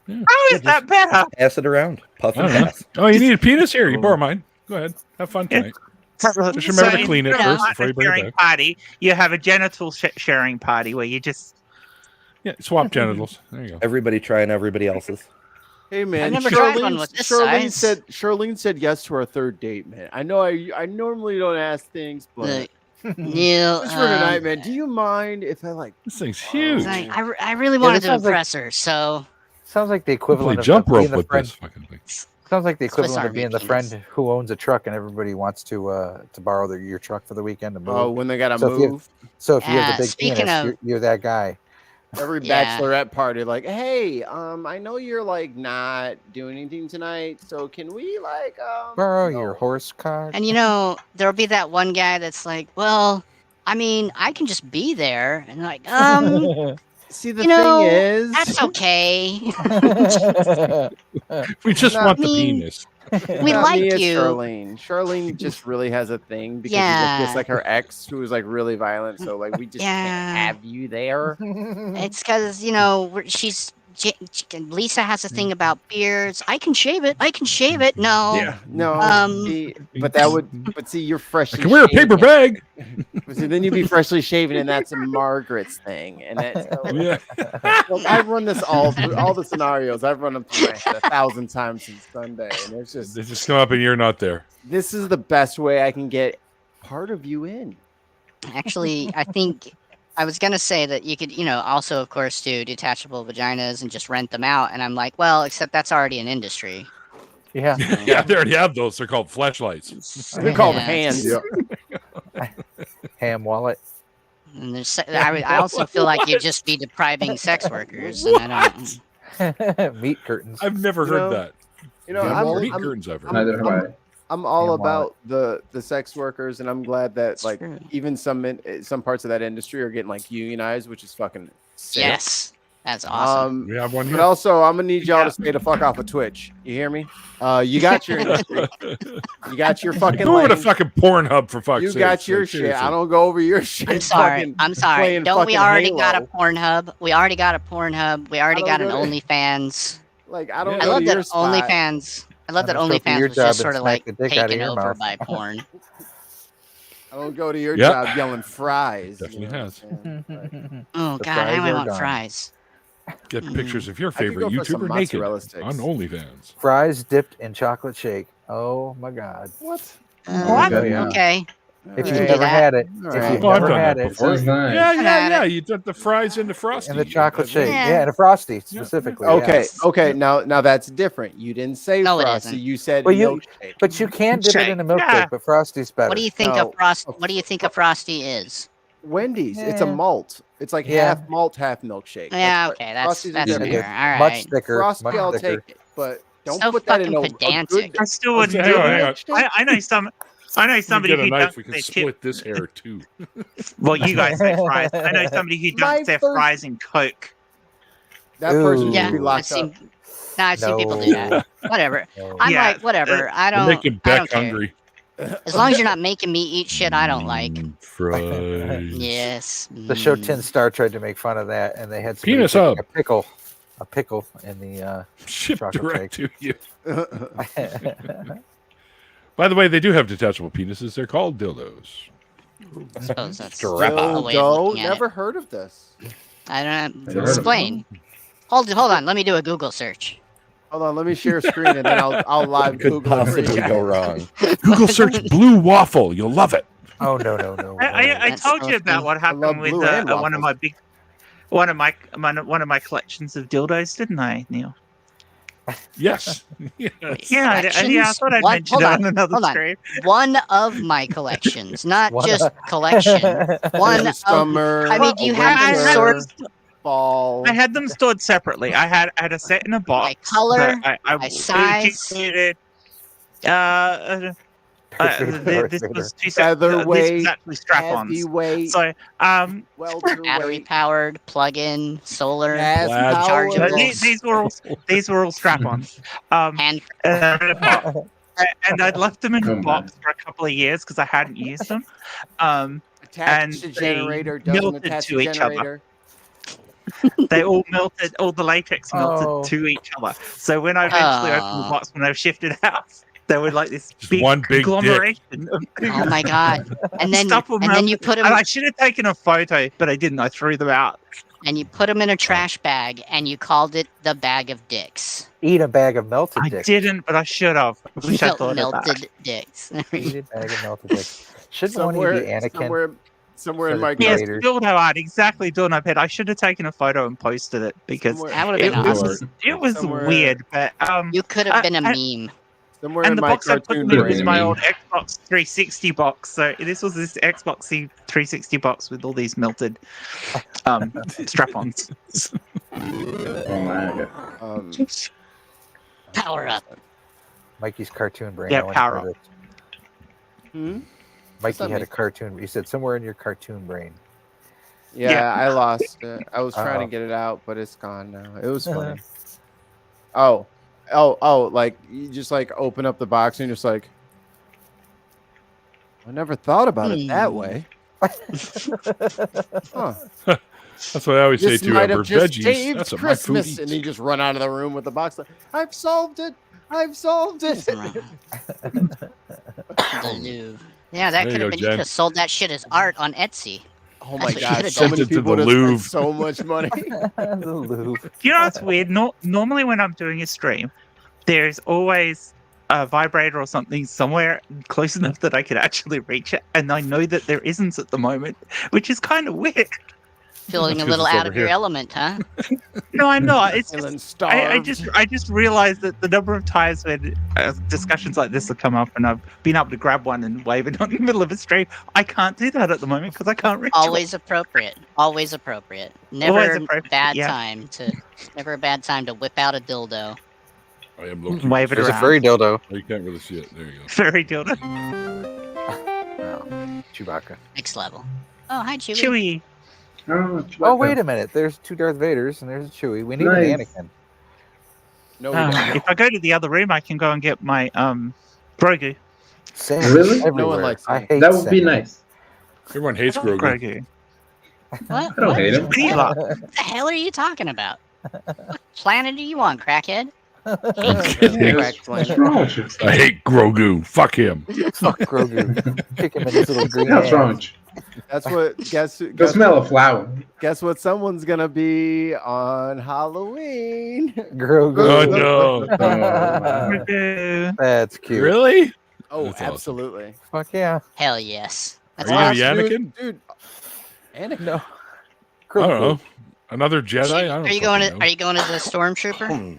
[SPEAKER 9] How is that better?
[SPEAKER 11] Pass it around. Puff and pass.
[SPEAKER 2] Oh, you need a penis? Here, you borrow mine. Go ahead. Have fun tonight. Just remember to clean it first before you bring it back.
[SPEAKER 9] Party, you have a genital sharing party where you just
[SPEAKER 2] swap genitals. There you go.
[SPEAKER 11] Everybody trying everybody else's.
[SPEAKER 3] Hey man,
[SPEAKER 1] I've never tried one with this size.
[SPEAKER 3] Charlene said yes to our third date, man. I know I normally don't ask things, but
[SPEAKER 1] Neil,
[SPEAKER 3] just for tonight, man. Do you mind if I like?
[SPEAKER 2] This thing's huge.
[SPEAKER 1] Like, I really wanted to impress her, so.
[SPEAKER 5] Sounds like the equivalent of
[SPEAKER 2] jump
[SPEAKER 5] being
[SPEAKER 2] rope
[SPEAKER 5] the
[SPEAKER 2] with
[SPEAKER 5] friend.
[SPEAKER 2] this fucking thing.
[SPEAKER 5] Sounds like the
[SPEAKER 1] Swiss
[SPEAKER 5] equivalent of
[SPEAKER 1] Army
[SPEAKER 5] being the
[SPEAKER 1] penis.
[SPEAKER 5] friend who owns a truck and everybody wants to borrow your truck for the weekend to move.
[SPEAKER 3] Oh, when they gotta
[SPEAKER 5] so
[SPEAKER 3] move.
[SPEAKER 5] If you have the big
[SPEAKER 1] speaking
[SPEAKER 5] penis,
[SPEAKER 1] of-
[SPEAKER 5] you're that guy.
[SPEAKER 3] Every
[SPEAKER 1] Yeah.
[SPEAKER 3] bachelorette party, like, hey, I know you're like not doing anything tonight, so can we like
[SPEAKER 5] Borrow your horse car.
[SPEAKER 1] And there'll be that one guy that's like, well, I mean, I can just be there. And like,
[SPEAKER 3] see, the thing is,
[SPEAKER 1] that's okay.
[SPEAKER 2] We just want the penis.
[SPEAKER 1] We
[SPEAKER 3] not
[SPEAKER 1] like
[SPEAKER 3] me, it's
[SPEAKER 1] you.
[SPEAKER 3] Charlene. Charlene just really has a thing because she's just like her ex, who was like really violent. So like we just can't have you there.
[SPEAKER 1] It's because Lisa has a thing about beards. I can shave it. No.
[SPEAKER 3] Yeah. No. See, but you're freshly.
[SPEAKER 2] I can wear a paper
[SPEAKER 3] shaven.
[SPEAKER 2] bag.
[SPEAKER 3] But see, then you'd be freshly shaven, and that's Margaret's thing. And that's look, I've run this all the scenarios. I've run them through my head 1,000 times since Sunday, and it's just
[SPEAKER 2] they just come up and you're not there.
[SPEAKER 3] This is the best way I can get part of you in.
[SPEAKER 1] Actually, I think I was gonna say that you could, also of course do detachable vaginas and just rent them out. And I'm like, well, except that's already an industry.
[SPEAKER 5] Yeah.
[SPEAKER 2] Yeah, they already have those. They're called fleshlights.
[SPEAKER 3] They're called hands.
[SPEAKER 5] Ham wallet.
[SPEAKER 1] And I also feel like you'd just be depriving sex workers. And I don't.
[SPEAKER 5] Meat curtains.
[SPEAKER 2] I've never heard that. Meat curtains I've heard.
[SPEAKER 4] Neither have I.
[SPEAKER 3] I'm all about the sex workers, and I'm glad that like even some parts of that industry are getting like unionized, which is fucking sick.
[SPEAKER 1] Yes, that's awesome.
[SPEAKER 2] We have one here.
[SPEAKER 3] But also, I'm gonna need y'all to stay the fuck off of Twitch. You hear me? You got your industry. You got your fucking.
[SPEAKER 2] Go over to
[SPEAKER 3] lane.
[SPEAKER 2] fucking Pornhub for fuck's sake.
[SPEAKER 3] You got your shit. I don't go over your shit.
[SPEAKER 1] I'm sorry.
[SPEAKER 3] playing
[SPEAKER 1] Don't we
[SPEAKER 3] fucking
[SPEAKER 1] already
[SPEAKER 3] Halo.
[SPEAKER 1] got a Pornhub? We already got an OnlyFans.
[SPEAKER 3] Like I don't.
[SPEAKER 1] I
[SPEAKER 3] go
[SPEAKER 1] love
[SPEAKER 3] to
[SPEAKER 1] that
[SPEAKER 3] your spot.
[SPEAKER 1] OnlyFans. I love that
[SPEAKER 5] I'm just hoping your
[SPEAKER 1] OnlyFans was
[SPEAKER 5] job
[SPEAKER 1] just
[SPEAKER 5] is
[SPEAKER 1] sort of
[SPEAKER 5] smack
[SPEAKER 1] like
[SPEAKER 5] the dick out of
[SPEAKER 1] taken
[SPEAKER 5] your
[SPEAKER 1] over
[SPEAKER 5] mouth.
[SPEAKER 1] by porn.
[SPEAKER 3] I don't go to your
[SPEAKER 2] Yep.
[SPEAKER 3] job yelling fries.
[SPEAKER 2] Definitely has.
[SPEAKER 1] Oh
[SPEAKER 5] The
[SPEAKER 1] God, I
[SPEAKER 5] fries are
[SPEAKER 1] want
[SPEAKER 5] gone.
[SPEAKER 1] fries.
[SPEAKER 2] Get pictures of your
[SPEAKER 3] I could
[SPEAKER 2] favorite
[SPEAKER 3] go for some
[SPEAKER 2] YouTuber naked
[SPEAKER 3] mozzarella sticks.
[SPEAKER 2] on OnlyFans.
[SPEAKER 5] Fries dipped in chocolate shake. Oh my God.
[SPEAKER 3] What?
[SPEAKER 1] What?
[SPEAKER 5] Oh, yeah.
[SPEAKER 1] Okay.
[SPEAKER 5] If
[SPEAKER 1] can
[SPEAKER 5] you've
[SPEAKER 1] do
[SPEAKER 5] never
[SPEAKER 1] that.
[SPEAKER 5] had it,
[SPEAKER 3] All
[SPEAKER 5] if
[SPEAKER 3] right.
[SPEAKER 5] you've
[SPEAKER 2] Oh, I've
[SPEAKER 5] never
[SPEAKER 2] done
[SPEAKER 5] had
[SPEAKER 2] that
[SPEAKER 5] it,
[SPEAKER 2] before.
[SPEAKER 4] Sounds nice.
[SPEAKER 2] Yeah. You did the fries into Frosty.
[SPEAKER 5] in the chocolate shake,
[SPEAKER 1] Yeah.
[SPEAKER 5] yeah, and a frosty specifically.
[SPEAKER 3] Okay,
[SPEAKER 5] yeah.
[SPEAKER 3] okay. Now that's different. You didn't say
[SPEAKER 1] No, it
[SPEAKER 3] frosty.
[SPEAKER 1] isn't.
[SPEAKER 3] You said
[SPEAKER 5] Well, you-
[SPEAKER 3] milkshake.
[SPEAKER 5] But you can dip it in a milkshake,
[SPEAKER 9] Yeah.
[SPEAKER 5] but frosty's better.
[SPEAKER 1] What do you think
[SPEAKER 3] No.
[SPEAKER 1] of Frosty? What do you think a Frosty is?
[SPEAKER 3] Wendy's. It's a
[SPEAKER 5] Yeah.
[SPEAKER 3] malt. It's like
[SPEAKER 5] Yeah.
[SPEAKER 3] half malt, half milkshake.
[SPEAKER 1] Yeah,
[SPEAKER 3] what-
[SPEAKER 1] okay, that's
[SPEAKER 3] Frosty's
[SPEAKER 1] that's
[SPEAKER 3] is
[SPEAKER 1] fair.
[SPEAKER 3] different.
[SPEAKER 1] All
[SPEAKER 5] Much
[SPEAKER 1] right.
[SPEAKER 5] thicker.
[SPEAKER 3] Frosty,
[SPEAKER 5] much
[SPEAKER 3] I'll
[SPEAKER 5] thicker.
[SPEAKER 3] take it, but don't
[SPEAKER 1] So
[SPEAKER 3] put that in
[SPEAKER 1] fucking
[SPEAKER 3] a
[SPEAKER 1] pedantic.
[SPEAKER 3] good.
[SPEAKER 9] I still wouldn't
[SPEAKER 2] Hang
[SPEAKER 9] do
[SPEAKER 2] on,
[SPEAKER 9] it.
[SPEAKER 2] hang on.
[SPEAKER 9] I know somebody
[SPEAKER 2] Get a
[SPEAKER 9] who
[SPEAKER 2] knife.
[SPEAKER 9] does
[SPEAKER 2] We can
[SPEAKER 9] their
[SPEAKER 2] split this hair too.
[SPEAKER 9] Well, you guys say fries. I know somebody who
[SPEAKER 3] My
[SPEAKER 9] does their
[SPEAKER 3] first-
[SPEAKER 9] fries in Coke.
[SPEAKER 3] That person
[SPEAKER 5] Ooh.
[SPEAKER 3] should
[SPEAKER 1] Yeah,
[SPEAKER 3] be
[SPEAKER 1] I've
[SPEAKER 3] locked
[SPEAKER 1] seen.
[SPEAKER 3] up.
[SPEAKER 1] I've seen people do that. Whatever.
[SPEAKER 5] No.
[SPEAKER 1] I'm
[SPEAKER 9] Yeah,
[SPEAKER 1] like, whatever. I
[SPEAKER 2] You're
[SPEAKER 1] don't.
[SPEAKER 2] making
[SPEAKER 1] I
[SPEAKER 2] Beck
[SPEAKER 1] don't care.
[SPEAKER 2] hungry.
[SPEAKER 1] As long as you're not making me eat shit I don't like.
[SPEAKER 2] Fries.
[SPEAKER 1] Yes.
[SPEAKER 5] The show 10 Star tried to make fun of that, and they had somebody
[SPEAKER 2] Penis
[SPEAKER 5] putting
[SPEAKER 2] hub.
[SPEAKER 5] a pickle in the.
[SPEAKER 2] Ship
[SPEAKER 5] Chocolate
[SPEAKER 2] direct to you.
[SPEAKER 5] Uh...
[SPEAKER 2] By the way, they do have detachable penises. They're called dildos.
[SPEAKER 1] I suppose that's
[SPEAKER 11] Strap
[SPEAKER 1] a way of
[SPEAKER 3] Dildo?
[SPEAKER 1] looking at
[SPEAKER 3] Never
[SPEAKER 1] it.
[SPEAKER 3] heard of this.
[SPEAKER 1] I don't
[SPEAKER 4] Never
[SPEAKER 1] know.
[SPEAKER 4] heard of
[SPEAKER 1] Explain. Hold on. Let me do a Google search.
[SPEAKER 3] Hold on, let me share a screen and then I'll live
[SPEAKER 11] Could
[SPEAKER 3] Google it for
[SPEAKER 11] possibly
[SPEAKER 3] you.
[SPEAKER 11] go wrong.
[SPEAKER 2] Google search blue waffle. You'll love it.
[SPEAKER 5] Oh no!
[SPEAKER 9] I
[SPEAKER 1] That's
[SPEAKER 9] told you about
[SPEAKER 1] awesome.
[SPEAKER 9] what
[SPEAKER 3] love
[SPEAKER 9] happened with
[SPEAKER 3] blue and
[SPEAKER 9] one of
[SPEAKER 3] waffles.
[SPEAKER 9] my my collections of dildos, didn't I, Neil?
[SPEAKER 2] Yes. Yes.
[SPEAKER 9] Yeah, I thought I'd
[SPEAKER 1] What?
[SPEAKER 9] mention
[SPEAKER 1] Hold
[SPEAKER 9] it
[SPEAKER 1] on,
[SPEAKER 9] on another
[SPEAKER 1] hold on.
[SPEAKER 9] stream.
[SPEAKER 1] One of my collections, not
[SPEAKER 5] One
[SPEAKER 1] just
[SPEAKER 5] of-
[SPEAKER 1] collection. One of.
[SPEAKER 3] Summer.
[SPEAKER 1] I mean, do you have
[SPEAKER 9] I
[SPEAKER 1] them
[SPEAKER 9] had
[SPEAKER 1] stored
[SPEAKER 9] them-
[SPEAKER 3] fall?
[SPEAKER 9] I had them stored separately. I had a set in a box.
[SPEAKER 1] by color?
[SPEAKER 9] that I
[SPEAKER 1] by size?
[SPEAKER 9] included, this was two
[SPEAKER 3] Featherweight,
[SPEAKER 9] this was actually strap-ons.
[SPEAKER 3] Heavyweight,
[SPEAKER 9] So
[SPEAKER 1] battery
[SPEAKER 3] welterweight,
[SPEAKER 1] powered, plug-in, solar,
[SPEAKER 3] gas
[SPEAKER 2] Plaid.
[SPEAKER 3] powered.
[SPEAKER 1] Chargeable.
[SPEAKER 9] these were all strap-ons.
[SPEAKER 1] and
[SPEAKER 9] And I'd left them in
[SPEAKER 4] Oh,
[SPEAKER 9] a
[SPEAKER 4] man.
[SPEAKER 9] box for a couple of years because I hadn't used them. And
[SPEAKER 3] Attached to
[SPEAKER 9] they
[SPEAKER 3] generator, doesn't
[SPEAKER 9] melted
[SPEAKER 3] attach
[SPEAKER 9] to
[SPEAKER 3] to
[SPEAKER 9] each other.
[SPEAKER 3] generator.
[SPEAKER 9] they all melted, all the latex melted
[SPEAKER 5] Oh.
[SPEAKER 9] to each other. So when I eventually opened
[SPEAKER 1] Aw.
[SPEAKER 9] the box, when I shifted house, They were like this
[SPEAKER 2] one big
[SPEAKER 9] conglomeration.
[SPEAKER 1] Oh my god! And then you put them.
[SPEAKER 9] And I should have taken a photo, but I didn't. I threw them out.
[SPEAKER 1] And you put them in a trash bag, and you called it the bag of dicks.
[SPEAKER 5] Eat a bag of melted dicks.
[SPEAKER 9] I didn't, but I should have. I wish I thought
[SPEAKER 1] melted
[SPEAKER 9] of that.
[SPEAKER 1] dicks.
[SPEAKER 5] Eat a bag of melted dicks. Shouldn't one of you be Anakin?
[SPEAKER 3] Somewhere in my
[SPEAKER 9] yes, dildo art, exactly dildo pet. I should have taken a photo and posted it because
[SPEAKER 1] that would have been awesome.
[SPEAKER 9] It was weird, but
[SPEAKER 1] you could have been a meme.
[SPEAKER 3] Somewhere
[SPEAKER 9] and
[SPEAKER 3] in
[SPEAKER 9] the
[SPEAKER 3] my
[SPEAKER 9] box I put
[SPEAKER 3] cartoon
[SPEAKER 9] in was my
[SPEAKER 3] brain.
[SPEAKER 9] old Xbox 360 box. So this was this Xbox 360 box with all these melted strap-ons.
[SPEAKER 4] Oh my god.
[SPEAKER 1] Power up.
[SPEAKER 5] Mikey's cartoon brain.
[SPEAKER 9] Yeah,
[SPEAKER 5] I went
[SPEAKER 9] power
[SPEAKER 5] for
[SPEAKER 9] up.
[SPEAKER 5] it. Mikey had a cartoon. You said somewhere in your cartoon brain.
[SPEAKER 3] Yeah, I lost it. I was trying to get it out, but it's gone now. It was funny. Like you just like open up the box and you're just like, I never thought about it that way. Huh.
[SPEAKER 2] That's what I always say to Amber. Veggies. That's what my food
[SPEAKER 3] Christmas,
[SPEAKER 2] eats.
[SPEAKER 3] and you just run out of the room with the box. Like, I've solved it. I've solved it.
[SPEAKER 1] Yeah, that
[SPEAKER 2] There you
[SPEAKER 1] could
[SPEAKER 2] go,
[SPEAKER 1] have been. You
[SPEAKER 2] Jen.
[SPEAKER 1] could have sold that shit as art on Etsy.
[SPEAKER 3] Oh my
[SPEAKER 1] That's what you
[SPEAKER 3] god!
[SPEAKER 1] could've
[SPEAKER 3] So
[SPEAKER 1] done.
[SPEAKER 3] many
[SPEAKER 2] Sent it to
[SPEAKER 3] people
[SPEAKER 2] the
[SPEAKER 3] would have spent
[SPEAKER 2] Louvre.
[SPEAKER 3] so much money.
[SPEAKER 5] The Louvre.
[SPEAKER 9] You know what's weird? Normally when I'm doing a stream, there's always a vibrator or something somewhere close enough that I could actually reach it, and I know that there isn't at the moment, which is kind of weird.
[SPEAKER 1] Feeling a
[SPEAKER 2] That's 'cause
[SPEAKER 1] little
[SPEAKER 2] it's
[SPEAKER 1] out
[SPEAKER 2] over
[SPEAKER 1] of your
[SPEAKER 2] here.
[SPEAKER 1] element, huh?
[SPEAKER 9] No, I'm not. It's
[SPEAKER 3] Feeling
[SPEAKER 9] just, I
[SPEAKER 3] starved.
[SPEAKER 9] just realized that the number of times when discussions like this have come up and I've been able to grab one and wave it on in the middle of a stream, I can't do that at the moment because I can't reach
[SPEAKER 1] Always appropriate. Always appropriate. Never
[SPEAKER 9] Always appropriate,
[SPEAKER 1] never a bad time to whip out a dildo.
[SPEAKER 2] I am low
[SPEAKER 9] it. Wave it
[SPEAKER 5] There's a
[SPEAKER 9] around.
[SPEAKER 5] furry dildo.
[SPEAKER 2] Oh, you can't really see it. There you go.
[SPEAKER 9] Furry dildo.
[SPEAKER 5] Oh, Chewbacca.
[SPEAKER 1] Next level. Oh, hi, Chewie.
[SPEAKER 9] Chewy.
[SPEAKER 5] Oh, wait a minute. There's two Darth Vaders and there's a Chewie. We need an
[SPEAKER 4] Nice.
[SPEAKER 5] Anakin.
[SPEAKER 3] No, we don't.
[SPEAKER 9] If I go to the other room, I can go and get my Grogu.
[SPEAKER 5] Sand
[SPEAKER 4] Really?
[SPEAKER 5] everywhere.
[SPEAKER 3] No one likes
[SPEAKER 5] I
[SPEAKER 3] that.
[SPEAKER 5] hate
[SPEAKER 4] That would be
[SPEAKER 5] sand.
[SPEAKER 4] nice.
[SPEAKER 2] Everyone hates Grogu.
[SPEAKER 9] Grogu.
[SPEAKER 1] What?
[SPEAKER 4] I don't hate him.
[SPEAKER 9] What do you like?
[SPEAKER 1] What the hell are you talking about? What planet are you on, crackhead?
[SPEAKER 4] What's wrong with you?
[SPEAKER 2] I hate Grogu. Fuck him.
[SPEAKER 5] Fuck Grogu. Kick him in his little green
[SPEAKER 4] What's wrong
[SPEAKER 5] hands.
[SPEAKER 4] with you?
[SPEAKER 3] That's what.
[SPEAKER 4] The smell of flour.
[SPEAKER 3] Guess what? Someone's gonna be on Halloween.
[SPEAKER 5] Grogu.
[SPEAKER 2] Oh no.
[SPEAKER 9] Grogu.
[SPEAKER 5] That's cute.
[SPEAKER 2] Really?
[SPEAKER 3] Oh,
[SPEAKER 2] That's awesome.
[SPEAKER 3] absolutely.
[SPEAKER 5] Fuck yeah.
[SPEAKER 1] Hell yes.
[SPEAKER 2] Are
[SPEAKER 1] That's
[SPEAKER 2] you
[SPEAKER 1] awesome.
[SPEAKER 2] gonna be Anakin?
[SPEAKER 3] Dude, Anakin.
[SPEAKER 5] No.
[SPEAKER 2] I don't know. Another Jedi? I don't
[SPEAKER 1] Are you going to?
[SPEAKER 2] fucking know.
[SPEAKER 1] Are you going as a stormtrooper?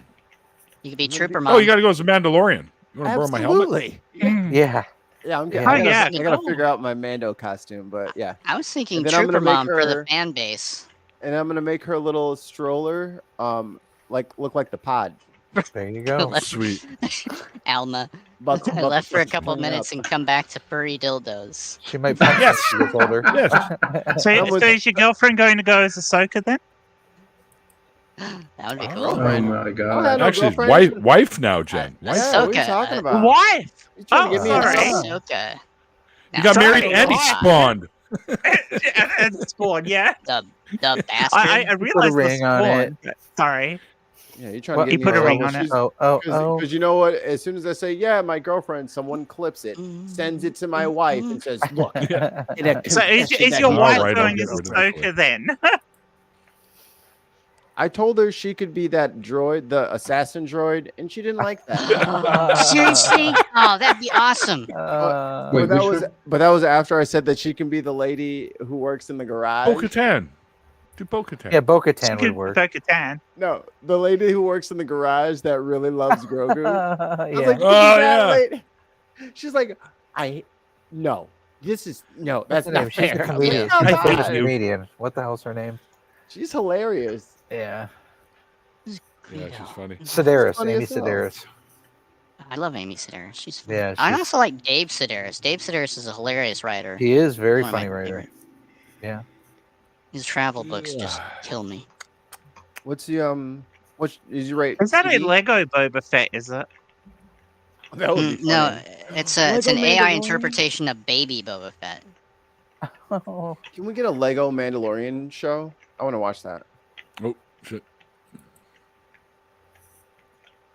[SPEAKER 1] You could be Trooper Mom.
[SPEAKER 2] Oh, you got to go as a Mandalorian. You want to borrow my helmet?
[SPEAKER 3] Absolutely.
[SPEAKER 5] Yeah.
[SPEAKER 3] Yeah, I'm
[SPEAKER 5] Yeah.
[SPEAKER 3] getting.
[SPEAKER 9] Oh, yeah.
[SPEAKER 3] I gotta figure out my Mando costume, but yeah.
[SPEAKER 1] I was thinking
[SPEAKER 3] And then I'm
[SPEAKER 1] Trooper
[SPEAKER 3] gonna make
[SPEAKER 1] Mom for the
[SPEAKER 3] her-
[SPEAKER 1] fan base.
[SPEAKER 3] And I'm gonna make her little stroller, like look like the pod.
[SPEAKER 5] There you go.
[SPEAKER 2] Sweet.
[SPEAKER 1] Alma.
[SPEAKER 3] Buckle,
[SPEAKER 1] I left for a couple minutes and come back to furry dildos.
[SPEAKER 5] She might punch
[SPEAKER 2] Yes.
[SPEAKER 5] when she gets older.
[SPEAKER 2] Yes.
[SPEAKER 9] So
[SPEAKER 3] was-
[SPEAKER 9] is your girlfriend going to go as Ahsoka then?
[SPEAKER 1] That would be
[SPEAKER 3] Oh,
[SPEAKER 1] cool.
[SPEAKER 4] Oh
[SPEAKER 3] Right.
[SPEAKER 4] my
[SPEAKER 3] Oh, yeah,
[SPEAKER 4] god.
[SPEAKER 3] no,
[SPEAKER 2] Actually,
[SPEAKER 3] girlfriend.
[SPEAKER 2] wife now, Jen. Wife.
[SPEAKER 3] Yeah, what are you
[SPEAKER 1] Ahsoka,
[SPEAKER 3] talking about?
[SPEAKER 9] Wife.
[SPEAKER 3] You trying to
[SPEAKER 9] Oh,
[SPEAKER 3] get me in
[SPEAKER 9] sorry.
[SPEAKER 3] trouble?
[SPEAKER 1] Ahsoka.
[SPEAKER 2] You got
[SPEAKER 9] Sorry.
[SPEAKER 2] married and he
[SPEAKER 1] Wow.
[SPEAKER 2] spawned.
[SPEAKER 9] and Spawn, yeah.
[SPEAKER 1] The bastard.
[SPEAKER 9] I realized the
[SPEAKER 5] ring on
[SPEAKER 9] Spawn. Sorry.
[SPEAKER 3] Yeah, you're trying
[SPEAKER 5] What?
[SPEAKER 3] to
[SPEAKER 9] He
[SPEAKER 3] get
[SPEAKER 9] put
[SPEAKER 3] me
[SPEAKER 9] a
[SPEAKER 3] in
[SPEAKER 9] ring
[SPEAKER 3] trouble.
[SPEAKER 9] on it.
[SPEAKER 3] She's-
[SPEAKER 5] Oh.
[SPEAKER 3] Because you know what? As soon as I say, yeah, my girlfriend, someone clips it, sends it to my wife, and says, look. in a
[SPEAKER 9] So is
[SPEAKER 3] confession
[SPEAKER 9] your
[SPEAKER 3] that
[SPEAKER 9] wife
[SPEAKER 2] Alright, I'll
[SPEAKER 9] going
[SPEAKER 2] get
[SPEAKER 9] as
[SPEAKER 2] rid of that
[SPEAKER 9] Ahsoka then?
[SPEAKER 3] I told her she could be that droid, the assassin droid, and she didn't like that.
[SPEAKER 1] Seriously? Oh, that'd be awesome.
[SPEAKER 4] Wait,
[SPEAKER 3] but,
[SPEAKER 4] which
[SPEAKER 3] that was after I said that she can be the lady who works in the garage.
[SPEAKER 2] Bo-Katan. Do Bo-Katan.
[SPEAKER 5] Yeah, Bo-Katan would work.
[SPEAKER 9] Bo-Katan.
[SPEAKER 3] No, the lady who works in the garage that really loves Grogu. I was
[SPEAKER 5] Yeah.
[SPEAKER 3] like,
[SPEAKER 2] Oh,
[SPEAKER 3] "Who's that
[SPEAKER 2] yeah.
[SPEAKER 3] lady?" She's like, no, that's
[SPEAKER 5] What's
[SPEAKER 3] not
[SPEAKER 5] her name? She's
[SPEAKER 3] fair.
[SPEAKER 5] a comedian.
[SPEAKER 3] I'm
[SPEAKER 5] She's
[SPEAKER 3] like,
[SPEAKER 5] a
[SPEAKER 3] "Come
[SPEAKER 5] famous
[SPEAKER 3] on."
[SPEAKER 5] comedian. What the hell's her name?
[SPEAKER 3] She's hilarious.
[SPEAKER 5] Yeah.
[SPEAKER 2] Yeah, she's funny.
[SPEAKER 5] Sedaris.
[SPEAKER 3] funny
[SPEAKER 5] Amy
[SPEAKER 3] as hell.
[SPEAKER 5] Sedaris.
[SPEAKER 1] I love Amy Sedaris. She's fun.
[SPEAKER 5] Yeah,
[SPEAKER 1] I
[SPEAKER 5] she's-
[SPEAKER 1] also like Dave Sedaris. Dave Sedaris is a hilarious writer.
[SPEAKER 5] He is very
[SPEAKER 1] One of my
[SPEAKER 5] funny writer.
[SPEAKER 1] favorite.
[SPEAKER 5] Yeah.
[SPEAKER 1] His travel books just kill me.
[SPEAKER 3] What's the what is you rate?
[SPEAKER 9] Is that a
[SPEAKER 3] CD?
[SPEAKER 9] Lego Boba Fett, is it?
[SPEAKER 3] That would be
[SPEAKER 1] No,
[SPEAKER 3] funny.
[SPEAKER 1] it's
[SPEAKER 3] Lego
[SPEAKER 1] an AI
[SPEAKER 3] Mandalorian?
[SPEAKER 1] interpretation of Baby Boba Fett.
[SPEAKER 3] Can we get a Lego Mandalorian show? I want to watch that.
[SPEAKER 2] Oh, shit.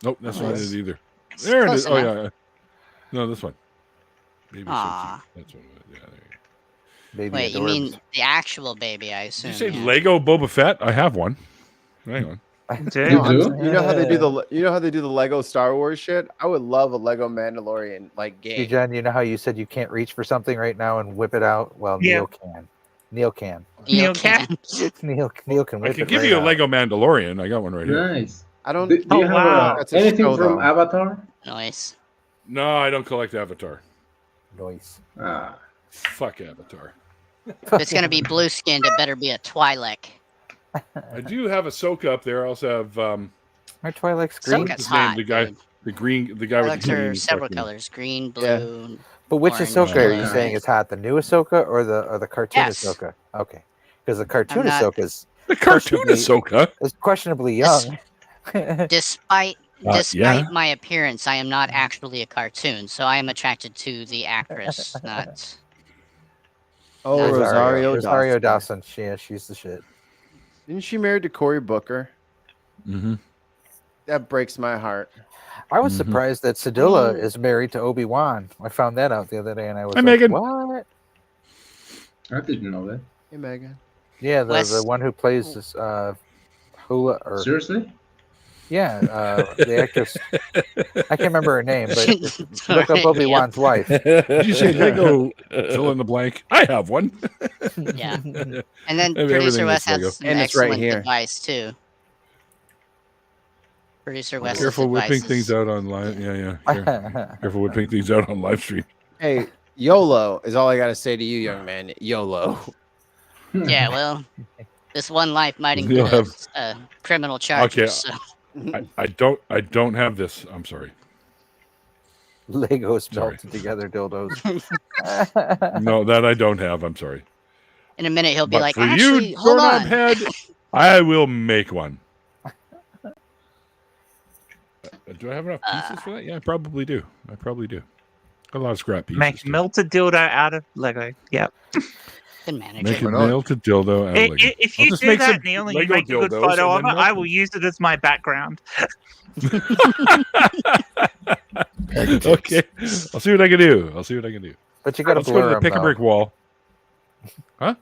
[SPEAKER 2] Nope, that's not it either. There it is.
[SPEAKER 1] Close
[SPEAKER 2] Oh,
[SPEAKER 1] enough.
[SPEAKER 2] yeah. No, this one. Baby
[SPEAKER 1] Aw.
[SPEAKER 2] so cute. That's what it was. Yeah, there you go.
[SPEAKER 5] Baby
[SPEAKER 1] Wait, you
[SPEAKER 5] adorbs.
[SPEAKER 1] mean the actual baby? I
[SPEAKER 2] Did
[SPEAKER 1] assume.
[SPEAKER 2] you say
[SPEAKER 1] yeah.
[SPEAKER 2] Lego Boba Fett? I have one. Hang on.
[SPEAKER 4] You do?
[SPEAKER 3] You know how they do the Lego Star Wars shit? I would love a Lego Mandalorian like game.
[SPEAKER 5] Hey, Jen, you know how you said you can't reach for something right now and whip it out? Well,
[SPEAKER 9] Yeah.
[SPEAKER 5] Neil can. Neil can.
[SPEAKER 1] Neil
[SPEAKER 9] can.
[SPEAKER 5] Neil can
[SPEAKER 2] I
[SPEAKER 5] whip
[SPEAKER 2] can
[SPEAKER 5] it
[SPEAKER 2] give
[SPEAKER 5] right
[SPEAKER 2] you a
[SPEAKER 5] out.
[SPEAKER 2] Lego Mandalorian. I got one right here.
[SPEAKER 4] Nice.
[SPEAKER 3] I don't.
[SPEAKER 4] Do you have
[SPEAKER 9] wow.
[SPEAKER 3] That's a
[SPEAKER 4] anything
[SPEAKER 3] show,
[SPEAKER 4] from
[SPEAKER 3] though.
[SPEAKER 4] Avatar?
[SPEAKER 1] Nice.
[SPEAKER 2] No, I don't collect Avatar.
[SPEAKER 5] Noise.
[SPEAKER 4] Ah.
[SPEAKER 2] Fuck Avatar.
[SPEAKER 1] If it's gonna be blue skinned, it better be a Twi'lek.
[SPEAKER 2] I do have Ahsoka up there. I also have
[SPEAKER 5] My Twi'lek's green.
[SPEAKER 1] Ahsoka's
[SPEAKER 2] what's his name?
[SPEAKER 1] hot,
[SPEAKER 2] The guy,
[SPEAKER 1] dude.
[SPEAKER 2] the guy with
[SPEAKER 1] Twi'leks
[SPEAKER 2] the
[SPEAKER 1] are
[SPEAKER 2] green
[SPEAKER 1] several
[SPEAKER 2] fucking-
[SPEAKER 1] colors: green, blue.
[SPEAKER 5] But which
[SPEAKER 1] orange,
[SPEAKER 5] Ahsoka are you
[SPEAKER 1] blue.
[SPEAKER 5] saying is hot? The new Ahsoka or the cartoon
[SPEAKER 1] Yes.
[SPEAKER 5] Ahsoka? Okay, because the cartoon
[SPEAKER 1] I'm not-
[SPEAKER 5] Ahsoka
[SPEAKER 2] The cartoon Ahsoka.
[SPEAKER 5] is questionably young.
[SPEAKER 1] Despite
[SPEAKER 2] yeah.
[SPEAKER 1] my appearance, I am not actually a cartoon, so I am attracted to the actress, not.
[SPEAKER 3] Oh,
[SPEAKER 5] Rosario Dawson. She's the shit.
[SPEAKER 3] Isn't she married to Cory Booker?
[SPEAKER 2] Mm-hmm.
[SPEAKER 3] That breaks my heart.
[SPEAKER 5] I was
[SPEAKER 2] Mhm.
[SPEAKER 5] surprised that Sedilla is married to Obi-Wan. I found that out the other day, and I was
[SPEAKER 2] Hi,
[SPEAKER 5] like,
[SPEAKER 2] Megan.
[SPEAKER 5] "What?"
[SPEAKER 4] I didn't know that.
[SPEAKER 3] Hey, Megan.
[SPEAKER 5] Yeah, the
[SPEAKER 1] Wes-
[SPEAKER 5] one who plays this Hula or
[SPEAKER 4] Seriously?
[SPEAKER 5] yeah, the actress. I can't remember her name, but look up
[SPEAKER 1] Sorry,
[SPEAKER 5] Obi-Wan's wife.
[SPEAKER 2] Did you say Lego fill in the blank? I have one.
[SPEAKER 1] Yeah. And then
[SPEAKER 2] Everything
[SPEAKER 1] producer
[SPEAKER 2] is
[SPEAKER 1] Wes
[SPEAKER 2] Lego.
[SPEAKER 1] has some
[SPEAKER 3] And it's right
[SPEAKER 1] excellent
[SPEAKER 3] here.
[SPEAKER 1] advice too. Producer Wes.
[SPEAKER 2] Careful whipping things out on live. Yeah. Careful whipping things out on live stream.
[SPEAKER 3] Hey, YOLO is all I gotta say to you, young man. YOLO.
[SPEAKER 1] Yeah, well, this one life might
[SPEAKER 2] You'll
[SPEAKER 1] include
[SPEAKER 2] have-
[SPEAKER 1] criminal charges.
[SPEAKER 2] Okay.
[SPEAKER 1] So.
[SPEAKER 2] I don't have this. I'm sorry.
[SPEAKER 5] Legos
[SPEAKER 2] Sorry.
[SPEAKER 5] melted together dildos.
[SPEAKER 2] No, that I don't have. I'm sorry.
[SPEAKER 1] In a minute, he'll be
[SPEAKER 2] But
[SPEAKER 1] like,
[SPEAKER 2] for
[SPEAKER 1] actually,
[SPEAKER 2] you,
[SPEAKER 1] hold
[SPEAKER 2] doorknob
[SPEAKER 1] on.
[SPEAKER 2] head, I will make one. Do I have enough pieces for that? Yeah, I probably do. Got a lot of scrap pieces.
[SPEAKER 9] Make
[SPEAKER 2] too.
[SPEAKER 9] melted dildo out of Lego. Yep.
[SPEAKER 1] Good manager.
[SPEAKER 2] Make a melted dildo out of Lego.
[SPEAKER 9] If
[SPEAKER 2] I'll
[SPEAKER 9] you
[SPEAKER 2] just
[SPEAKER 9] do
[SPEAKER 2] make
[SPEAKER 9] that,
[SPEAKER 2] some
[SPEAKER 9] Neil, and you
[SPEAKER 2] Lego
[SPEAKER 9] make a good
[SPEAKER 2] dildos
[SPEAKER 9] photo
[SPEAKER 2] and
[SPEAKER 9] of
[SPEAKER 2] then
[SPEAKER 9] it, I
[SPEAKER 2] melt
[SPEAKER 9] will
[SPEAKER 2] them.
[SPEAKER 9] use it as my background.
[SPEAKER 2] Okay, I'll see what I can do.
[SPEAKER 5] But you got to
[SPEAKER 2] Let's go to
[SPEAKER 5] blur
[SPEAKER 2] the
[SPEAKER 5] them.
[SPEAKER 2] pick a brick wall. Huh?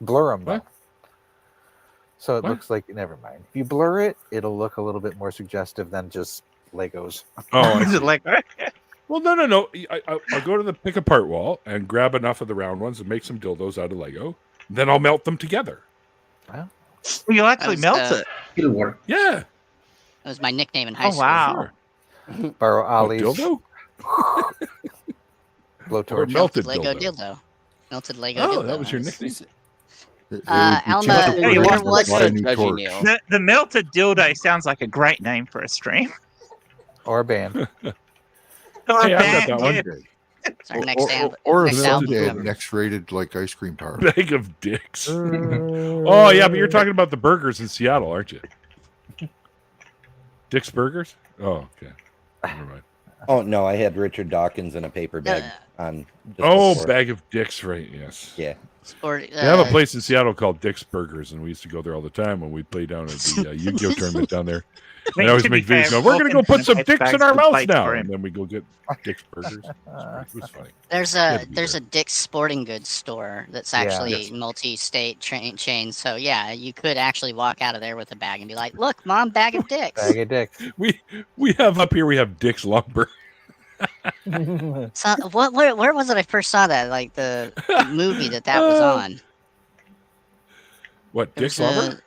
[SPEAKER 5] Blur them.
[SPEAKER 2] What?
[SPEAKER 5] So it
[SPEAKER 2] What?
[SPEAKER 5] looks like. Never mind. If you blur it, it'll look a little bit more suggestive than just Legos.
[SPEAKER 2] Oh, I see.
[SPEAKER 9] Lego.
[SPEAKER 2] Well, no. I'll go to the pick apart wall and grab enough of the round ones and make some dildos out of Lego. Then I'll melt them together.
[SPEAKER 9] You'll actually
[SPEAKER 1] That was,
[SPEAKER 9] melt it.
[SPEAKER 4] It'll work.
[SPEAKER 2] Yeah.
[SPEAKER 1] That was my nickname in high
[SPEAKER 9] Oh,
[SPEAKER 1] school.
[SPEAKER 9] wow.
[SPEAKER 2] Sure.
[SPEAKER 5] Borrow
[SPEAKER 2] Oh,
[SPEAKER 5] Ollie's
[SPEAKER 2] dildo? Or
[SPEAKER 5] blowtorch.
[SPEAKER 2] melted
[SPEAKER 1] Lego
[SPEAKER 2] dildo.
[SPEAKER 1] dildo. Melted Lego
[SPEAKER 2] Oh,
[SPEAKER 1] dildo.
[SPEAKER 2] that was your nickname.
[SPEAKER 1] Alma,
[SPEAKER 9] Hey,
[SPEAKER 1] there
[SPEAKER 9] what-
[SPEAKER 1] was
[SPEAKER 3] Judgy,
[SPEAKER 2] new torch.
[SPEAKER 3] Neil.
[SPEAKER 9] The melted dildo sounds like a great name for a stream.
[SPEAKER 5] or a band.
[SPEAKER 9] Or
[SPEAKER 2] Hey,
[SPEAKER 9] a
[SPEAKER 2] I've got
[SPEAKER 9] band,
[SPEAKER 2] that one.
[SPEAKER 9] yeah.
[SPEAKER 1] it's our next album.
[SPEAKER 6] Or a
[SPEAKER 1] next album
[SPEAKER 6] melted
[SPEAKER 1] cover.
[SPEAKER 6] X-rated like ice cream tower.
[SPEAKER 2] Bag of dicks. Oh, yeah, but you're talking about the burgers in Seattle, aren't you? Dick's Burgers? Oh, okay. Never mind.
[SPEAKER 11] Oh no, I had Richard Dawkins in a paper bag on. just
[SPEAKER 2] Oh,
[SPEAKER 11] before.
[SPEAKER 2] bag of dicks, right? Yes.
[SPEAKER 11] Yeah.
[SPEAKER 1] Sport,
[SPEAKER 2] They have a place in Seattle called Dick's Burgers, and we used to go there all the time when we play down at the Yu-Gi-Oh tournament down there. They always
[SPEAKER 9] To be
[SPEAKER 2] make videos
[SPEAKER 9] fair,
[SPEAKER 2] going, we're going to go put some
[SPEAKER 9] Vulcan
[SPEAKER 2] dicks in
[SPEAKER 9] bags
[SPEAKER 2] our
[SPEAKER 9] would
[SPEAKER 2] mouths
[SPEAKER 9] fight
[SPEAKER 2] now.
[SPEAKER 9] for
[SPEAKER 2] And
[SPEAKER 9] him.
[SPEAKER 2] then we go get Dick's Burgers. It was funny.
[SPEAKER 1] There's
[SPEAKER 2] Yeah,
[SPEAKER 1] a there's a Dick's Sporting Goods store that's actually
[SPEAKER 2] Yes.
[SPEAKER 1] multi-state chain. So yeah, you could actually walk out of there with a bag and be like, "Look, Mom, bag of dicks."
[SPEAKER 5] Bag of dicks.
[SPEAKER 2] We have up here, we have Dick's Lumber.
[SPEAKER 1] So where was it I first saw that? Like the movie that was on.
[SPEAKER 2] What,
[SPEAKER 1] There
[SPEAKER 2] Dick's
[SPEAKER 1] was
[SPEAKER 2] Lumber?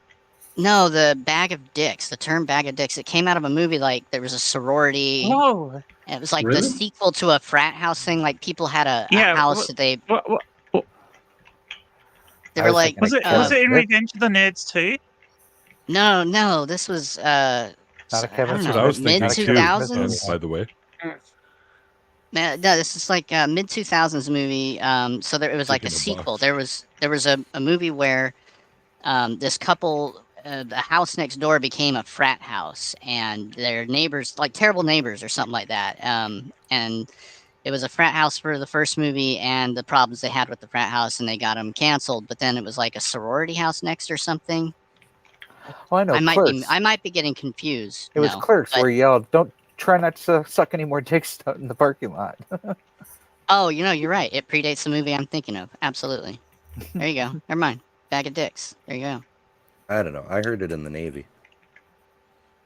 [SPEAKER 1] No, the bag of dicks. The term bag of dicks. It came out of a movie. Like there was a sorority.
[SPEAKER 9] Oh,
[SPEAKER 1] And it was like
[SPEAKER 4] Really?
[SPEAKER 1] the sequel to a frat house thing. Like people had a
[SPEAKER 9] Yeah,
[SPEAKER 1] house that they
[SPEAKER 9] what,
[SPEAKER 1] they
[SPEAKER 5] I
[SPEAKER 1] were
[SPEAKER 5] was
[SPEAKER 1] like.
[SPEAKER 5] thinking
[SPEAKER 9] was it? Was it in
[SPEAKER 5] Dick?
[SPEAKER 9] Revenge of the Nerds too?
[SPEAKER 1] No. This was
[SPEAKER 5] Not a Kevin
[SPEAKER 2] That's
[SPEAKER 1] I
[SPEAKER 2] what
[SPEAKER 1] don't
[SPEAKER 2] I
[SPEAKER 1] know,
[SPEAKER 2] was thinking
[SPEAKER 1] mid
[SPEAKER 2] too,
[SPEAKER 1] 2000s.
[SPEAKER 2] by the way.
[SPEAKER 1] No, this is like a mid 2000s movie. So it was like a
[SPEAKER 2] Thinking of
[SPEAKER 1] sequel. There was a movie where this couple, the house next door became a frat house, and their neighbors, like terrible neighbors or something like that. And it was a frat house for the first movie, and the problems they had with the frat house, and they got them canceled. But then it was like a sorority house next or something.
[SPEAKER 5] Oh, I know.
[SPEAKER 1] I
[SPEAKER 5] Clerks.
[SPEAKER 1] might be getting confused.
[SPEAKER 5] It was
[SPEAKER 1] No,
[SPEAKER 5] Clerks
[SPEAKER 1] but-
[SPEAKER 5] where he yelled, "Don't try not to suck any more dicks out in the parking lot.
[SPEAKER 1] Oh, you're right. It predates the movie I'm thinking of. Absolutely. There you go. Never mind. Bag of dicks. There you go.
[SPEAKER 11] I don't know. I heard it in the Navy.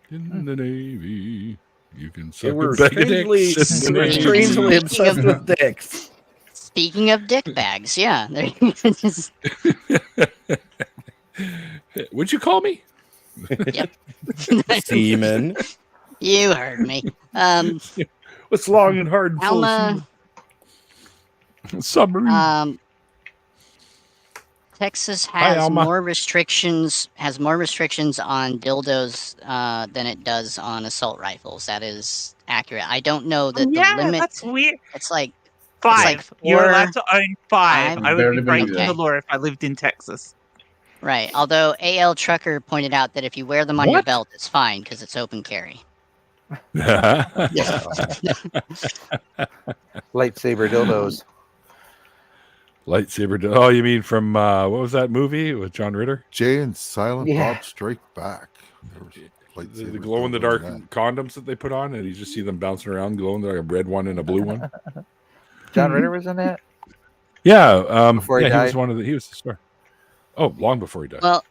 [SPEAKER 2] In the Navy, you can suck
[SPEAKER 11] We're
[SPEAKER 2] a bag of dicks.
[SPEAKER 11] strangely obsessed with dicks.
[SPEAKER 1] Speaking of dick bags, yeah.
[SPEAKER 2] What'd you call me?
[SPEAKER 1] Yep.
[SPEAKER 11] Seaman.
[SPEAKER 1] You heard me.
[SPEAKER 2] What's long and hard and full of
[SPEAKER 1] Alma,
[SPEAKER 2] semen? Submarine.
[SPEAKER 1] Texas has more restrictions on dildos than it does on assault rifles. That is accurate. I don't know that the limit.
[SPEAKER 9] That's weird.
[SPEAKER 1] It's like
[SPEAKER 9] 5. You're allowed to own 5. I would be breaking
[SPEAKER 1] Okay.
[SPEAKER 9] the law if I lived in Texas.
[SPEAKER 1] Right. Although AL Trucker pointed out that if you wear them on your belt, it's fine because it's open carry.
[SPEAKER 5] Lightsaber dildos.
[SPEAKER 2] Lightsaber. Oh, you mean from what was that movie with John Ritter?
[SPEAKER 6] Jay and Silent Bob Strike Back.
[SPEAKER 2] The glow in the dark condoms that they put on, and you just see them bouncing around, glowing like a red one and a blue one.
[SPEAKER 5] John Ritter was in that.
[SPEAKER 2] Yeah,
[SPEAKER 5] before he
[SPEAKER 2] he
[SPEAKER 5] died?
[SPEAKER 2] was one of the. He was the star. Oh, long before he died.
[SPEAKER 1] Well,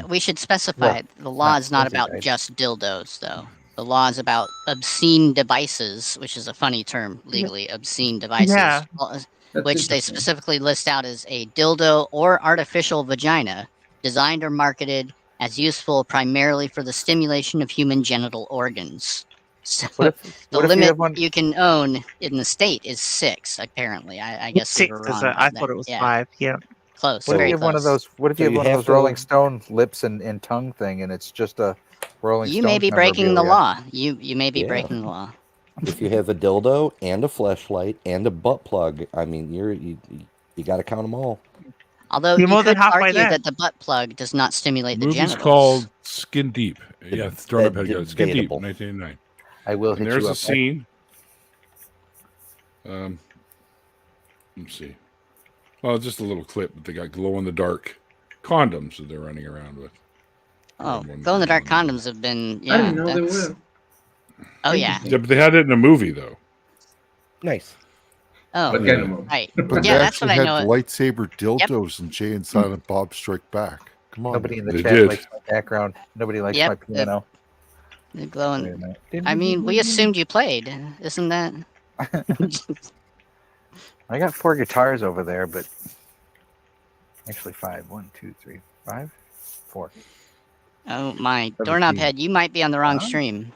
[SPEAKER 1] we should specify the law is not about
[SPEAKER 5] died.
[SPEAKER 1] just dildos, though. The law is about obscene devices, which is a funny term legally. Obscene devices.
[SPEAKER 9] Yeah.
[SPEAKER 1] Which they specifically list out as a dildo or artificial vagina designed or marketed as useful primarily for the stimulation of human genital organs. So the limit you can own in the state is 6, apparently. I guess
[SPEAKER 9] 6
[SPEAKER 1] we were
[SPEAKER 9] is
[SPEAKER 1] wrong
[SPEAKER 9] I
[SPEAKER 1] about
[SPEAKER 9] thought
[SPEAKER 1] that.
[SPEAKER 9] it was 5. Yeah.
[SPEAKER 1] Close.
[SPEAKER 5] What if
[SPEAKER 1] Very
[SPEAKER 5] you have one of
[SPEAKER 1] close.
[SPEAKER 5] those? What if you have one of those Rolling Stone lips and tongue thing, and it's just a Rolling Stone?
[SPEAKER 1] You may be breaking the law. You may be breaking the law.
[SPEAKER 11] If you have a dildo and a fleshlight and a butt plug, I mean, you got to count them all.
[SPEAKER 1] Although
[SPEAKER 9] You're
[SPEAKER 1] you
[SPEAKER 9] more than
[SPEAKER 1] could
[SPEAKER 9] halfway
[SPEAKER 1] argue
[SPEAKER 9] there.
[SPEAKER 1] that the butt plug does not stimulate the
[SPEAKER 2] The movie's
[SPEAKER 1] genitals.
[SPEAKER 2] called Skin Deep. Yeah, thrown up head goes. Skin Deep,
[SPEAKER 11] Debatable.
[SPEAKER 2] 1989.
[SPEAKER 5] I will
[SPEAKER 2] And
[SPEAKER 5] hit
[SPEAKER 2] there's
[SPEAKER 5] you
[SPEAKER 2] a
[SPEAKER 5] up.
[SPEAKER 2] scene. Let's see. Well, it's just a little clip, but they got glow in the dark condoms that they're running around with.
[SPEAKER 1] Oh, glow in the dark condoms have been. Yeah,
[SPEAKER 4] I didn't know they
[SPEAKER 1] that's-
[SPEAKER 4] were.
[SPEAKER 1] Oh yeah.
[SPEAKER 2] Yeah, but they had it in a movie though.
[SPEAKER 11] Nice.
[SPEAKER 1] Oh,
[SPEAKER 4] What kind of movie?
[SPEAKER 1] right.
[SPEAKER 6] But
[SPEAKER 1] Yeah,
[SPEAKER 6] they
[SPEAKER 1] that's what
[SPEAKER 6] actually
[SPEAKER 1] I
[SPEAKER 6] had
[SPEAKER 1] know.
[SPEAKER 6] lightsaber dildos and Jay and Silent Bob Strike Back. Come on.
[SPEAKER 5] Nobody in the
[SPEAKER 2] They
[SPEAKER 5] chat
[SPEAKER 2] did.
[SPEAKER 5] likes my background. Nobody likes
[SPEAKER 1] Yep,
[SPEAKER 5] my piano.
[SPEAKER 1] The
[SPEAKER 5] Wait a
[SPEAKER 1] glowing.
[SPEAKER 5] minute.
[SPEAKER 1] I mean, we assumed you played. Isn't that?
[SPEAKER 5] I got 4 guitars over there, but actually 5. 1, 2, 3, 5, 4.
[SPEAKER 1] Oh my,
[SPEAKER 5] 17.
[SPEAKER 1] doorknob head! You might be on the wrong stream.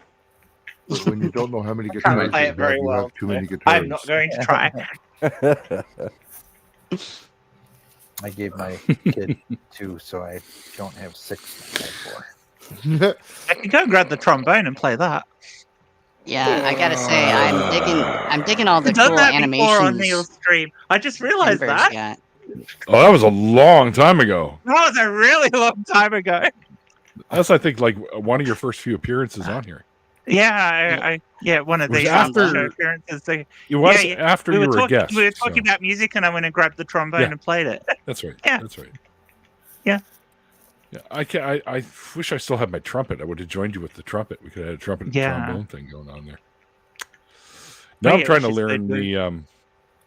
[SPEAKER 6] But when you don't know how many
[SPEAKER 9] can't
[SPEAKER 6] guitars
[SPEAKER 9] play
[SPEAKER 6] you
[SPEAKER 9] it
[SPEAKER 6] have,
[SPEAKER 9] very
[SPEAKER 6] you
[SPEAKER 9] well.
[SPEAKER 6] have too many guitars.
[SPEAKER 9] I'm not going to try.
[SPEAKER 5] I gave my kid 2, so I don't have 6. I have 4.
[SPEAKER 9] I can go grab the trombone and play that.
[SPEAKER 1] Yeah, I gotta say, I'm digging all the
[SPEAKER 9] I've done
[SPEAKER 1] cool
[SPEAKER 9] that before on
[SPEAKER 1] animations.
[SPEAKER 9] Neil's stream. I just realized
[SPEAKER 1] Ember's
[SPEAKER 9] that.
[SPEAKER 1] got.
[SPEAKER 2] Oh, that was a long time ago.
[SPEAKER 9] That was a really long time ago.
[SPEAKER 2] That's I think like one of your first few appearances on here.
[SPEAKER 9] Yeah, one of
[SPEAKER 2] It was
[SPEAKER 9] the
[SPEAKER 2] after-
[SPEAKER 9] show appearances.
[SPEAKER 2] It was after you were a
[SPEAKER 9] talking,
[SPEAKER 2] guest.
[SPEAKER 9] We were talking
[SPEAKER 2] so-
[SPEAKER 9] about music, and I went and grabbed the trombone
[SPEAKER 2] Yeah.
[SPEAKER 9] and played it.
[SPEAKER 2] That's right.
[SPEAKER 9] Yeah.
[SPEAKER 2] That's right.
[SPEAKER 9] Yeah.
[SPEAKER 2] Yeah, I wish I still had my trumpet. I would have joined you with the trumpet. We could have had a trumpet and
[SPEAKER 9] Yeah.
[SPEAKER 2] trombone thing going on there. Now I'm
[SPEAKER 9] yeah,
[SPEAKER 2] trying to
[SPEAKER 9] which is
[SPEAKER 2] learn
[SPEAKER 9] good.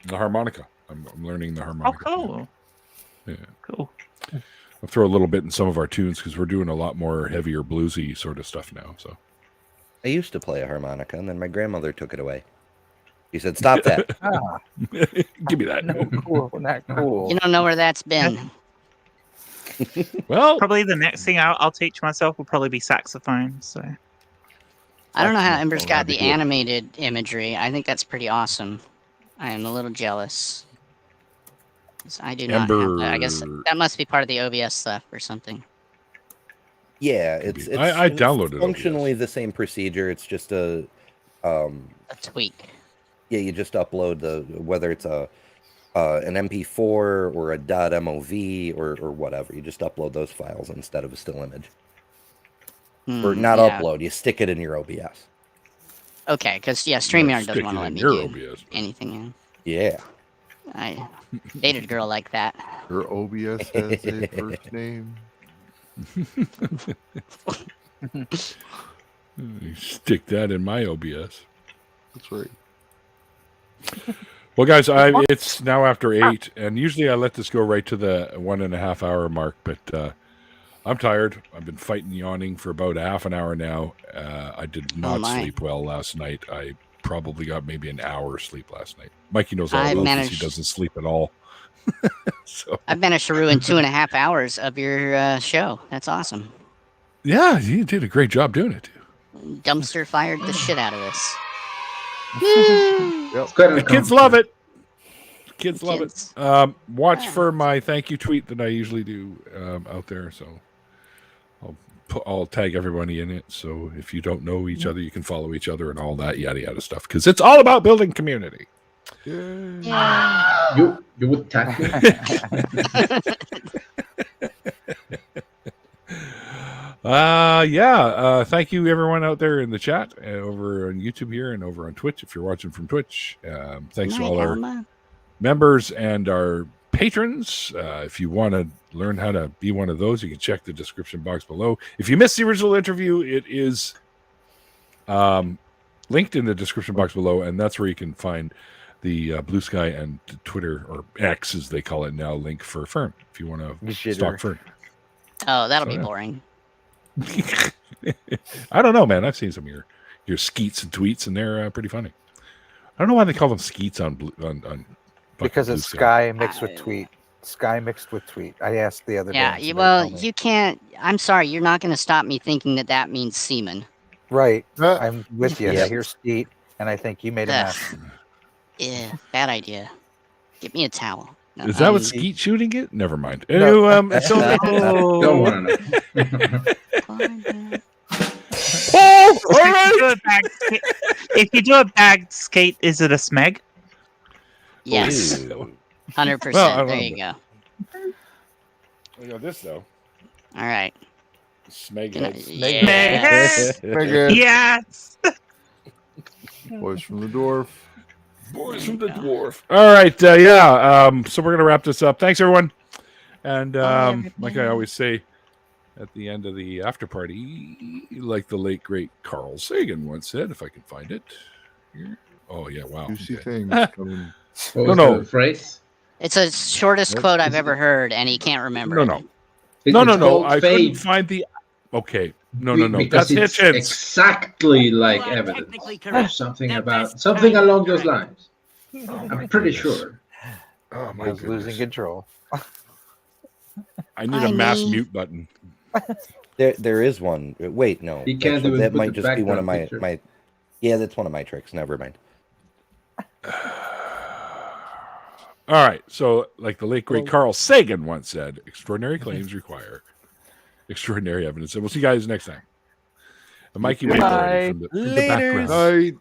[SPEAKER 2] the harmonica. I'm learning the
[SPEAKER 9] Oh,
[SPEAKER 2] harmonica.
[SPEAKER 9] cool.
[SPEAKER 2] Yeah.
[SPEAKER 9] Cool.
[SPEAKER 2] I'll throw a little bit in some of our tunes because we're doing a lot more heavier bluesy sort of stuff now. So
[SPEAKER 11] I used to play a harmonica, and then my grandmother took it away. He said, "Stop that."
[SPEAKER 5] Ah,
[SPEAKER 2] give me that.
[SPEAKER 5] no, cool. Not cool.
[SPEAKER 1] You don't know where that's been.
[SPEAKER 2] Well,
[SPEAKER 9] Probably the next thing I'll teach myself will probably be saxophone. So
[SPEAKER 1] I don't know how Ember's
[SPEAKER 2] Oh,
[SPEAKER 1] got
[SPEAKER 2] that'd
[SPEAKER 1] the
[SPEAKER 2] be cool.
[SPEAKER 1] animated imagery. I think that's pretty awesome. I am a little jealous. 'Cause I do not have that. I guess
[SPEAKER 2] Ember-
[SPEAKER 1] that must be part of the OBS stuff or something.
[SPEAKER 11] Yeah, it's
[SPEAKER 2] I downloaded
[SPEAKER 11] functionally the same procedure. It's just a
[SPEAKER 1] A tweak.
[SPEAKER 11] yeah, you just upload whether it's an MP4 or a .mov or whatever. You just upload those files instead of a still image. Or not
[SPEAKER 1] yeah.
[SPEAKER 11] upload. You stick it in your OBS.
[SPEAKER 1] Okay, because StreamYard
[SPEAKER 2] stick
[SPEAKER 1] doesn't want
[SPEAKER 2] it
[SPEAKER 1] to let
[SPEAKER 2] in
[SPEAKER 1] me
[SPEAKER 2] your
[SPEAKER 1] do
[SPEAKER 2] OBS.
[SPEAKER 1] anything. In.
[SPEAKER 11] Yeah.
[SPEAKER 1] I dated a girl like that.
[SPEAKER 6] Her OBS has a first name.
[SPEAKER 2] You stick that in my OBS.
[SPEAKER 6] That's right.
[SPEAKER 2] Well, guys, it's now after 8, and usually I let this go right to the 1.5 hour mark, but I'm tired. I've been fighting yawning for about half an hour now. I did not sleep well last night. I probably got maybe an hour sleep last night. Mikey knows all about this. He doesn't sleep at all. So
[SPEAKER 1] I've managed to ruin 2.5 hours of your show. That's awesome.
[SPEAKER 2] Yeah, you did a great job doing it.
[SPEAKER 1] Dumpster fired the shit out of this.
[SPEAKER 2] The kids love it. Kids love it. Watch for my thank you tweet that I usually do out there. So I'll tag everybody in it. So if you don't know each other, you can follow each other and all that yada yada stuff. Because it's all about building community.
[SPEAKER 4] Yeah. You would tag me.
[SPEAKER 2] Thank you everyone out there in the chat over on YouTube here and over on Twitch if you're watching from Twitch. Thanks to all our members and our patrons. If you want to learn how to be one of those, you can check the description box below. If you missed the original interview, it is linked in the description box below, and that's where you can find the Blue Sky and Twitter, or X as they call it now, link for Fern if you want to stalk Fern.
[SPEAKER 1] Oh, that'll be boring.
[SPEAKER 2] I don't know, man. I've seen some of your skeets and tweets, and they're pretty funny. I don't know why they call them skeets on
[SPEAKER 5] because it's Sky mixed with tweet. Sky mixed with tweet. I asked the other day.
[SPEAKER 1] Yeah, well, you can't. I'm sorry, you're not going to stop me thinking that means semen.
[SPEAKER 5] Right. I'm with you. I hear skeet, and I think you made a mess.
[SPEAKER 1] Yeah, bad idea. Get me a towel. No,
[SPEAKER 2] is that what skeet shooting is? Never mind.
[SPEAKER 4] No. Don't want to know.
[SPEAKER 9] If you do a bagged skate, is it a smeg?
[SPEAKER 1] Yes. 100%. Well, there you go.
[SPEAKER 2] We got this though.
[SPEAKER 1] All right.
[SPEAKER 2] Smeg.
[SPEAKER 9] Yes.
[SPEAKER 6] Boys from the dwarf.
[SPEAKER 2] Boys from the dwarf. All right. So we're gonna wrap this up. Thanks everyone. And like I always say at the end of the after party, like the late great Carl Sagan once said, if I can find it here. Oh yeah, wow.
[SPEAKER 6] You see things coming.
[SPEAKER 2] No.
[SPEAKER 4] Phrase?
[SPEAKER 1] It's the shortest quote I've ever heard, and he can't remember it.
[SPEAKER 2] No. I couldn't find the. Okay. No.
[SPEAKER 4] Because
[SPEAKER 2] that's
[SPEAKER 4] it's exactly like evidence. Something along those lines. I'm pretty sure.
[SPEAKER 5] Oh my goodness. Losing control.
[SPEAKER 2] I need a mass mute button.
[SPEAKER 11] There is one. Wait, no.
[SPEAKER 4] You can't do it.
[SPEAKER 11] That might just be one of my. Yeah, that's one of my tricks. Never mind.
[SPEAKER 2] All right. So, like the late great Carl Sagan once said, extraordinary claims require extraordinary evidence. And we'll see you guys next time. And Mikey, wave already from the background.
[SPEAKER 6] Bye.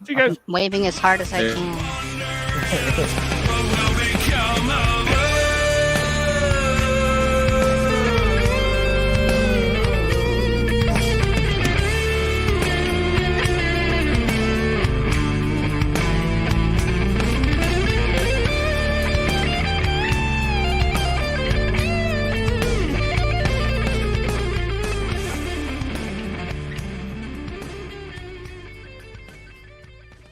[SPEAKER 2] See you guys.
[SPEAKER 1] I'm waving as hard as I can.